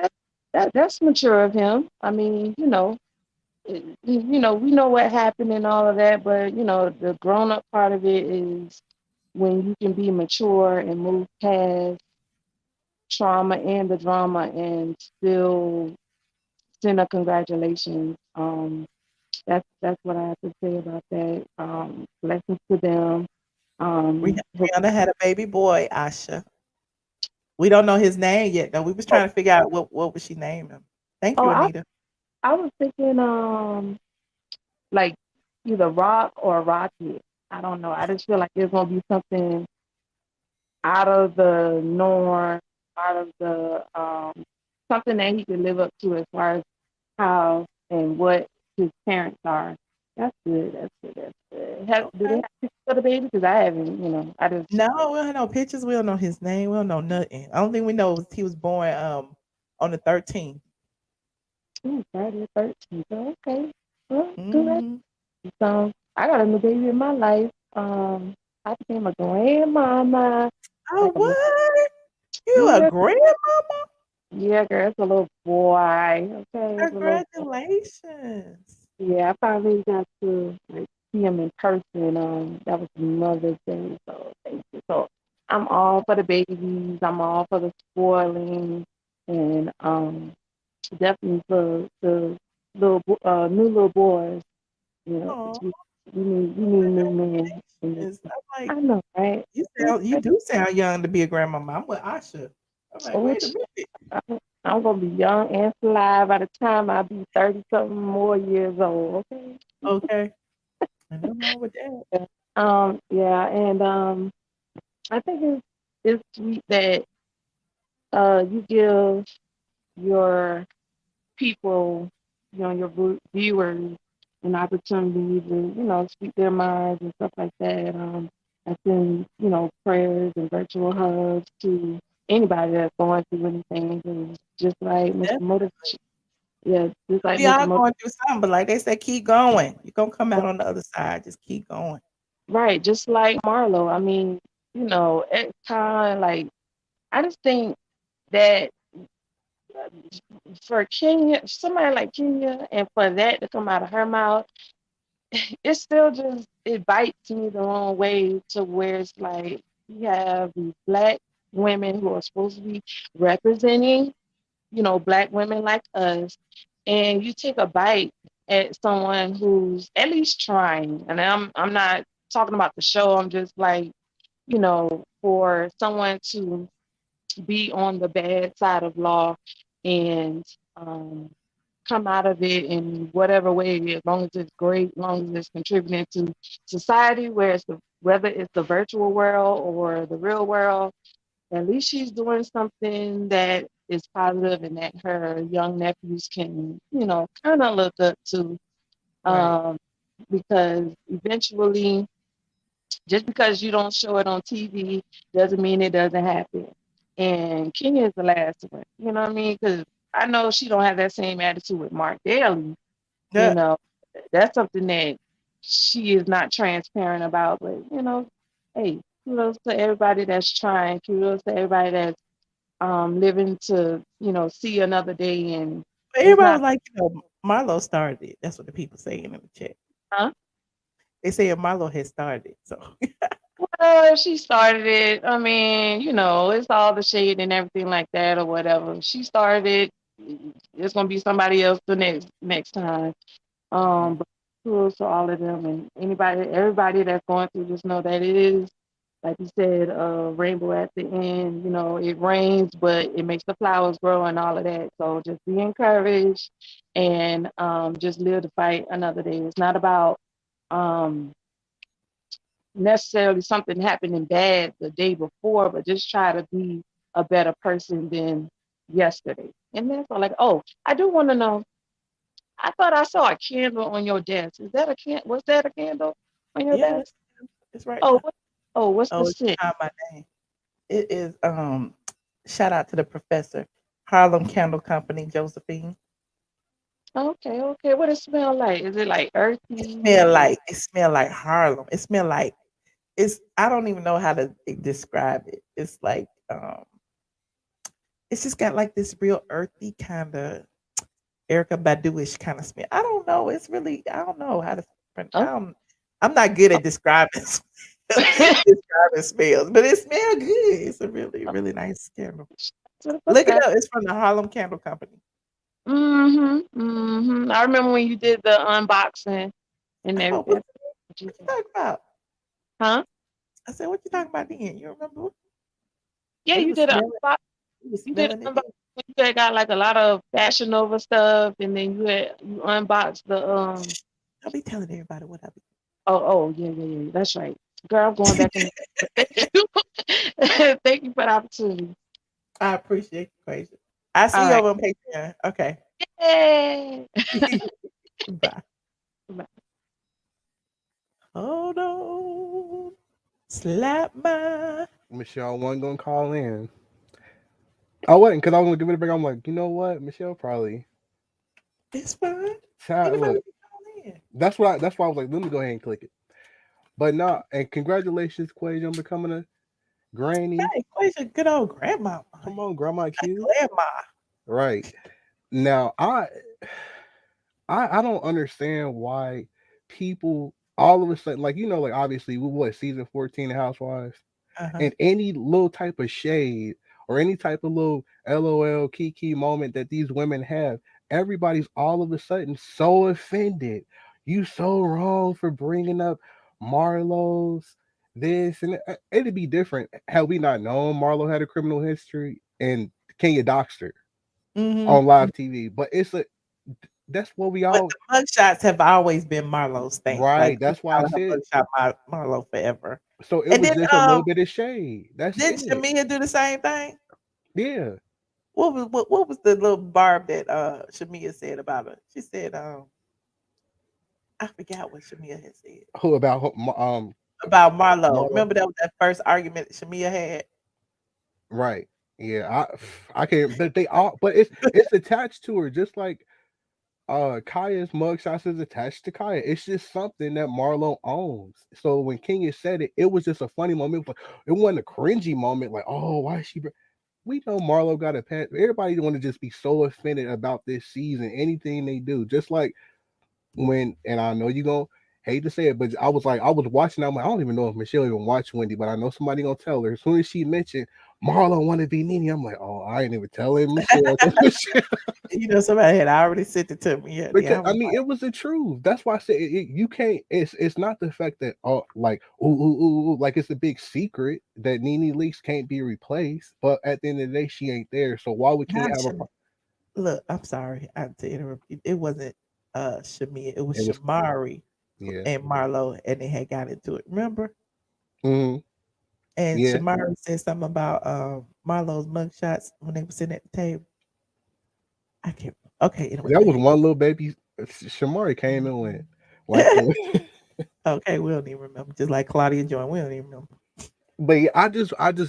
that's mature of him. I mean, you know, we know what happened and all of that, but you know, the grown up part of it is when you can be mature and move past trauma and the drama and still send a congratulations. That's what I have to say about that. Blessings to them. Rihanna had a baby boy, Asha. We don't know his name yet, though. We was trying to figure out what would she name him. Thank you, Anita. I was thinking like either Rock or Rocket. I don't know. I just feel like there's gonna be something out of the norm, out of the something that he can live up to as far as how and what his parents are. That's good. That's good. That's good. Do they have pictures of the baby? Because I haven't, you know, I just No, we don't have no pictures. We don't know his name. We don't know nothing. I don't think we know he was born on the 13th. Friday the 13th. Okay. Well, Mhm. so I got a new baby in my life. I became a grandmama. Oh, Like what? You a yeah, grandmama? yeah, girl, it's a little boy. Okay, it's a little boy. Congratulations. Yeah, I finally got to like see him in person. That was Mother's Day, so thank you. So I'm all for the babies. I'm all for the spoiling, and definitely for the new little boys. You know, Oh, we need new men. I'm like, I know, right? you do sound young to be a grandmama. I'm with Asha. I'm like, Oh, wait a minute. I'm gonna be young and fly by the time I be 30 something more years old. Okay. Okay. I nothing wrong with that. Yeah, and I think it's sweet that you give your people, your viewers, an opportunity to, speak their minds and stuff like that. I send, prayers and virtual hugs to anybody that's going through anything. 'Cause just like Mr. Definitely. Motivation, yeah, just like We Mr. all Motivation. going through something, but like they said, keep going. You're gonna come out on the other side. Just keep going. Right, just like Marlo. I mean, at time, like, I just think that for Kenya, somebody like Kenya, and for that to come out of her mouth, it still just, it bites me the wrong way to where it's like you have these black women who are supposed to be representing, black women like us, and you take a bite at someone who's at least trying. And I'm not talking about the show. I'm just like, for someone to be on the bad side of law and come out of it in whatever way, as long as it's great, as long as it's contributing to society, whether it's the virtual world or the real world, at least she's doing something that is positive and that her young nephews can, kind of look up to. Right. Because eventually, just because you don't show it on TV doesn't mean it doesn't happen. And Kenya is the last one, you know what I mean? Because I know she don't have that same attitude with Mark Daly. Yeah. That's something that she is not transparent about. But hey, kudos to everybody that's trying. Kudos to everybody that's living to see another day. And But it's everybody was not, like, Marlo started it. That's what the people saying in the chat. huh? They say Marlo has started. So Well, she started it. I mean, it's all the shade and everything like that or whatever. She started it. It's gonna be somebody else the next time. But kudos to all of them and everybody that's going through. Just know that it is, like you said, rainbow at the end. It rains, but it makes the flowers grow and all of that. So just be encouraged and just live to fight another day. It's not about necessarily something happening bad the day before, but just try to be a better person than yesterday. And that's all. Like, oh, I do want to know. I thought I saw a candle on your desk. Is that a Was that a candle on your yeah, desk? it's right Oh, there. what's the Oh, it's scent? behind my name. It is shout out to the professor. Harlem Candle Company, Josephine. Okay, okay. What it smell like? Is it like earthy? It smell like Harlem. It smell like I don't even know how to describe it. It's like it's just got like this real earthy kind of Erica Badu-ish kind of smell. I don't know. It's really I don't know how to Oh. I'm not good at describing describing smells, but it smells good. It's a really, really nice candle. Look it up. It's from the Harlem Candle Company. I remember when you did the unboxing and Oh, everything. what you talking about? Huh? I said, what you talking about then? You remember? Yeah, We you was did an smelling, unboxing. we was You did smelling an it. unboxing. You had got like a lot of Fashion Nova stuff, and then you unboxed the I'll be telling everybody what I be. Oh, yeah. That's right. Girl, I'm going back in. Thank you. Thank you for the opportunity. I appreciate you, crazy. I see All you right. over on Patreon. Okay. Yay. Bye. Bye. Hold on. Slap my. Michelle wasn't gonna call in. I wasn't because I was gonna give it a break. I'm like, you know what, Michelle probably. It's fine. Look, that's why I was like, let me go ahead and click it. But no, and congratulations, Quasia, on becoming a granny. Hey, Quasia, good old grandma. Come on, Grandma Q. Grandma. Right. Now, I don't understand why people all of a sudden, like, like obviously we what season 14 of Housewives, and any little type of shade or any type of little LOL Kiki moment that these women have, everybody's all of a sudden so offended. You so wrong for bringing up Marlo's this and it'd be different had we not known Marlo had a criminal history and Kenya doxed her on live TV. But that's what we all. But the mugshots have always been Marlo's thing, right? Like, that's why I said mugshot Marlo forever. So it was just a little bit of shade. That's did it. Shamia do the same thing? Yeah. What was the little barb that Shamia said about her? She said, I forgot what Shamia had said. Who about Marlo. Marlo? Remember that was that first argument Shamia had? Right. Yeah. I can't. But they all. But it's attached to her, just like Kaya's mugshots is attached to Kaya. It's just something that Marlo owns. So when Kenya said it, it was just a funny moment. It wasn't a cringy moment. Like, oh, why is she? We know Marlo got a pet. Everybody want to just be so offended about this season. Anything they do, just like when, and I know you're gonna hate to say it, but I was watching. I'm like, I don't even know if Michelle even watched Wendy, but I know somebody gonna tell her. As soon as she mentioned Marlo want to be Nene, I'm like, oh, I ain't even telling Michelle. Somebody had already sent it to me. Because I mean, it was the truth. That's why I said you can't. It's not the fact that like like it's a big secret that Nene Leakes can't be replaced. But at the end of the day, she ain't there. So why would Kenya have a? Look, I'm sorry, I had to interrupt you. It wasn't Shamia. It was Shamari and Marlo, and they had got into it. Remember? Mm-hmm. And Shamari said something about Marlo's mugshots when they were sitting at the table. I can't. Okay, anyway, that was one little baby. Shamari came and went. Like, okay, we don't even remember. Just like Claudia Joy, we don't even remember. But yeah,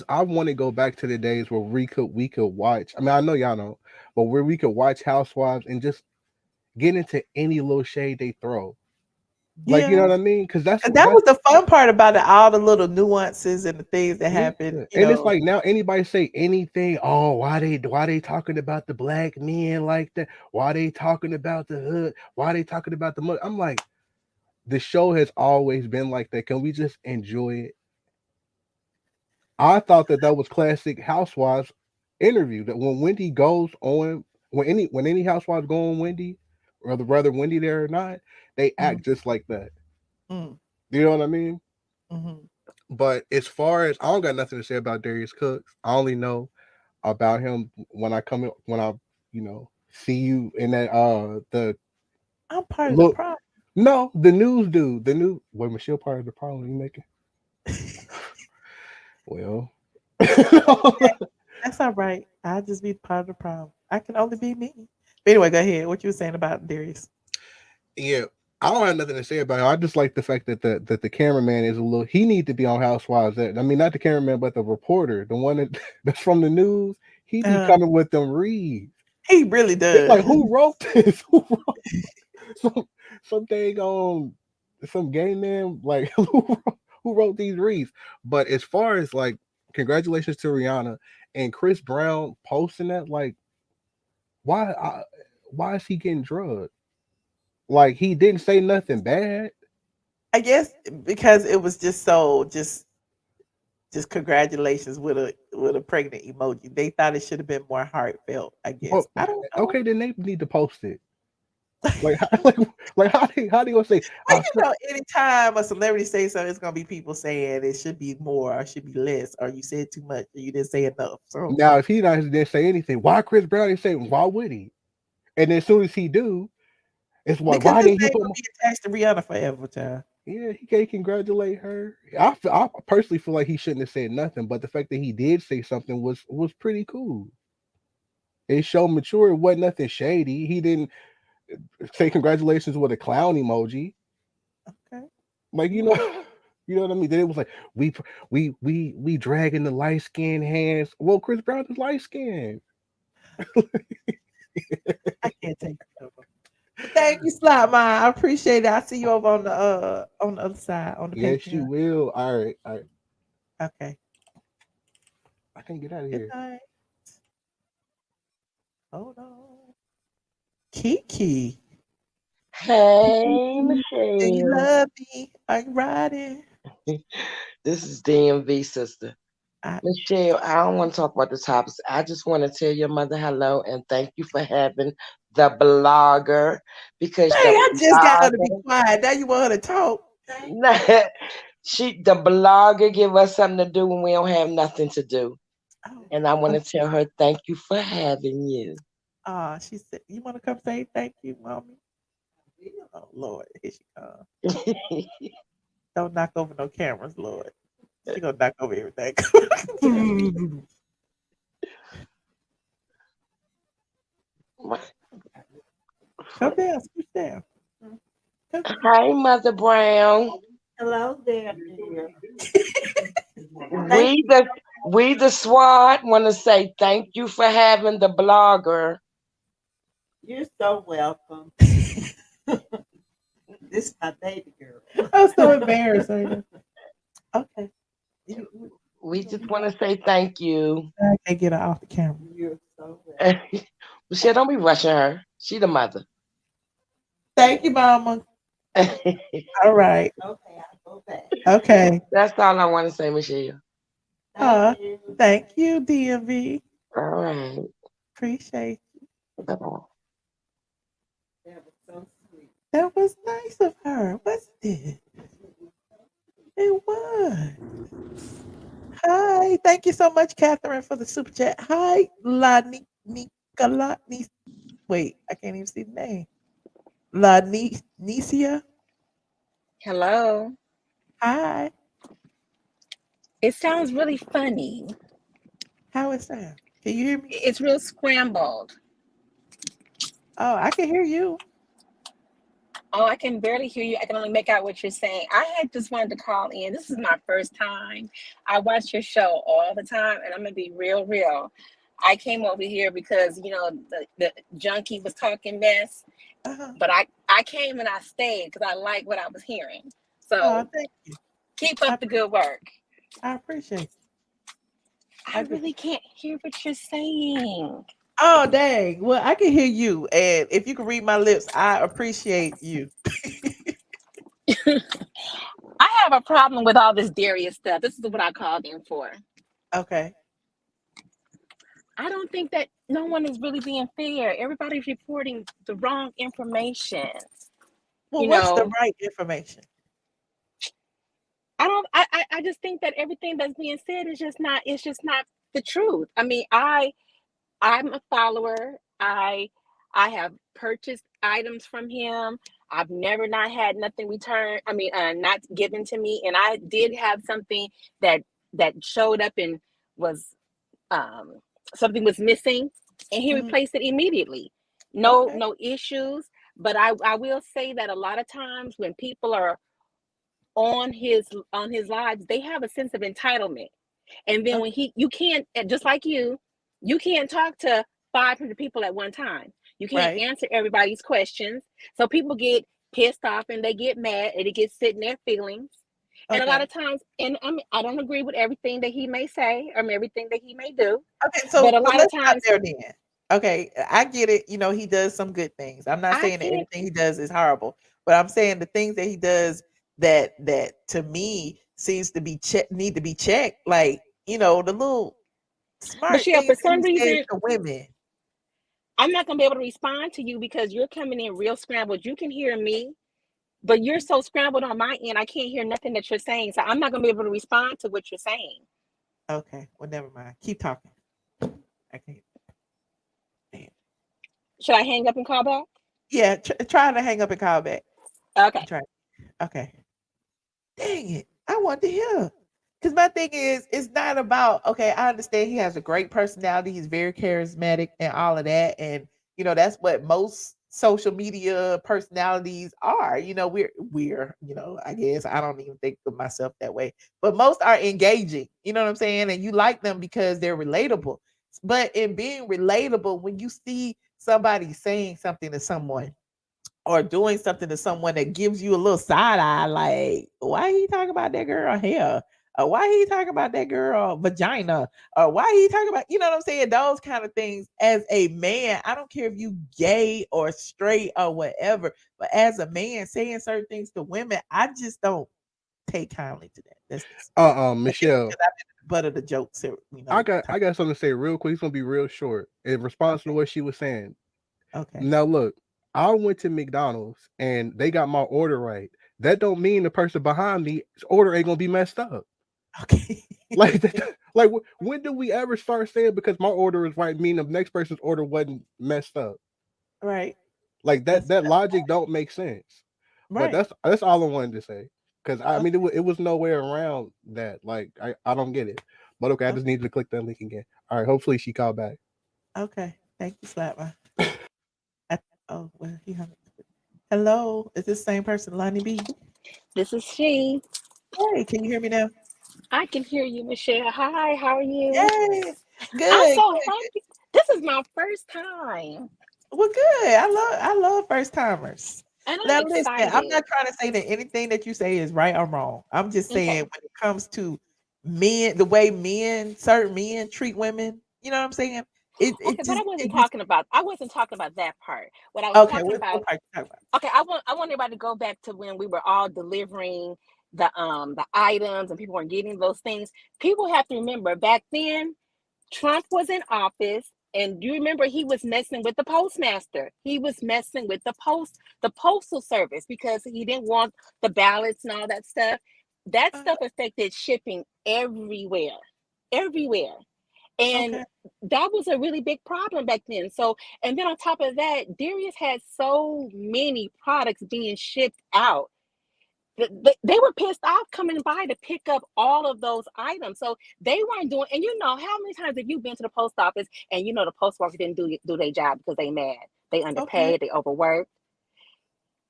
I want to go back to the days where we could watch. I mean, I know y'all know, but where we could watch Housewives and just get into any little shade they throw. Like, you know what I mean? Because that was the fun part about it, all the little nuances and the things that happen. It's like now anybody say anything, oh, why they talking about the black men like that? Why they talking about the hood? Why they talking about the mud? I'm like, the show has always been like that. Can we just enjoy it? I thought that was classic Housewives interview. That when Wendy goes on, when any Housewives go on Wendy, or whether Wendy there or not, they act just like that. Mm. You know what I mean? Mm-hmm. But as far as I don't got nothing to say about Darius Cooks. I only know about him when I see you in that the. I'm part of the problem. No, the news dude. The new Michelle part of the problem you making? Well, that's all right. I'll just be part of the problem. I can only be me. But anyway, go ahead. What you were saying about Darius? Yeah, I don't have nothing to say about him. I just like the fact that the cameraman is a little. He needs to be on Housewives. I mean, not the cameraman, but the reporter, the one that's from the news. He be coming with them reads. He really does. It's like, who wrote this? Who wrote some dang on some gay man? Like who wrote these reads? But as far as like, congratulations to Rihanna and Chris Brown posting that, like, why is he getting drugged? Like, he didn't say nothing bad. I guess because it was just congratulations with a pregnant emoji. They thought it should have been more heartfelt. I guess. Well, I don't know. Okay, then they need to post it. Like how they gonna say? Anytime a celebrity says something, it's gonna be people saying it should be more or should be less, or you said too much, or you didn't say enough. So now, if he didn't say anything, why Chris Brown didn't say? Why would he? And then as soon as he do, it's like, why didn't he be attached to Rihanna forever, child? Yeah, he can't congratulate her. I personally feel like he shouldn't have said nothing, but the fact that he did say something was pretty cool. It showed mature. It wasn't nothing shady. He didn't say congratulations with a clown emoji. Okay. Like, You know what I mean? Then it was like we dragging the light skinned hands. Well, Chris Brown is light skinned. I can't take it no more. Thank you, Slot Mine. I appreciate it. I'll see you over on the other side on the Yes, you Patreon. will. All right. Okay. I can't get out of Good here. night. Hold on. Kiki. Hey, Do you Michelle. love me? Are you riding? This is DMV, sister. Michelle, I don't want to talk about the topics. I just want to tell your mother hello and thank you for having the blogger because Hey, I just got her to be quiet. Now you want her to talk? the blogger give us something to do when we don't have nothing to do. And I want to tell her thank you for having you. She said, you want to come say thank you, mommy? Oh, Lord. Here she comes. Don't knock over no cameras, Lord. She gonna knock over everything. Come down, scoot down. Hi, Mother Brown. Hello there. We the SWAT want to say thank you for having the blogger. You're so welcome. This is my baby girl. I'm so embarrassed. Okay. We just want to say thank you. I can't get her off the camera. You're so welcome. Michelle, don't be rushing her. She the mother. Thank you, Mama. All right. Okay, I'll go back. Okay. That's all I want to say, Michelle. Thank you, DMV. All right. Appreciate you. Bye-bye. That was so sweet. That was nice of her, wasn't it? It was. Hi. Thank you so much, Catherine, for the super chat. Hi, La Nicola. Wait, I can't even see the name. La Nicia. Hello. Hi. It sounds really funny. How it sound? Can you hear me? It's real scrambled. Oh, I can hear you. Oh, I can barely hear you. I can only make out what you're saying. I had just wanted to call in. This is my first time. I watch your show all the time, and I'm gonna be real. I came over here because the junkie was talking mess, but I came and I stayed because I like what I was hearing. So thank you. Keep up the good work. I appreciate it. I really can't hear what you're saying. Oh, dang. Well, I can hear you. And if you can read my lips, I appreciate you. I have a problem with all this Darius stuff. This is what I called in for. Okay. I don't think that no one is really being fair. Everybody's reporting the wrong information. Well, what's the right information? I just think that everything that's being said is just not the truth. I mean, I'm a follower. I have purchased items from him. I've never not had nothing returned. I mean, not given to me. And I did have something that showed up and was something was missing, and he replaced it immediately. No issues. But I will say that a lot of times when people are on his lives, they have a sense of entitlement. And then when you can't, just like you can't talk to 500 people at one time. You can't answer everybody's questions. So people get pissed off and they get mad and it gets sit in their feelings. And a lot of times, and I don't agree with everything that he may say or everything that he may do. Okay, so but a lot of let's stop times there then. Okay, I get it. He does some good things. I'm not saying that everything he does is horrible, but I'm saying the things that he does that to me seems to be need to be checked. Like, the little smart things for some that he says reason to women. I'm not gonna be able to respond to you because you're coming in real scrambled. You can hear me, but you're so scrambled on my end, I can't hear nothing that you're saying. So I'm not gonna be able to respond to what you're saying. Okay, well, never mind. Keep talking. I can't. Damn. Should I hang up and call back? Yeah, try to hang up and call back. Okay. Okay. Dang it. I want to hear. Because my thing is, it's not about, okay, I understand he has a great personality. He's very charismatic and all of that. And, that's what most social media personalities are. We're I guess I don't even think of myself that way, but most are engaging. You know what I'm saying? And you like them because they're relatable. But in being relatable, when you see somebody saying something to someone or doing something to someone that gives you a little side eye, like, why he talking about that girl hair? Or why he talking about that girl vagina? Or why he talking about, you know what I'm saying? Those kind of things. As a man, I don't care if you gay or straight or whatever, but as a man saying certain things to women, I just don't take kindly to that. That's just, Michelle. because I've been the butt of the jokes. I got something to say real quick. It's gonna be real short in response to what she was saying. Okay. Now look, I went to McDonald's and they got my order right. That don't mean the person behind me's order ain't gonna be messed up. Okay. like when do we ever start saying because my order is right, mean the next person's order wasn't messed up? Right. Like that logic don't make sense. Right. But that's all I wanted to say. Because I mean it was no way around that. Like I don't get it. But okay, I just needed to click that link again. All right, hopefully she called back. Okay. Thank you, Slapper. Oh, well, he hung up. Hello, is this the same person, Lonnie B? This is she. Hey, can you hear me now? I can hear you, Michelle. Hi, how are you? Yay. Good. I'm so good. happy. This is my first time. Well, good. I love first timers. And Now I'm listen, excited. I'm not trying to say that anything that you say is right or wrong. I'm just saying Okay. when it comes to men, the way certain men treat women, you know what I'm saying? Okay, but I wasn't talking about that part. What I was Okay, talking what about. part you talking about? Okay, I want everybody to go back to when we were all delivering the items and people weren't getting those things. People have to remember back then, Trump was in office, and you remember he was messing with the postmaster. He was messing with the postal service because he didn't want the ballots and all that stuff. That stuff affected shipping everywhere. And that was a really big problem back then. So, and then on top of that, Darius had so many products being shipped out. They were pissed off coming by to pick up all of those items. So they weren't doing, and how many times have you been to the post office and the post workers didn't do their job because they mad, they underpaid, they overworked.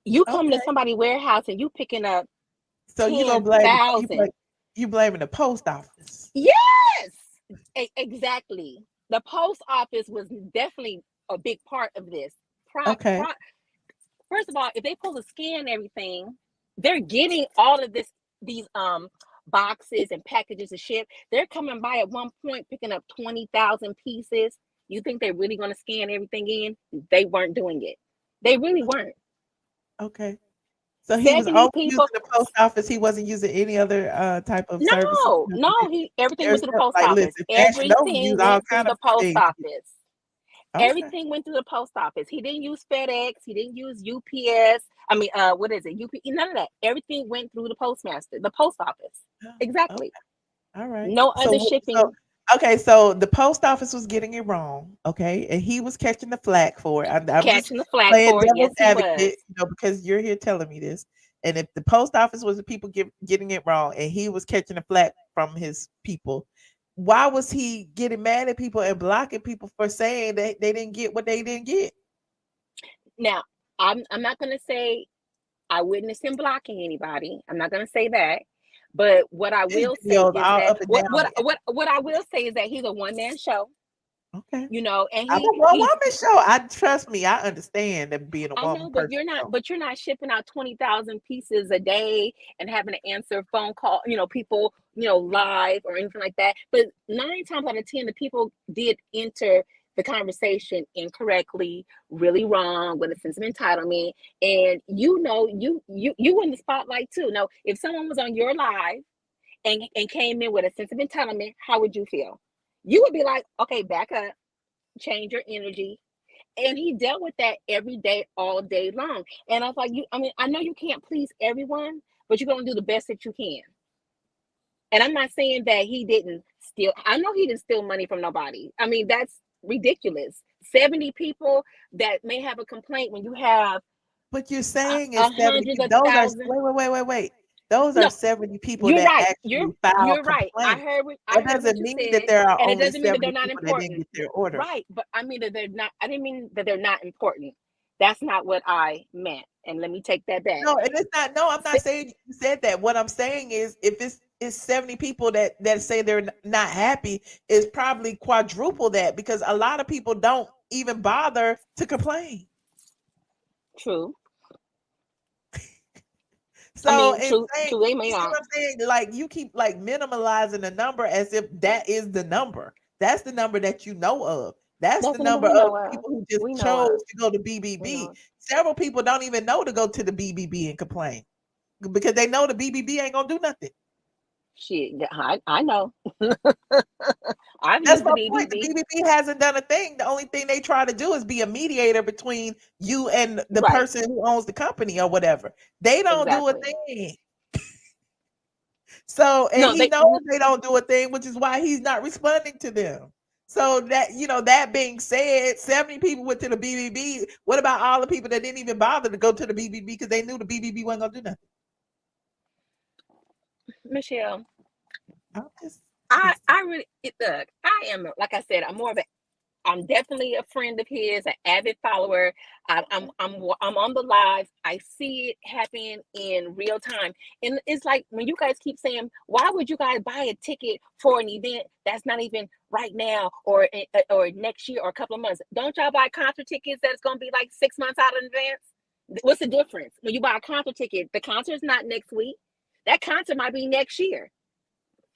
You come to somebody's warehouse and you picking up so 10,000. You blaming the post office. Yes, exactly. The post office was definitely a big part of this. First of all, if they supposed to scan everything, they're getting all of these boxes and packages of ship. They're coming by at one point picking up 20,000 pieces. You think they're really going to scan everything in? They weren't doing it. They really weren't. Okay. So he was only using the post office. He wasn't using any other type of service. No. Everything went to the post office. Everything went through the post office. Everything went through the post office. He didn't use FedEx. He didn't use UPS. I mean, what is it? None of that. Everything went through the postmaster, the post office. Exactly. All right. No other shipping. So the post office was getting it wrong. Okay, and he was catching the flack for it. I'm catching the flack playing for it. devil's Yes, advocate, because you're here telling me this. And if the post office was the people getting it wrong, and he was catching the flack from his people, why was he getting mad at people and blocking people for saying that they didn't get what they didn't get? Now, I'm not going to say I witnessed him blocking anybody. I'm not going to say that. But what I will say is that what I will say is that he's a one-man show. Okay. And I'm a one-woman show. Trust me, I understand that being a woman. But you're not shipping out 20,000 pieces a day and having to answer phone call, people, live or anything like that. But 9 times out of 10, the people did enter the conversation incorrectly, really wrong, with a sense of entitlement. And you in the spotlight too. Now, if someone was on your live and came in with a sense of entitlement, how would you feel? You would be like, okay, back up, change your energy. And he dealt with that every day, all day long. And I was like, I know you can't please everyone, but you're going to do the best that you can. And I'm not saying that he didn't steal. I know he didn't steal money from nobody. I mean, that's ridiculous. 70 people that may have a complaint when you have. But you're saying it's 70 people. Those are wait. Those are 70 people that actually filed complaints. I heard that doesn't mean that there are only 70 people that didn't get their order. Right, but I mean that they're not. I didn't mean that they're not important. That's not what I meant. And let me take that back. No, and it's not. No, I'm not saying you said that. What I'm saying is, if it's 70 people that say they're not happy, is probably quadruple that, because a lot of people don't even bother to complain. True. So I mean, true, they may you see not. what I'm saying? Like, you keep like minimalizing the number as if that is the number. That's the number that you know of. That's the number of people who just chose to go to BBB. Several people don't even know to go to the BBB and complain because they know the BBB ain't gonna do nothing. Shit, I know. That's my point. The BBB hasn't done a thing. The only thing they try to do is be a mediator between you and the person who owns the company or whatever. They don't do a thing. So, and he knows they don't do a thing, which is why he's not responding to them. So that, that being said, 70 people went to the BBB. What about all the people that didn't even bother to go to the BBB because they knew the BBB wasn't gonna do nothing? Michelle, I really look. I am, like I said, I'm definitely a friend of his, an avid follower. I'm on the live. I see it happen in real time, and it's like when you guys keep saying, "Why would you guys buy a ticket for an event that's not even right now or next year or a couple of months? Don't y'all buy concert tickets that's going to be like 6 months out in advance? What's the difference when you buy a concert ticket? The concert's not next week. That concert might be next year.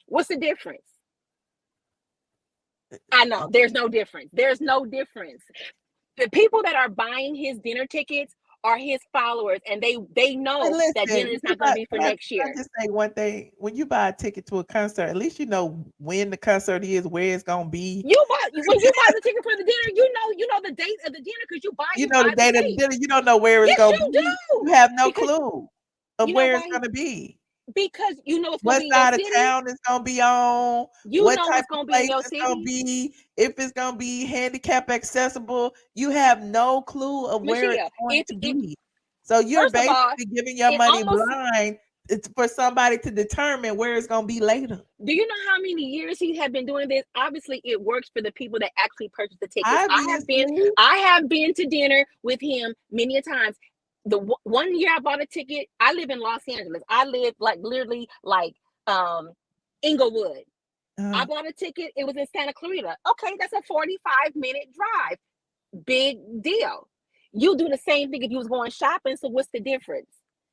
What's the difference?" I know there's no difference. There's no difference. The people that are buying his dinner tickets are his followers, and they know that dinner is not going to be for next year. I just say one thing: when you buy a ticket to a concert, at least you know when the concert is, where it's going to be. When you buy the ticket for the dinner, you know the date of the dinner because you buy. You know the date of the dinner. You don't know where it's going to be. You have no clue of where it's going to be. Because you know it's going to be what side of town it's going to be on, what type of place it's going to be, if it's going to be handicap accessible. You have no clue of where it's going to be. So you're basically giving your money blind. It's for somebody to determine where it's going to be later. Do you know how many years he had been doing this? Obviously, it works for the people that actually purchase the tickets. I have been to dinner with him many a times. The one year I bought a ticket, I live in Los Angeles. I live literally Inglewood. I bought a ticket. It was in Santa Clarita. Okay, that's a 45-minute drive. Big deal. You do the same thing if you was going shopping. So what's the difference?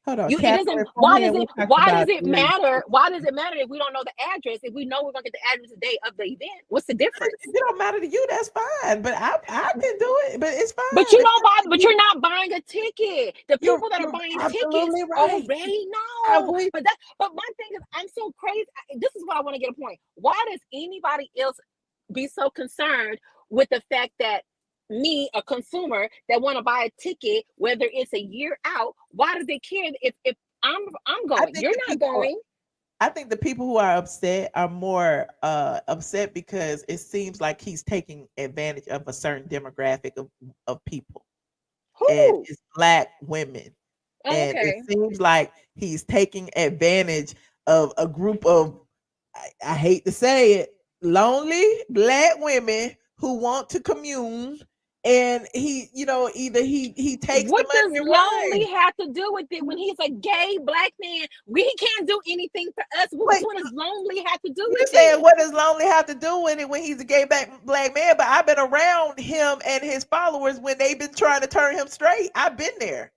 Hold on. Why does it matter? Why does it matter if we don't know the address? If we know we're gonna get the address the day of the event, what's the difference? If it don't matter to you, that's fine. But I can do it. But it's fine. But you don't buy. But you're not buying a ticket. The people that are buying tickets already know. But my thing is, I'm so crazy. This is what I want to get a point. Why does anybody else be so concerned with the fact that me, a consumer that want to buy a ticket, whether it's a year out, why do they care if I'm going? You're not going. I think the people who are upset are more upset because it seems like he's taking advantage of a certain demographic of people. And it's Black women. And it seems like he's taking advantage of a group of, I hate to say it, lonely Black women who want to commune. And he, either he takes. What does lonely have to do with it when he's a gay Black man? He can't do anything for us. What does lonely have to do with it? You're saying what does lonely have to do with it when he's a gay Black man? But I've been around him and his followers when they've been trying to turn him straight. I've been there.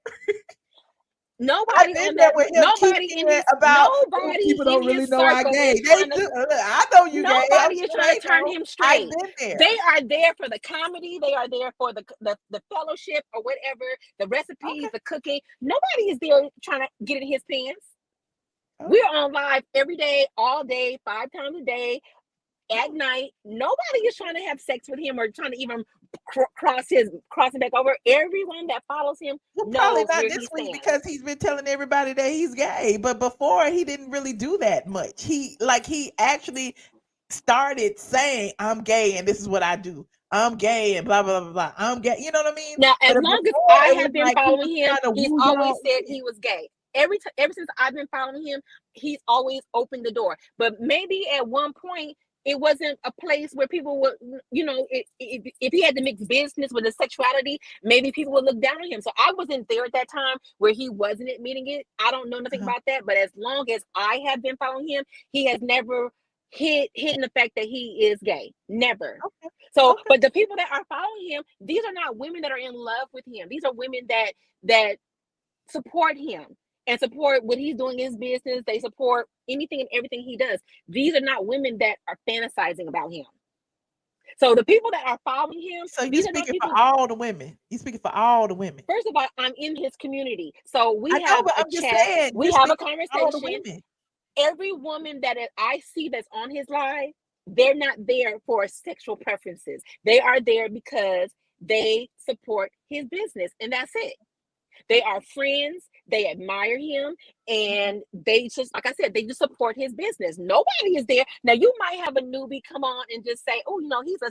Nobody in there with him. Nobody in his people don't really know I gay. I know you gay. Nobody is trying to turn him straight. I've been there. They are there for the comedy. They are there for the fellowship or whatever, the recipes, the cooking. Nobody is there trying to get in his pants. We're on live every day, all day, 5 times a day, at night. Nobody is trying to have sex with him or trying to even crossing back over. Everyone that follows him knows probably not this week because he's been telling everybody that he's gay. But before, he didn't really do that much. He actually started saying, "I'm gay and this is what I do. I'm gay and blah blah blah blah. I'm gay." You know what I mean? Now, as long as I have been following him, he's always said he was gay. Ever since I've been following him, he's always opened the door. But maybe at one point It wasn't a place where people would, you know, if he had to mix business with his sexuality, maybe people would look down on him. So I wasn't there at that time where he wasn't admitting it. I don't know nothing about that. But as long as I have been following him, he has never hidden the fact that he is gay. Never. Okay. So, but the people that are following him, these are not women that are in love with him. These are women that support him and support what he's doing in his business. They support anything and everything he does. These are not women that are fantasizing about him. So the people that are following him, so you're these are not speaking people, for all the women. You're speaking for all the women. First of all, I'm in his community. So we I know, have but a I'm just chat. saying, We you're have a speaking for all the conversation. women. Every woman that I see that's on his live, they're not there for sexual preferences. They are there because they support his business, and that's it. They are friends, they admire him, and they just, like I said, they just support his business. Nobody is there. Now, you might have a newbie come on and just say, oh, you know, he's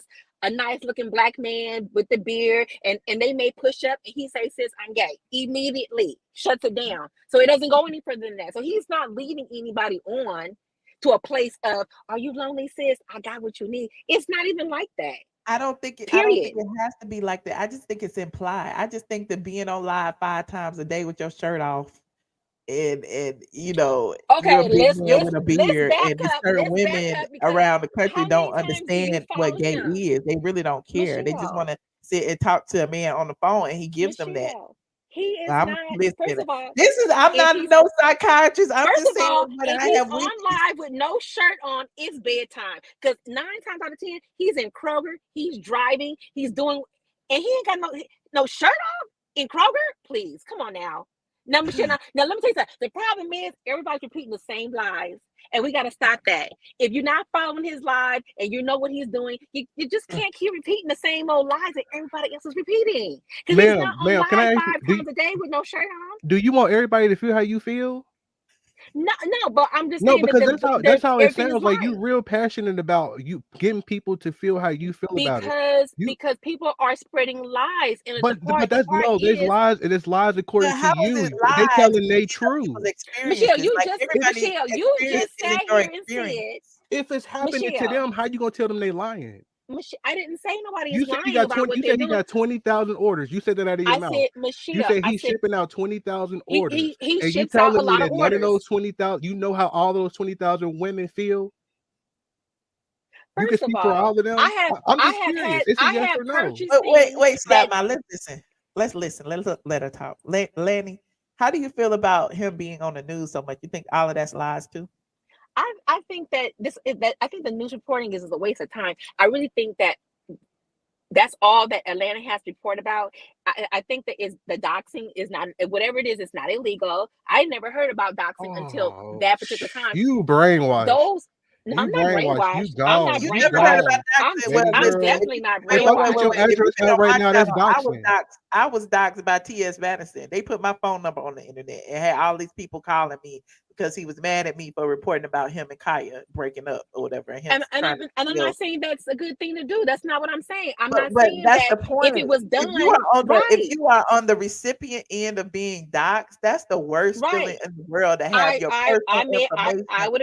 a nice looking black man with the beard, and they may push up and he says, sis, I'm gay. Immediately shuts it down. So it doesn't go any further than that. So he's not leading anybody on to a place of, are you lonely, sis? I got what you need. It's not even like that. I don't think it has to be like that. I just think it's implied. I just think that being on live 5 times a day with your shirt off and you know, you're a big man with a beard, and certain women around the country don't understand what gay is. They really don't care. They just want to sit and talk to a man on the phone, and he gives them that. He is I'm not. listening. First of all, I'm not no psychiatrist. I'm first just of saying all, what if I he's have on live with no shirt on, it's bedtime. Because 9 times out of 10, he's in Kroger, he's driving, he's doing, and he ain't got no shirt off in Kroger. Please, come on now. Now, Michelle, now let me tell you something. The problem is everybody's repeating the same lies, and we got to stop that. If you're not following his live and you know what he's doing, you just can't keep repeating the same old lies that everybody else is repeating. Because he's not on live can I 5 ask you, times a day with no shirt on. do you want everybody to feel how you feel? No, but I'm just No, saying because that's how it everything sounds is like. right. You real passionate about you getting people to feel how you feel about it. Because people are spreading lies, and But there's lies, and it's lies according to you. They telling they truth. Michelle, you just sat here and said, if it's happening to them, how you gonna tell them they lying? I didn't say nobody You is said lying he got about 20. what You they're said he doing. got 20,000 orders. You said that out of your I mouth. said, Michelle, You said he's shipping out 20,000 orders. He and you ships out a telling me lot that of none orders. of those 20,000. You know how all those 20,000 women feel. You can First of speak for all, all of them. I'm just curious. It's a yes or no. Wait, Slap Mouth. Let's listen. Let's listen. Let her talk. Lanny, how do you feel about him being on the news so much? You think all of that's lies too? I think that I think the news reporting is a waste of time. I really think that that's all that Atlanta has to report about. I think that the doxing is not, whatever it is, it's not illegal. I never heard about doxing until that particular time. You brainwashed. I'm not brainwashed. I'm not You never heard about doxing? I'm definitely not If I brainwashed. put your address out right now, that's doxing. I was doxed by T.S. Madison. They put my phone number on the internet and had all these people calling me because he was mad at me for reporting about him and Kaya breaking up or whatever. And I'm not saying that's a good thing to do. That's not what I'm saying. I'm not but saying that's that the point. if it was done, if you are on the recipient end of being doxxed, that's the worst feeling in the world to have your personal information. I would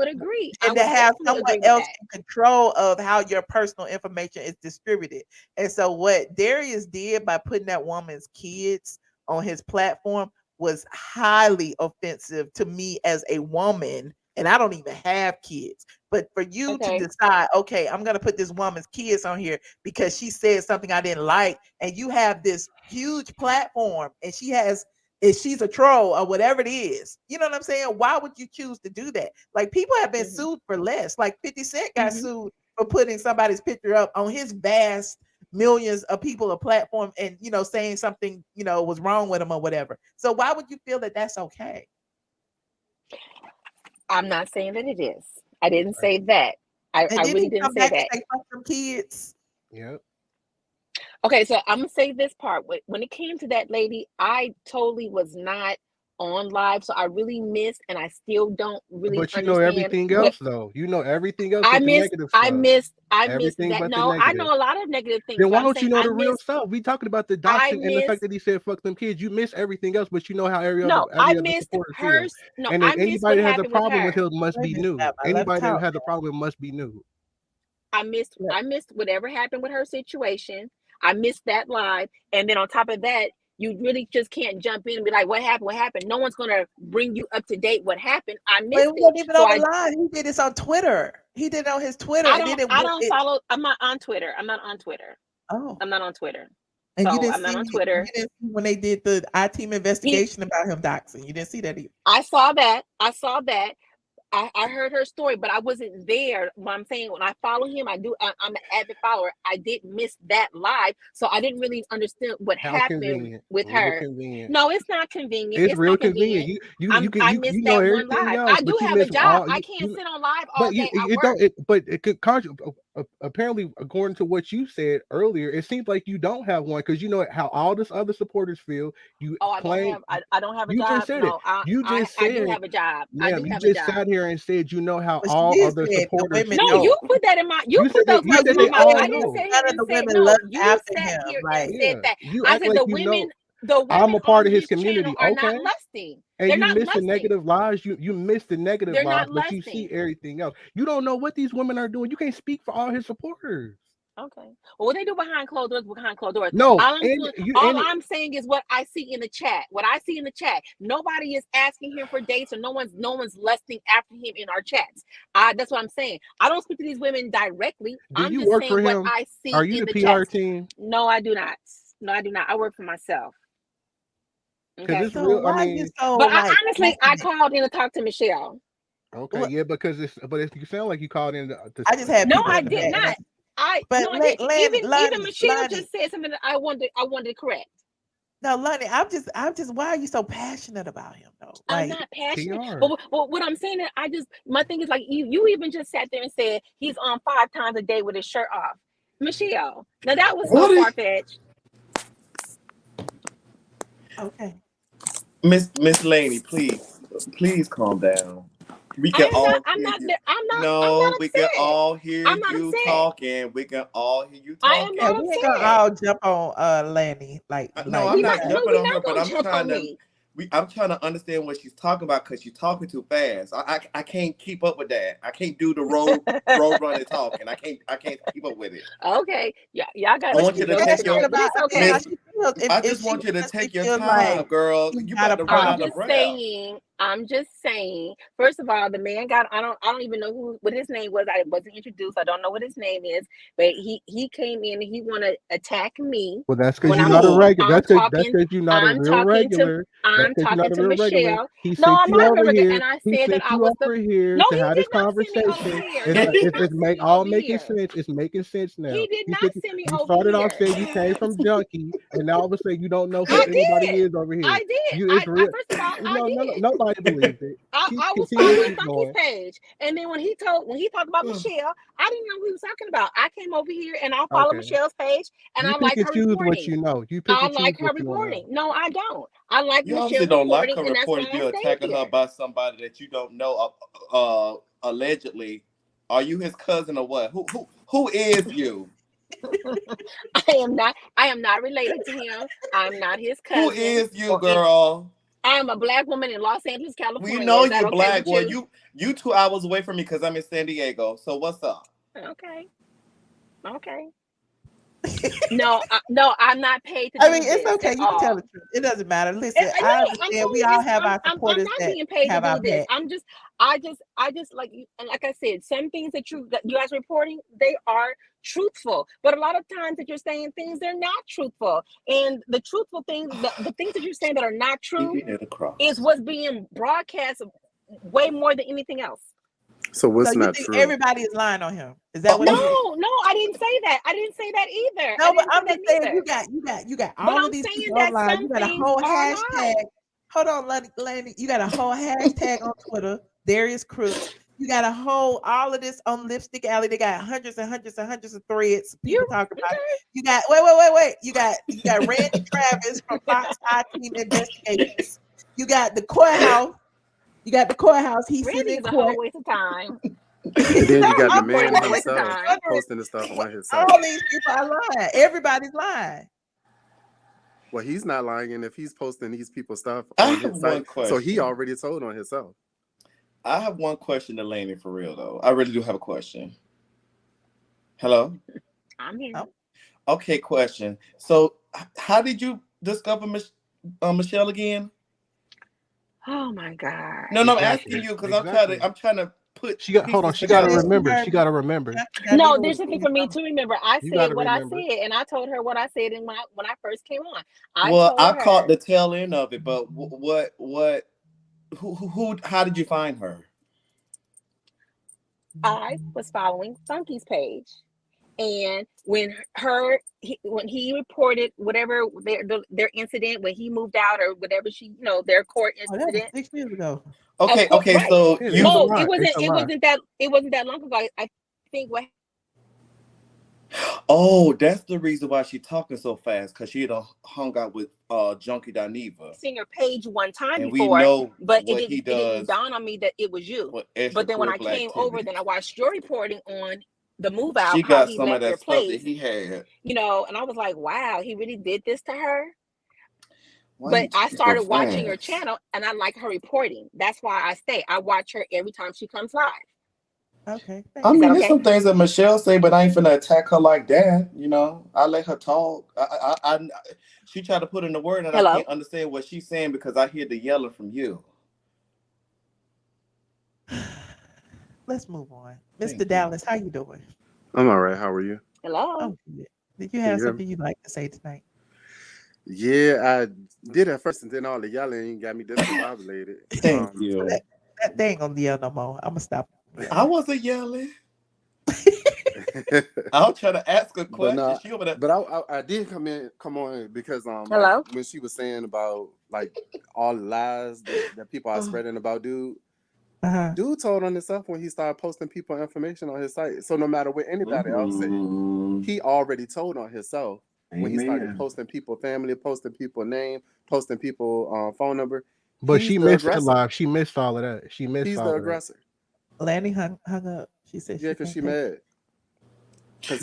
agree. And to have someone else in control of how your personal information is distributed. And so what Darius did by putting that woman's kids on his platform was highly offensive to me as a woman. And I don't even have kids. But for you to decide, okay, I'm going to put this woman's kids on here because she said something I didn't like, and you have this huge platform and she's a troll or whatever it is. You know what I'm saying? Why would you choose to do that? Like, people have been sued for less. Like 50 Cent got sued for putting somebody's picture up on his vast millions of people a platform and, you know, saying something, you know, was wrong with him or whatever. So why would you feel that that's okay? I'm not saying that it is. I didn't say that. I really didn't say that. Some kids. Yep. Okay, so I'm gonna say this part. When it came to that lady, I totally was not on live, so I really missed, and I still don't really But you know understand everything what else, though. You know everything else I but the missed. negative I stuff. missed. I missed Everything that. but the No, I negative. know a lot of negative things. Then But why I'm don't you saying know I the real missed. stuff? We talking about the I doxing and the fact missed. that he said fuck them kids. You miss everything else, but you know how every No, I other missed supporters feel. hers. No, And I then missed anybody what that has a happened with problem with her. him must be new. Let Anybody that talk. has a problem must be new. I missed whatever happened with her situation. I missed that live. And then on top of that, you really just can't jump in and be like, what happened? What happened? No one's gonna bring you up to date what happened. I missed Wait, we weren't it. even So on the live. He did this on Twitter. He did it on his Twitter. I And then don't follow. I'm not on Twitter. I'm not on Twitter. Oh. I'm not on Twitter. And So you didn't I'm not see on Twitter. you didn't see when they did the iTeam investigation about him doxing. You didn't see that either. I saw that. I heard her story, but I wasn't there. What I'm saying, when I follow him, I'm an avid follower. I did miss that live, so I didn't really understand what How happened convenient. with Real her. convenient. No, it's not convenient. It's real not convenient. convenient. I missed you know that one everything live. else, I do but you have a miss job. all. I can't sit on live all But day. I it work. don't. But it could apparently, according to what you said earlier, it seems like you don't have one because you know how all this other supporters feel. You claim I don't have a you job. just said No, it. You just I said, do have a job. I ma'am, do you have a just job. sat here and said you know how But she all did other say the supporters women No, feel. you put that in my. You put those you words said in my they mouth. all I didn't know. say None it of the and said women no. left You after sat him. here Like, and said that. You I act said like the you women. know. The I'm women a part on of his his community. channel are Okay. not lusting. And They're you not miss the lusting. negative lies. You miss the negative They're lies, not but you see lusting. everything else. You don't know what these women are doing. You can't speak for all his supporters. Okay. Well, what they do behind closed doors, behind closed doors. No, All and I'm saying is what I see in the chat. What I see in the chat. Nobody is asking him for dates, or no one's lusting after him in our chats. That's what I'm saying. I don't speak to these women directly. do I'm you just work saying for what him? I see Are you in the the PR chats. team? No, I do not. No, I do not. I work for myself. Because Okay. it's so real. why I are you mean, so But like honestly, I called in to talk to Michelle. okay, yeah, because you sound like you called in. I just had No, people I in the did back. not. But No, I did. Even Lonnie, Michelle just said something that I wanted to correct. No, Lonnie, I'm just. Why are you so passionate about him though? I'm Like, not passionate, PR. but what I'm saying is, my thing is like you even just sat there and said he's on 5 times a day with his shirt off. Michelle, now that was so far fetched. Okay, Miss Laney, please calm down. We can all I'm hear not. you. I'm not. No, I'm not we can upset. all hear I'm not you upset. talking. We can all hear you I am talking. yeah, not we ain't gonna upset. all jump on Lanny like No, like I'm you not got- jumping we're on her, not but gonna I'm jump trying on to. me. I'm trying to understand what she's talking about because she's talking too fast. I can't keep up with that. I can't do the road running talking. I can't keep up with it. Okay, yeah, y'all got I want you to take your but it's okay. how she feels. I If just she want you to honestly take your feels time, like girl. he's You got about a to run out problem. of breath. I'm just saying. First of all, the man got. I don't even know what his name was. I wasn't introduced. I don't know what his name is. But he came in and he want to attack me. Well, that's because you're not a regular. That's because you're not a real regular. I'm talking to Michelle. He No, sent I'm you not over a regular. here. And I He said that sent I you was over here No, to he have did this not send me over conversation. here. No, he did not It's send me all over making here. sense. It's making sense now. He did not send me You over started here. off saying you came from Junkie, and now all of a sudden you don't know who I anybody did. is over here. I did. It's real. First of all, No, I did. nobody believes it. I was Continue following keep Funky's going. page, and then when he talked about Michelle, I didn't know what he was talking about. I came over here and I follow Okay. Michelle's page, and You I pick like and her choose what reporting. you know. You pick I and choose like her what you want to know. reporting. No, I don't. I like You obviously Michelle's don't like reporting, her and that's why reporting. I You're stayed attacking her here. by somebody that you don't know. Allegedly, are you his cousin or what? Who is you? I am not related to him. I'm not his cousin. Who is you, girl? I'm a black woman in Los Angeles, California. We know Is that you're okay black. with Well, you? you 2 hours away from me because I'm in San Diego. So what's up? Okay. No, I'm not paid to I do mean, it's this okay. at You can tell all. the truth. It doesn't matter. Listen, No, I I'm understand. telling We you, all have our I'm supporters not that being paid to have our do this. back. I just like I said, some things that you guys are reporting, they are truthful, but a lot of times that you're saying things, they're not truthful. And the truthful things, the things that you're saying that are not true, is what's being broadcast way more than anything else. So what's So you not think true? everybody is lying on him? Is that what it is? No, I didn't say that. I didn't say that either. No, but I'm I just didn't say saying that neither. you got But all I'm of these saying people that online. some You got a things whole are hashtag. lies. Hold on, Lanny. You got a whole hashtag on Twitter, Darius Crooks. You got all of this on Lipstick Alley. They got hundreds and hundreds and hundreds of threads. People talking about it. You got wait. You got Randy Travis from Fox iTeam Investigations. You got the courthouse. You got the courthouse. He's Randy sitting in is a whole court. waste of time. And then you got the I'm man wondering- himself posting the stuff on his site. All these people are lying. Everybody's lying. Well, he's not lying, and if he's posting these people's stuff I on have his one site, question. so he already told on himself. I have one question to Lainey for real though. I really do have a question. Hello? I'm here. Okay, question. So how did you discover Michelle again? Oh my God. No, I'm Exactly. asking you because Exactly. I'm trying to put She got hold on. pieces She got to together. remember. She got to remember. No, there's something for me to remember. I You said gotta what remember. I said, and I told her what I said, and when I first came on, I Well, told I her. caught the tail end of it, but who how did you find her? I was following Funky's page, and when he reported whatever their incident when he moved out or whatever their court Oh, that was incident. 6 years ago. Okay, Right. so It's No, a lot. it wasn't. It's a It lot. wasn't that long ago. I think what. Oh, that's the reason why she's talking so fast, because she had hung out with Junkie Dineva. Seen your page one time And before, we know but what it he didn't does dawn on me that it was you. for But then when I extracurricular came over, activities. then I watched your reporting on the move out, She how got he some of left that your stuff place, that he had. and I was like, wow, he really did this to her. Why But you I talking so started watching her fast? channel, and I like her reporting. That's why I stay. I watch her every time she comes live. Okay. I mean, that there's okay? some things that Michelle say, but I ain't finna attack her like that. I let her talk. She tried to put in the word, and I Hello? can't understand what she's saying because I hear the yelling from you. Let's move on. Mr. Dallas, how you doing? I'm all right. How are you? Hello? Oh, good. Did you Can have you hear something you'd like to say tonight? Yeah, I did at first, and then all the yelling got me discombobulated. Thank you. They ain't gonna yell no more. I'm gonna stop. I wasn't yelling. I was trying to ask a But question. no, She over there. but I did come on because Hello? like, when she was saying about like all the lies that people are spreading about dude. Dude told on himself when he started posting people information on his site. So no matter what anybody else said, he already told on himself when he started posting people family, posting people name, posting people phone number. But He's she the missed it aggressor. live. She missed all of that. She missed He's all the of that. aggressor. Lanny hung up. She said Yeah, because she can't take mad.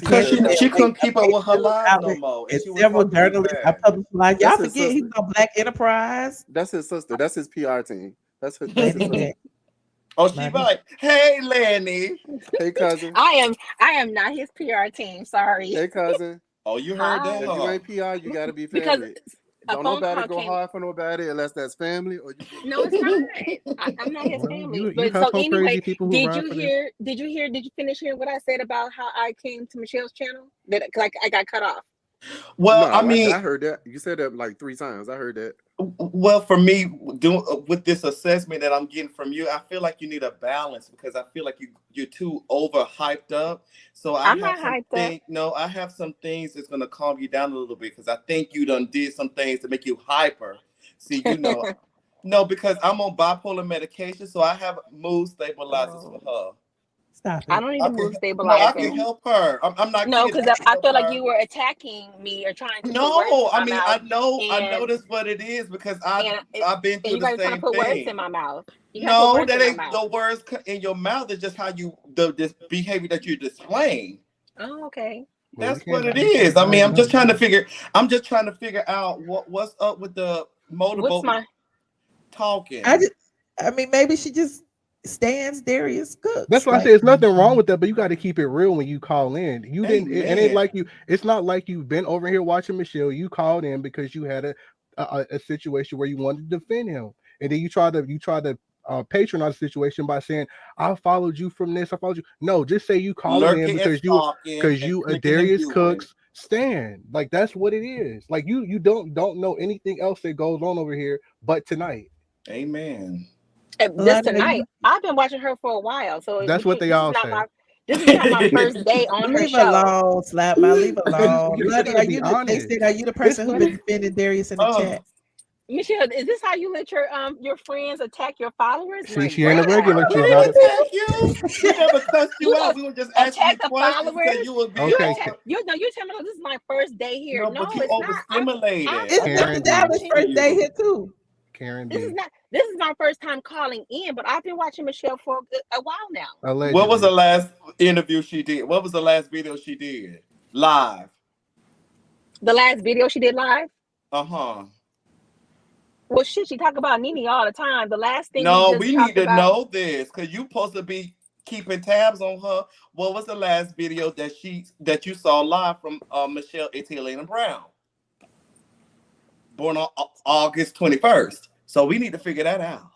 Because she couldn't keep up with her lives no more. And she was several talking too journalists fast. are published live. Y'all That's his forget he's sister. on Black Enterprise. That's his sister. That's his PR team. That's his Lanny sister. Hack. Oh, she like, hey, Lanny. Hey, cousin. I am not his PR team. Sorry. Hey, cousin. Oh, you heard that? If you ain't PR, you gotta be Because family. a Don't phone nobody call go came. hard for nobody unless that's family or you. No, it's not. I'm not his family. You But have so some anyway, crazy people who did ride you for them. hear? Did you finish hearing what I said about how I came to Michelle's channel? That like I got cut off. Well, No, I mean, I heard that. You said that like 3 times. I heard that. well, for me, with this assessment that I'm getting from you, I feel like you need a balance because I feel like you're too over hyped up. So I'm not hyped up. No, I have some things that's gonna calm you down a little bit because I think you done did some things to make you hyper. See, no, because I'm on bipolar medication, so I have mood stabilizers for her. Stop it. I don't need to move No, stabilizer. I can help her. I'm not No, kidding. because I help feel like her. you were attacking me or trying to put words No, in my I mean mouth. I know that's what it is because I've been through you the guys trying same to put words thing. in my mouth. No, that ain't the words in your mouth. It's just how this behavior that you're displaying. Oh, okay. That's what it is. I mean, I'm just trying to figure out what's up with the motorboat talking. I mean, maybe she just stands Darius Cooks. That's why I say it's nothing wrong with that, but you got to keep it real when you call in. You didn't. It ain't like you. It's not like you've been over here watching Michelle. You called in because you had a situation where you wanted to defend him, and then you tried to patronize the situation by saying, "I followed you from this. I followed you." No, just say you called in because you a Darius Cooks stand. Like that's what it is. Like you don't know anything else that goes on over here, but tonight. Amen. This tonight, I've been watching her for a while, so that's what they all say. This is not my first day on her show. Leave alone, Slap my. Leave alone. You Lundy, gotta be honest. they said, are you the person who's been defending Darius in the chat? Michelle, is this how you let your friends attack your followers? See, she ain't a regular. We didn't attack you. We never cussed you out. We were just asking you the questions followers. that you would be okay. You telling me this is my first day here. No, but you overstimulated. It's Mr. Dallas' first day here too. Karen This B. is my first time calling in, but I've been watching Michelle for a while now. Allegedly. What was the last interview she did? What was the last video she did live? The last video she did live? Uh-huh. Well, shit, she talk about Nene all the time. The last thing No, we we just need talked to about. know this because you supposed to be keeping tabs on her. What was the last video that you saw live from Michelle ATLien Brown? Born on August 21st. So we need to figure that out.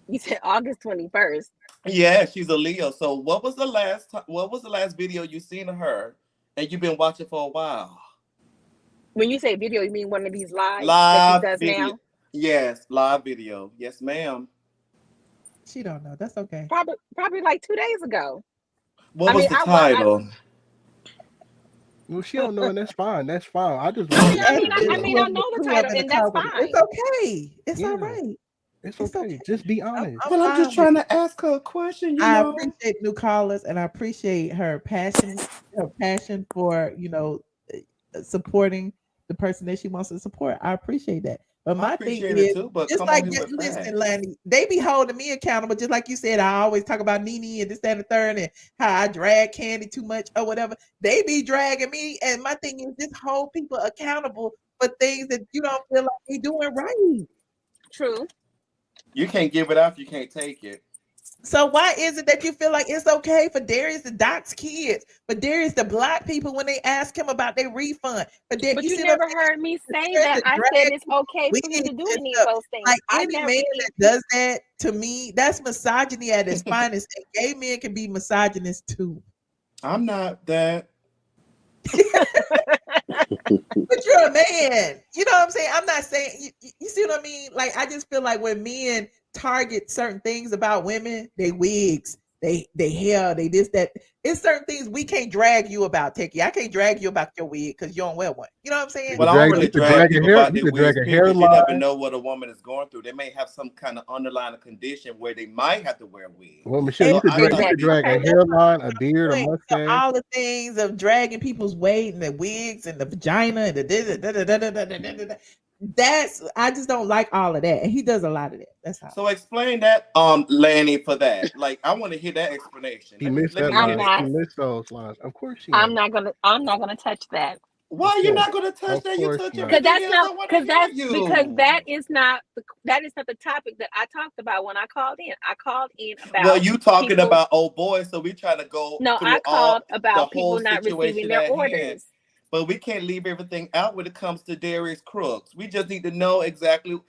You said August 21st. Yeah, she's a Leo. So what was the last video you seen of her and you've been watching for a while? When you say video, you mean one of these live Live that she does video. now? Yes, live video. Yes, ma'am. She don't know. That's okay. Probably like 2 days ago. What was the title? Well, she don't know, and that's fine. That's fine. I just. I know the title, and that's fine. It's okay. It's all right. It's okay. Just be honest. But I'm just trying to ask her a question. I appreciate new callers, and I appreciate her passion for supporting the person that she wants to support. I appreciate that. But my thing is, just like listen, Lanny, they be holding me accountable. Just like you said, I always talk about Nene and this, that, and the third, and how I drag Candy too much or whatever. They be dragging me, and my thing is just hold people accountable for things that you don't feel like they doing right. True. You can't give it up. You can't take it. So why is it that you feel like it's okay for Darius to dox kids, for Darius to block people when they ask him about their refund? But you never heard me say that. I said it's okay for you to do any of those things. Like any man that does that, to me, that's misogyny at its finest. And gay men can be misogynist too. I'm not that. But you're a man. You know what I'm saying? I'm not saying, you see what I mean? Like, I just feel like when men target certain things about women, they wigs, they hair, they this, that. It's certain things we can't drag you about, Techie. I can't drag you about your wig because you don't wear one. You know what I'm saying? Well, I don't really drag people about their wigs. You never hairline. know what a woman is going through. They may have some kind of underlying condition where they might have to wear a wig. Well, Michelle, you could drag a hairline, a beard, a mustache. All the things of dragging people's weight and the wigs and the vagina and the I just don't like all of that. And he does a lot of that. That's how. So explain that, Lanny, for that. Like, I want to hear that explanation. He missed that line. He missed those lines. Of course she. I'm not gonna touch that. Why are you not gonna touch that? You touch it because that is not the topic that I talked about when I called in. I called in about. Well, you talking about old boys, so we try to go. No, I called about people not receiving their orders. But we can't leave everything out when it comes to Darius Crooks. We just need to know exactly.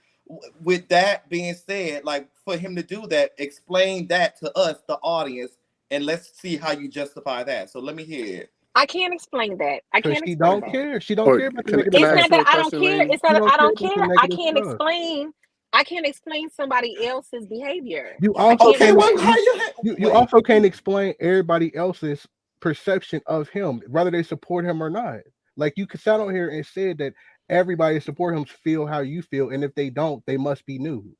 With that being said, like for him to do that, explain that to us, the audience, and let's see how you justify that. So let me hear it. I can't explain that. I can't. She explain don't that. care. She don't care about the negative. It's not that I don't care. It's that I don't care. I can't stuff. explain. I can't explain somebody else's behavior. You also can't. you also can't explain everybody else's perception of him, whether they support him or not. Like you could sat on here and said that everybody support him feel how you feel, and if they don't, they must be nude.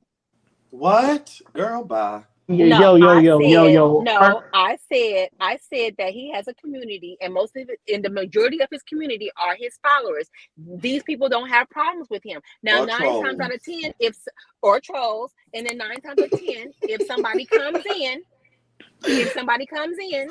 What, girl? Bye. No, I said that he has a community, and most of it, and the majority of his community are his followers. These people don't have problems with him. Now, 9 times out of 10, or trolls, and then 9 times out of 10, if somebody comes in,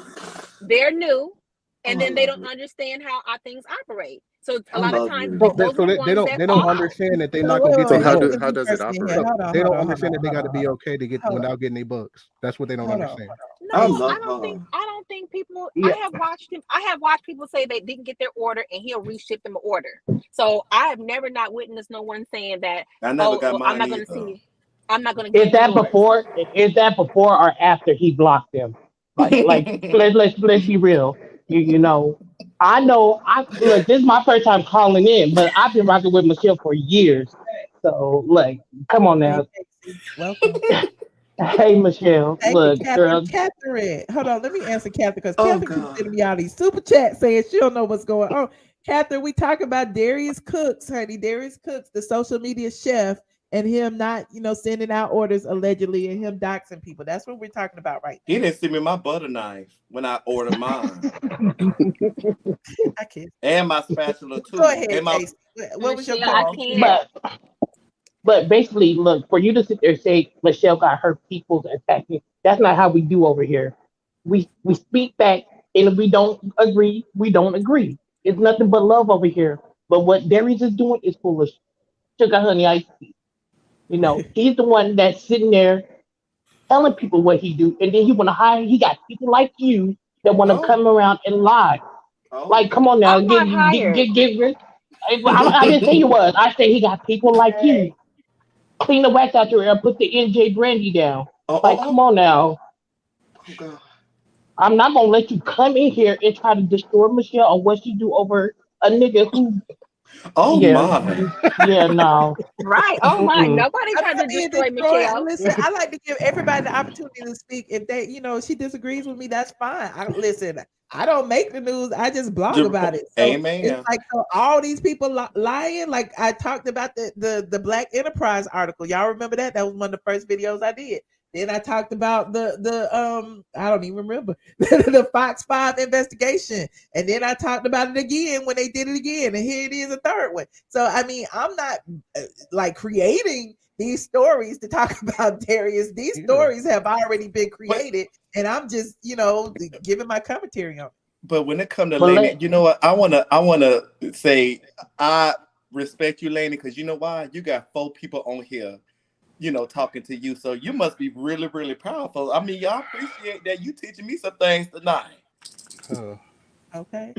they're new, and then they don't understand how our things operate. So a lot of times, they don't understand that they're not going to get. So how does it operate? They don't understand that they got to be okay to get without getting their bucks. That's what they don't understand. No, I don't think people. Yeah. I have watched people say they didn't get their order, and he'll reship them an order. So I have never not witnessed no one saying that. I never got mine I'm not going to see. I'm not going to. Is that before or after he blocked them? Like let's be real. You know, I know. Look, this is my first time calling in, but I've been rocking with Michelle for years. So, like, come on now. Welcome. Hey, Michelle. Look, girl. Catherine. Hold on. Let me answer Catherine because Catherine keeps sending me all these super chats saying she don't know what's going on. Catherine, we talk about Darius Cooks, honey. Darius Cooks, the social media chef, and him not, sending out orders allegedly and him doxing people. That's what we're talking about right now. He didn't send me my butter knife when I ordered mine. I can't. And my spatula too. Go ahead, and what was your call? But basically, look, for you to sit there and say Michelle got her people's attacking, that's not how we do over here. We speak back, and if we don't agree, we don't agree. It's nothing but love over here. But what Darius is doing is foolish. Sugar honey ice tea. You know, he's the one that's sitting there telling people what he do, and then he want to hire. He got people like you that want to come around and lie. Like, come on now, I'm not hired. get rid. I didn't say you was. I said he got people like you. Clean the wax out your ear. Put the NJ brandy down. Like, come on now. I'm not gonna let you come in here and try to destroy Michelle or what she do over a nigga who. Oh Yeah, my. yeah, no. Right. Oh my. Mm-mm. Nobody I'm tried not to being destroy destroyed. Michelle. Listen, I like to give everybody the opportunity to speak. If they, she disagrees with me, that's fine. Listen. I don't make the news. I just blog about it. So Amen. it's like, so all these people lying. Like I talked about the Black Enterprise article. Y'all remember that? That was one of the first videos I did. Then I talked about the I don't even remember the Fox 5 investigation. And then I talked about it again when they did it again. And here it is, a third one. So I mean, I'm not like creating these stories to talk about Darius. These stories have already been created, and I'm just, giving my commentary on it. But when it comes to Lainey, you know what? I wanna say I respect you, Lainey, because you know why? You got 4 people on here, talking to you. So you must be really, really powerful. I mean, y'all appreciate that you teaching me some things tonight. Okay.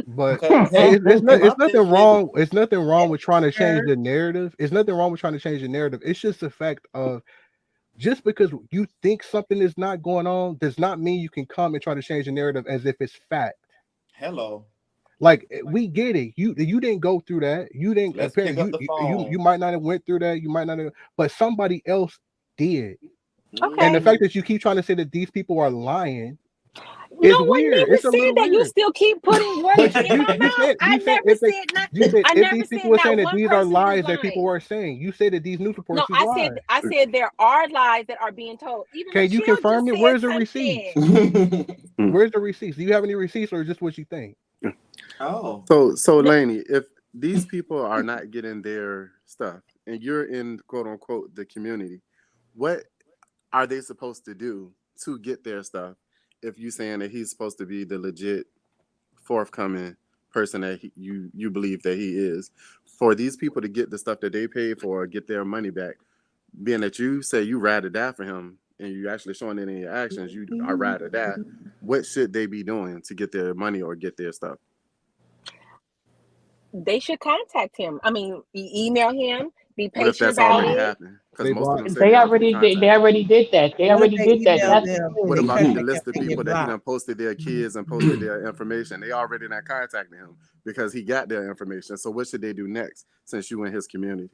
But it's nothing wrong. It's nothing wrong with trying to change the narrative. It's nothing wrong with trying to change the narrative. It's just the fact of just because you think something is not going on does not mean you can come and try to change the narrative as if it's fact. Hello. Like, we get it. You didn't go through that. You didn't. Let's pick up the phone. You might not have went through that. You might not have, but somebody else did. Okay. And the fact that you keep trying to say that these people are lying. No one never said that. You still keep putting words in my mouth. I never said nothing. You said I if never these said people were saying not that one these are person was lies that lying. people were saying. You said that these news reports No, is lies. I said there are lies that are being told. Even Can you Michelle confirm just it? Where's said the receipts? something. Where's the receipts? Do you have any receipts or just what you think? Oh. So Lainey, if these people are not getting their stuff and you're in quote unquote the community, what are they supposed to do to get their stuff? If you're saying that he's supposed to be the legit forthcoming person that you believe that he is, for these people to get the stuff that they paid for, get their money back, being that you say you ride or die for him and you actually showing it in your actions, you are ride or die, what should they be doing to get their money or get their stuff? They should contact him. I mean, email him. Be What if patient that's about already it. happening? Because most of them say They already already did that. They already did that. That's the What thing. about the list of people that he done posted their kids and posted their information? They already not contacting him because he got their information. So what should they do next since you in his community?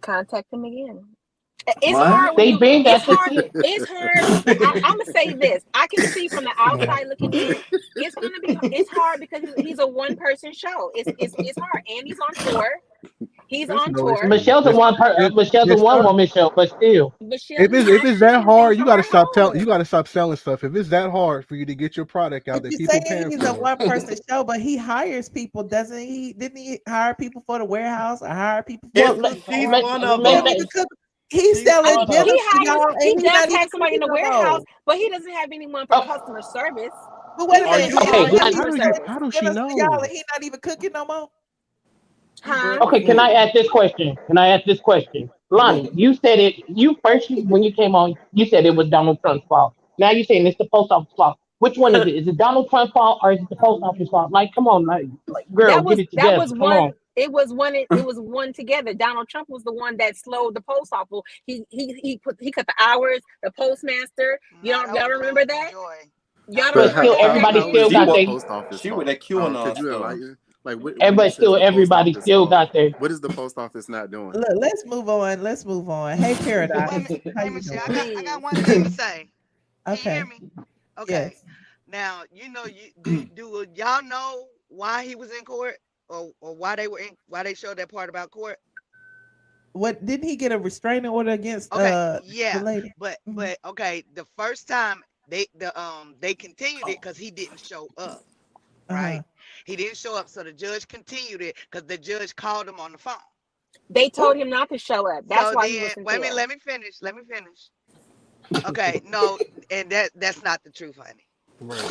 Contact him again. It's hard when it's hard. I'm gonna say this. I can see from the outside looking in. It's hard because he's a one-person show. It's hard, and he's on tour. He's on tour. Michelle's a one woman show, but still. Michelle, If it's that hard, you gotta stop telling. You gotta stop selling stuff. If it's that hard for you to get your product out, But that you people saying paying he's a for. one-person show, but he hires people, doesn't he? Didn't he hire people for the warehouse or hire people? She's one of them. He's selling dinners to y'all, and he he's does not even have somebody in the cooking no more. warehouse, but he doesn't have anyone for customer service. But wait a He minute, doesn't have how customer service. do she know? Y'all, and he not even cooking no more. Huh? Okay, can I ask this question? Lonnie, you said it. When you came on, you said it was Donald Trump's fault. Now you're saying it's the post office fault. Which one is it? Is it Donald Trump's fault or is it the post office fault? Like, come on, like girl, get it together. That was Come one. on. It was one together. Donald Trump was the one that slowed the post office. He cut the hours. The postmaster. Y'all remember that? Y'all But remember that? Everybody still got their. post office. She with that QAnon Could you stuff. enlighten? Like Everybody still got their. What is the post office not doing? Look, let's move on. Hey, Paradise. How you Michelle, doing? I got one thing to say. Can you hear me? Okay. Yes. Now, do y'all know why he was in court or why they showed that part about court? What, didn't he get a restraining order against the lady? But okay, the first time they continued it because he didn't show up, right? He didn't show up, so the judge continued it because the judge called him on the phone. They told him not to show up. That's So why he then, wasn't wait a there. minute, let me finish. Okay, no, and that's not the truth, honey.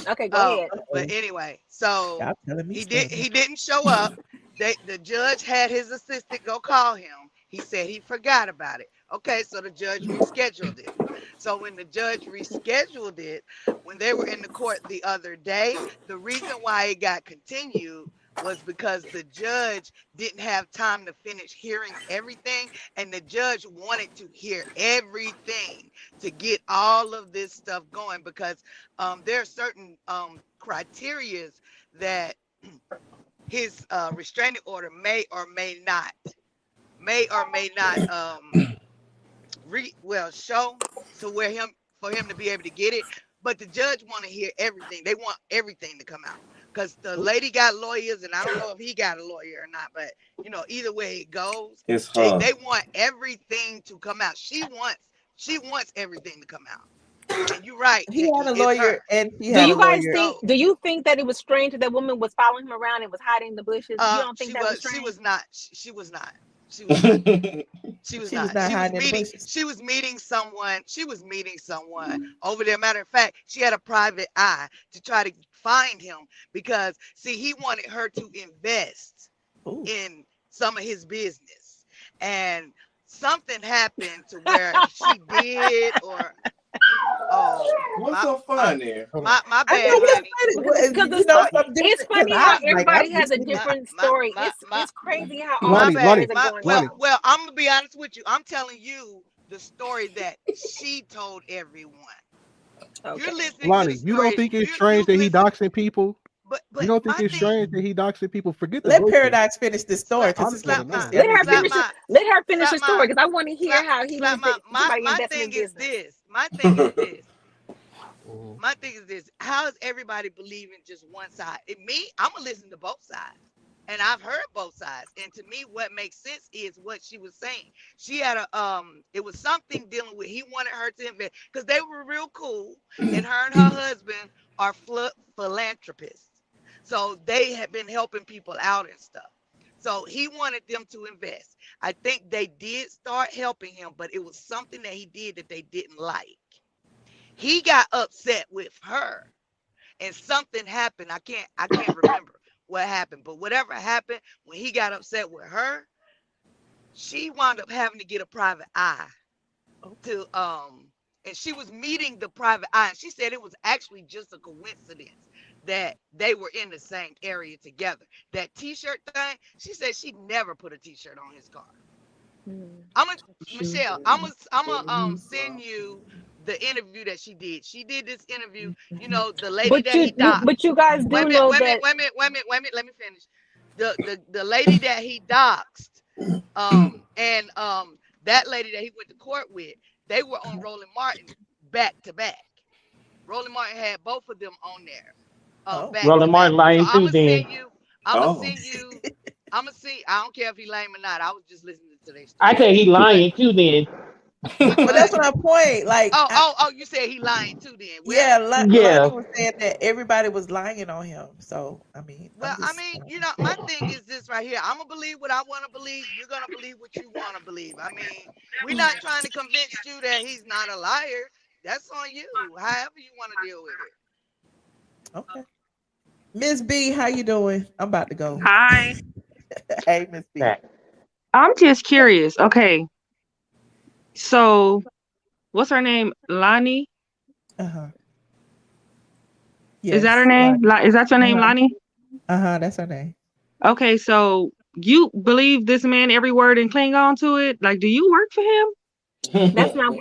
Okay, go ahead. But anyway, so Y'all telling me he stuff. didn't show up. The judge had his assistant go call him. He said he forgot about it. Okay, so the judge rescheduled it. So when the judge rescheduled it, when they were in the court the other day, the reason why it got continued was because the judge didn't have time to finish hearing everything, and the judge wanted to hear everything to get all of this stuff going, because there are certain criterias that his restraining order may or may not show to where for him to be able to get it. But the judge want to hear everything. They want everything to come out, because the lady got lawyers, and I don't know if he got a lawyer or not, but either way it goes, It's they her. want everything to come out. She wants everything to come out. And you're right. He had a It's lawyer, her. and he had a lawyer. Do you think that it was strange that that woman was following him around and was hiding in the bushes? You don't think that was strange? She was not. She was not. She was not. She was She not. was not hiding in the bushes. She was meeting someone. She was meeting someone over there. Matter of fact, she had a private eye to try to find him, because see, he wanted her to invest in some of his business, and something happened to where she did, or what's so funny? My bad. It's funny how everybody has a different story. It's crazy how all Lonnie, stories are going on. Well, I'm gonna be honest with you. I'm telling you the story that she told everyone. Okay. You're listening. Lonnie, you don't think it's strange that he doxing people? But you don't think it's strange that he doxing people? Forget the Let bushes. Paradox finish this story, because it's Let her finish the story, because I want to hear how he was somebody investing in business. My thing is this. My thing is this. How is everybody believing just one side? I'm gonna listen to both sides. And I've heard both sides. And to me, what makes sense is what she was saying. She had it was something dealing with, he wanted her to invest, because they were real cool, and her husband are philanthropists. So they had been helping people out and stuff. So he wanted them to invest. I think they did start helping him, but it was something that he did that they didn't like. He got upset with her, and something happened. I can't remember what happened, but whatever happened, when he got upset with her, she wound up having to get a private eye to and she was meeting the private eye, and she said it was actually just a coincidence that they were in the same area together. That t-shirt thing, she said she never put a t-shirt on his car. Michelle, I'm gonna send you the interview that she did. She did this interview, the lady that he doxed. But you guys do know that. Wait a minute. Let me finish. The lady that he doxed, and that lady that he went to court with, they were on Roland Martin back to back. Roland Martin had both of them on there. Roland Martin lying too, then. I'm gonna see. I don't care if he lame or not. I was just listening to their story. I tell he lying too, then. But that's my point. Like, you said he lying too, then. Well, Lonnie was saying that everybody was lying on him. So I mean, my thing is this right here. I'm gonna believe what I want to believe. You're gonna believe what you want to believe. I mean, we're not trying to convince you that he's not a liar. That's on you. However you want to deal with it. Okay. Miss B, how you doing? I'm about to go. Hi. Hey, Miss B. I'm just curious. Okay. So, what's her name? Lonnie? Uh-huh. Yes, is that her name? Is that your name, Lonnie? Uh-huh, that's her name. Okay, so you believe this man every word and cling on to it? Like, do you work for him? That's not...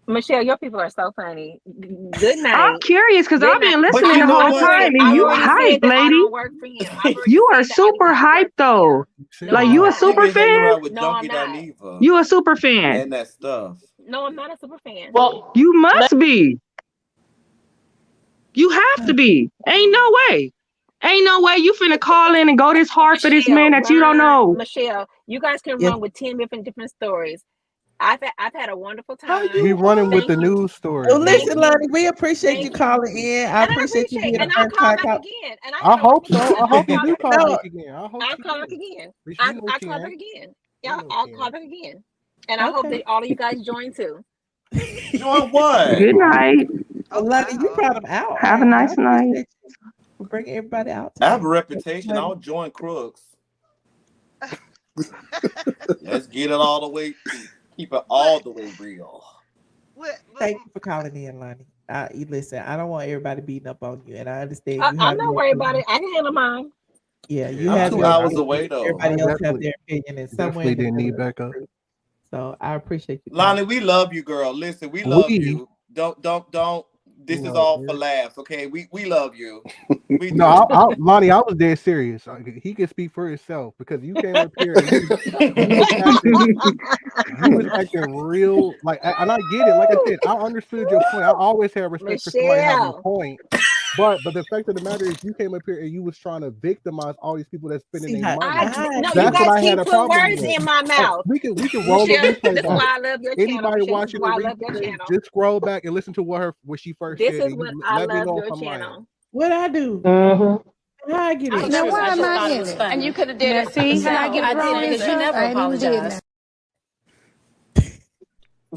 Michelle, your people are so funny. Good night. I'm curious because I've been listening the whole time, and you hype, lady. You are super hype though. Like you a super fan? No, I'm not. You a super fan? And that stuff. No, I'm not a super fan. Well, you must be. You have to be. Ain't no way. Ain't no way you finna call in and go this hard for this man that you don't know. Michelle, you guys can run with 10 different stories. I've had a wonderful How time. We you running with Thank the you. news story, Oh, man. listen, Lonnie, we appreciate you Thank you. calling in. I And I appreciate you being and the I'll first call time back call. again. And I I had a hope wonderful so. I time. hope I'll you call do back call No, again. back again. I hope I'll you call back do. again. But you I'll, know I'll she call ain't. back again. You Yeah, know I'll she call ain't. back again. And I hope okay. that all of you guys join too. Join what? Good night. Well, Lonnie, you brought them out. Have a I nice night. appreciate you for bringing everybody out I have a today. reputation. I'll join crooks. Let's get it all the way. Keep it all the way real. Thank you for calling in, Lonnie. You listen, I don't want everybody beating up on you, and I understand you I'm have not your worried about opinion. it. I can handle mine. Yeah, you I'm have 2 your hours opinion. away though. Everybody I else have definitely, their opinion, and somewhere definitely in the didn't middle need is the backup. truth. So I appreciate you calling. Lonnie, we love you, girl. Listen, we love We you. Don't. This is no, all for laughs, okay? We love you. We do. no, Lonnie, I was dead serious. He can speak for himself because you came up here and you was acting real like, and I get it. Like I said, I understood your point. I always have respect for somebody having a Michelle. point. But the fact of the matter is, you came up here and you was trying to victimize all these people that's spending See their how money. No, you That's what guys I had keep a putting problem words with. in my mouth. We can roll the Michelle, replay this is back. why I love your channel, Anybody Michelle. This is watching the why I love your replay, channel. just scroll back and listen to what she first This said, is and what you I let me love know if your I'm lying. channel. what I do. Mm-hmm. How I get it? Now why am I in it? And you could have did it. Can I get thrown into? I ain't even did that.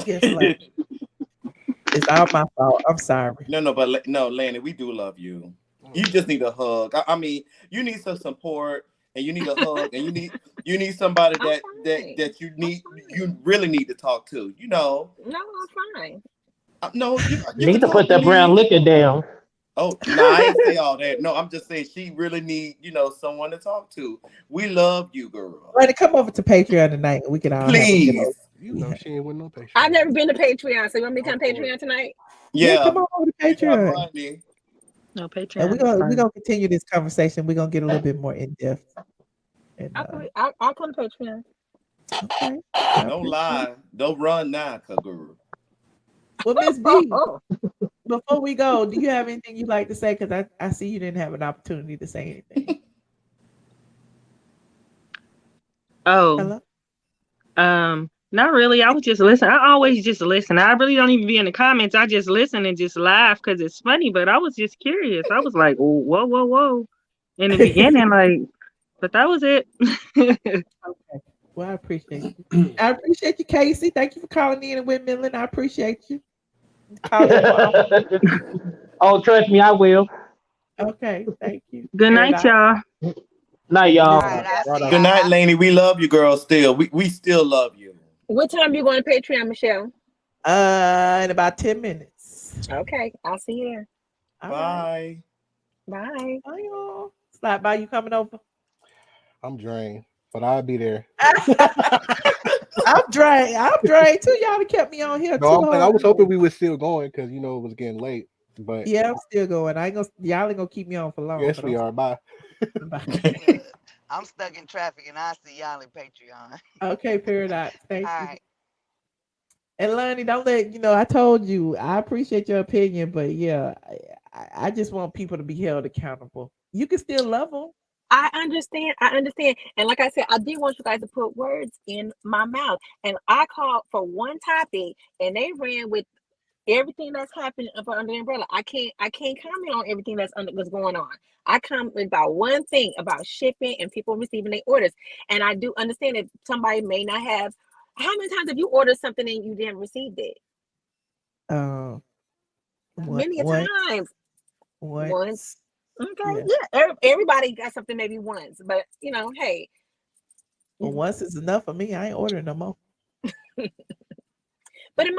Yes, love. It's all my fault. I'm sorry. No, but no, Lanny, we do love you. You just need a hug. I mean, you need some support, and you need a hug, and you need somebody that you really need to talk to. You know. No, I'm fine. No, you Need can to talk put to that brown me. liquor down. Oh, no, I ain't say all that. No, I'm just saying she really need, someone to talk to. We love you, girl. Ready, come over to Patreon tonight, and we can all Please. have a You know she ain't with no Patreon. I've never been to Patreon, so you want me to come Patreon tonight? Yeah, come on over to Patreon. No Patreon. And we're gonna continue this conversation. We're gonna get a little bit more in depth. And, I'll come to Patreon. Okay. Don't lie. Don't run now, girl. Well, Miss B, before we go, do you have anything you'd like to say? Because I see you didn't have an opportunity to say anything. Oh. Hello? Not really. I was just listening. I always just listen. I really don't even be in the comments. I just listen and just laugh because it's funny. But I was just curious. I was like, whoa. In the beginning, but that was it. Okay. Well, I appreciate you. I appreciate you, Casey. Thank you for calling in and Midland. I appreciate you. Oh, trust me, I will. Okay, thank you. Good night, y'all. Night, y'all. Good night, Lainey. We love you, girl. Still, we still love you. What time you going to Patreon, Michelle? In about 10 minutes. Okay, I'll see you there. Bye. Bye. Bye, y'all. Slide by. You coming over? I'm drained, but I'll be there. I'm drained too. Y'all done kept me on here No, too long. I was hoping we were still going because it was getting late. But yeah, I'm still going. Y'all ain't gonna keep me on for long. Yes, we are. Bye. Bye. I'm stuck in traffic and I see y'all in Patreon. Okay, Paradox. Thank All you. right. And Lonnie, don't let I told you I appreciate your opinion, but yeah, I just want people to be held accountable. You can still love them. I understand. And like I said, I did want you guys to put words in my mouth. And I called for one topic and they ran with everything that's happening under the umbrella. I can't comment on everything that's going on. I comment about one thing about shipping and people receiving their orders. And I do understand that somebody may not have. How many times have you ordered something and you didn't receive it? Many times. Once. Okay. Yeah. Everybody got something maybe once, but hey. Well, once is enough for me. I ain't ordering no more. But it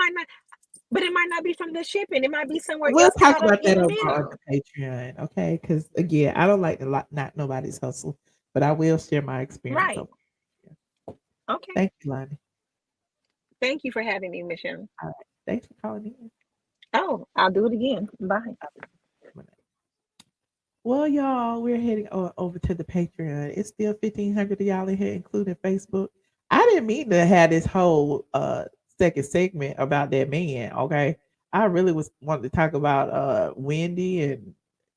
might not be from the shipping. It might be somewhere We'll else. talk about that on the Patreon, okay? Because again, I don't like to not nobody's hustle, but I will share my experience. Right. Okay. Thank you, Lonnie. Thank you for having me, Michelle. All right. Thanks for calling in. Oh, I'll do it again. Bye. Well, y'all, we're heading over to the Patreon. It's still 1,500 of y'all in here, including Facebook. I didn't mean to have this whole second segment about that man. Okay, I really wanted to talk about Wendy and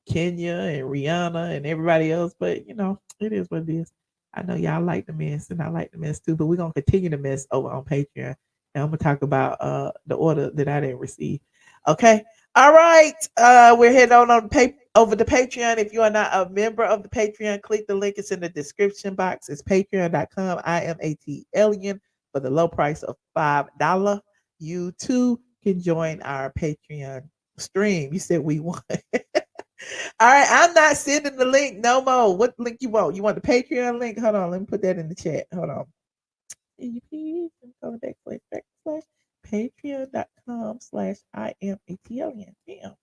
Kenya and Rihanna and everybody else, but it is what it is. I know y'all like the mess, and I like the mess too. But we're gonna continue the mess over on Patreon. And I'm gonna talk about the order that I didn't receive. Okay. All right. We're heading on over to Patreon. If you are not a member of the Patreon, click the link. It's in the description box. It's patreon.com. iamATLien for the low price of $5. You too can join our Patreon stream. You said we won. All right, I'm not sending the link no more. What link you want? You want the Patreon link? Hold on, let me put that in the chat. Hold on. Patreon.com/iamATLien. Damn.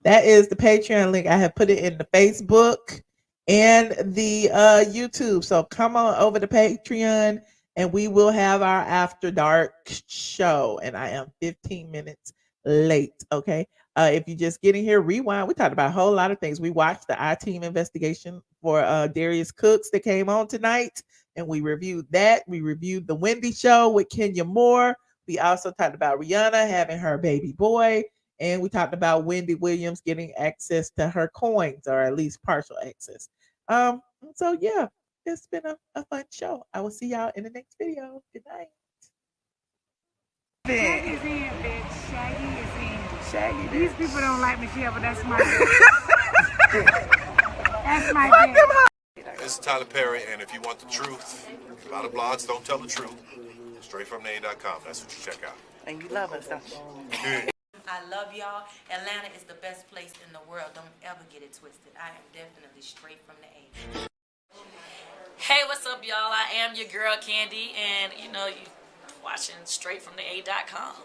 That is the Patreon link. I have put it in the Facebook and the YouTube. So come on over to Patreon and we will have our After Dark show. And I am 15 minutes late. Okay. If you're just getting here, rewind. We talked about a whole lot of things. We watched the iTeam investigation for Darius Cooks that came on tonight, and we reviewed that. We reviewed the Wendy show with Kenya Moore. We also talked about Rihanna having her baby boy, and we talked about Wendy Williams getting access to her coins, or at least partial access. So yeah, it's been a fun show. I will see y'all in the next video. Good night. Shaggy's in, bitch. Shaggy is in. Shaggy. These people don't like Michelle, but that's my that's my bitch. This is Tyler Perry, and if you want the truth, a lot of blogs don't tell the truth. StraightFromTheA.com. That's what you check out. And you love us, don't you? Yeah. I love y'all. Atlanta is the best place in the world. Don't ever get it twisted. I am definitely straight from the A. Hey, what's up, y'all? I am your girl, Candy, and you know, you watching StraightFromTheA.com.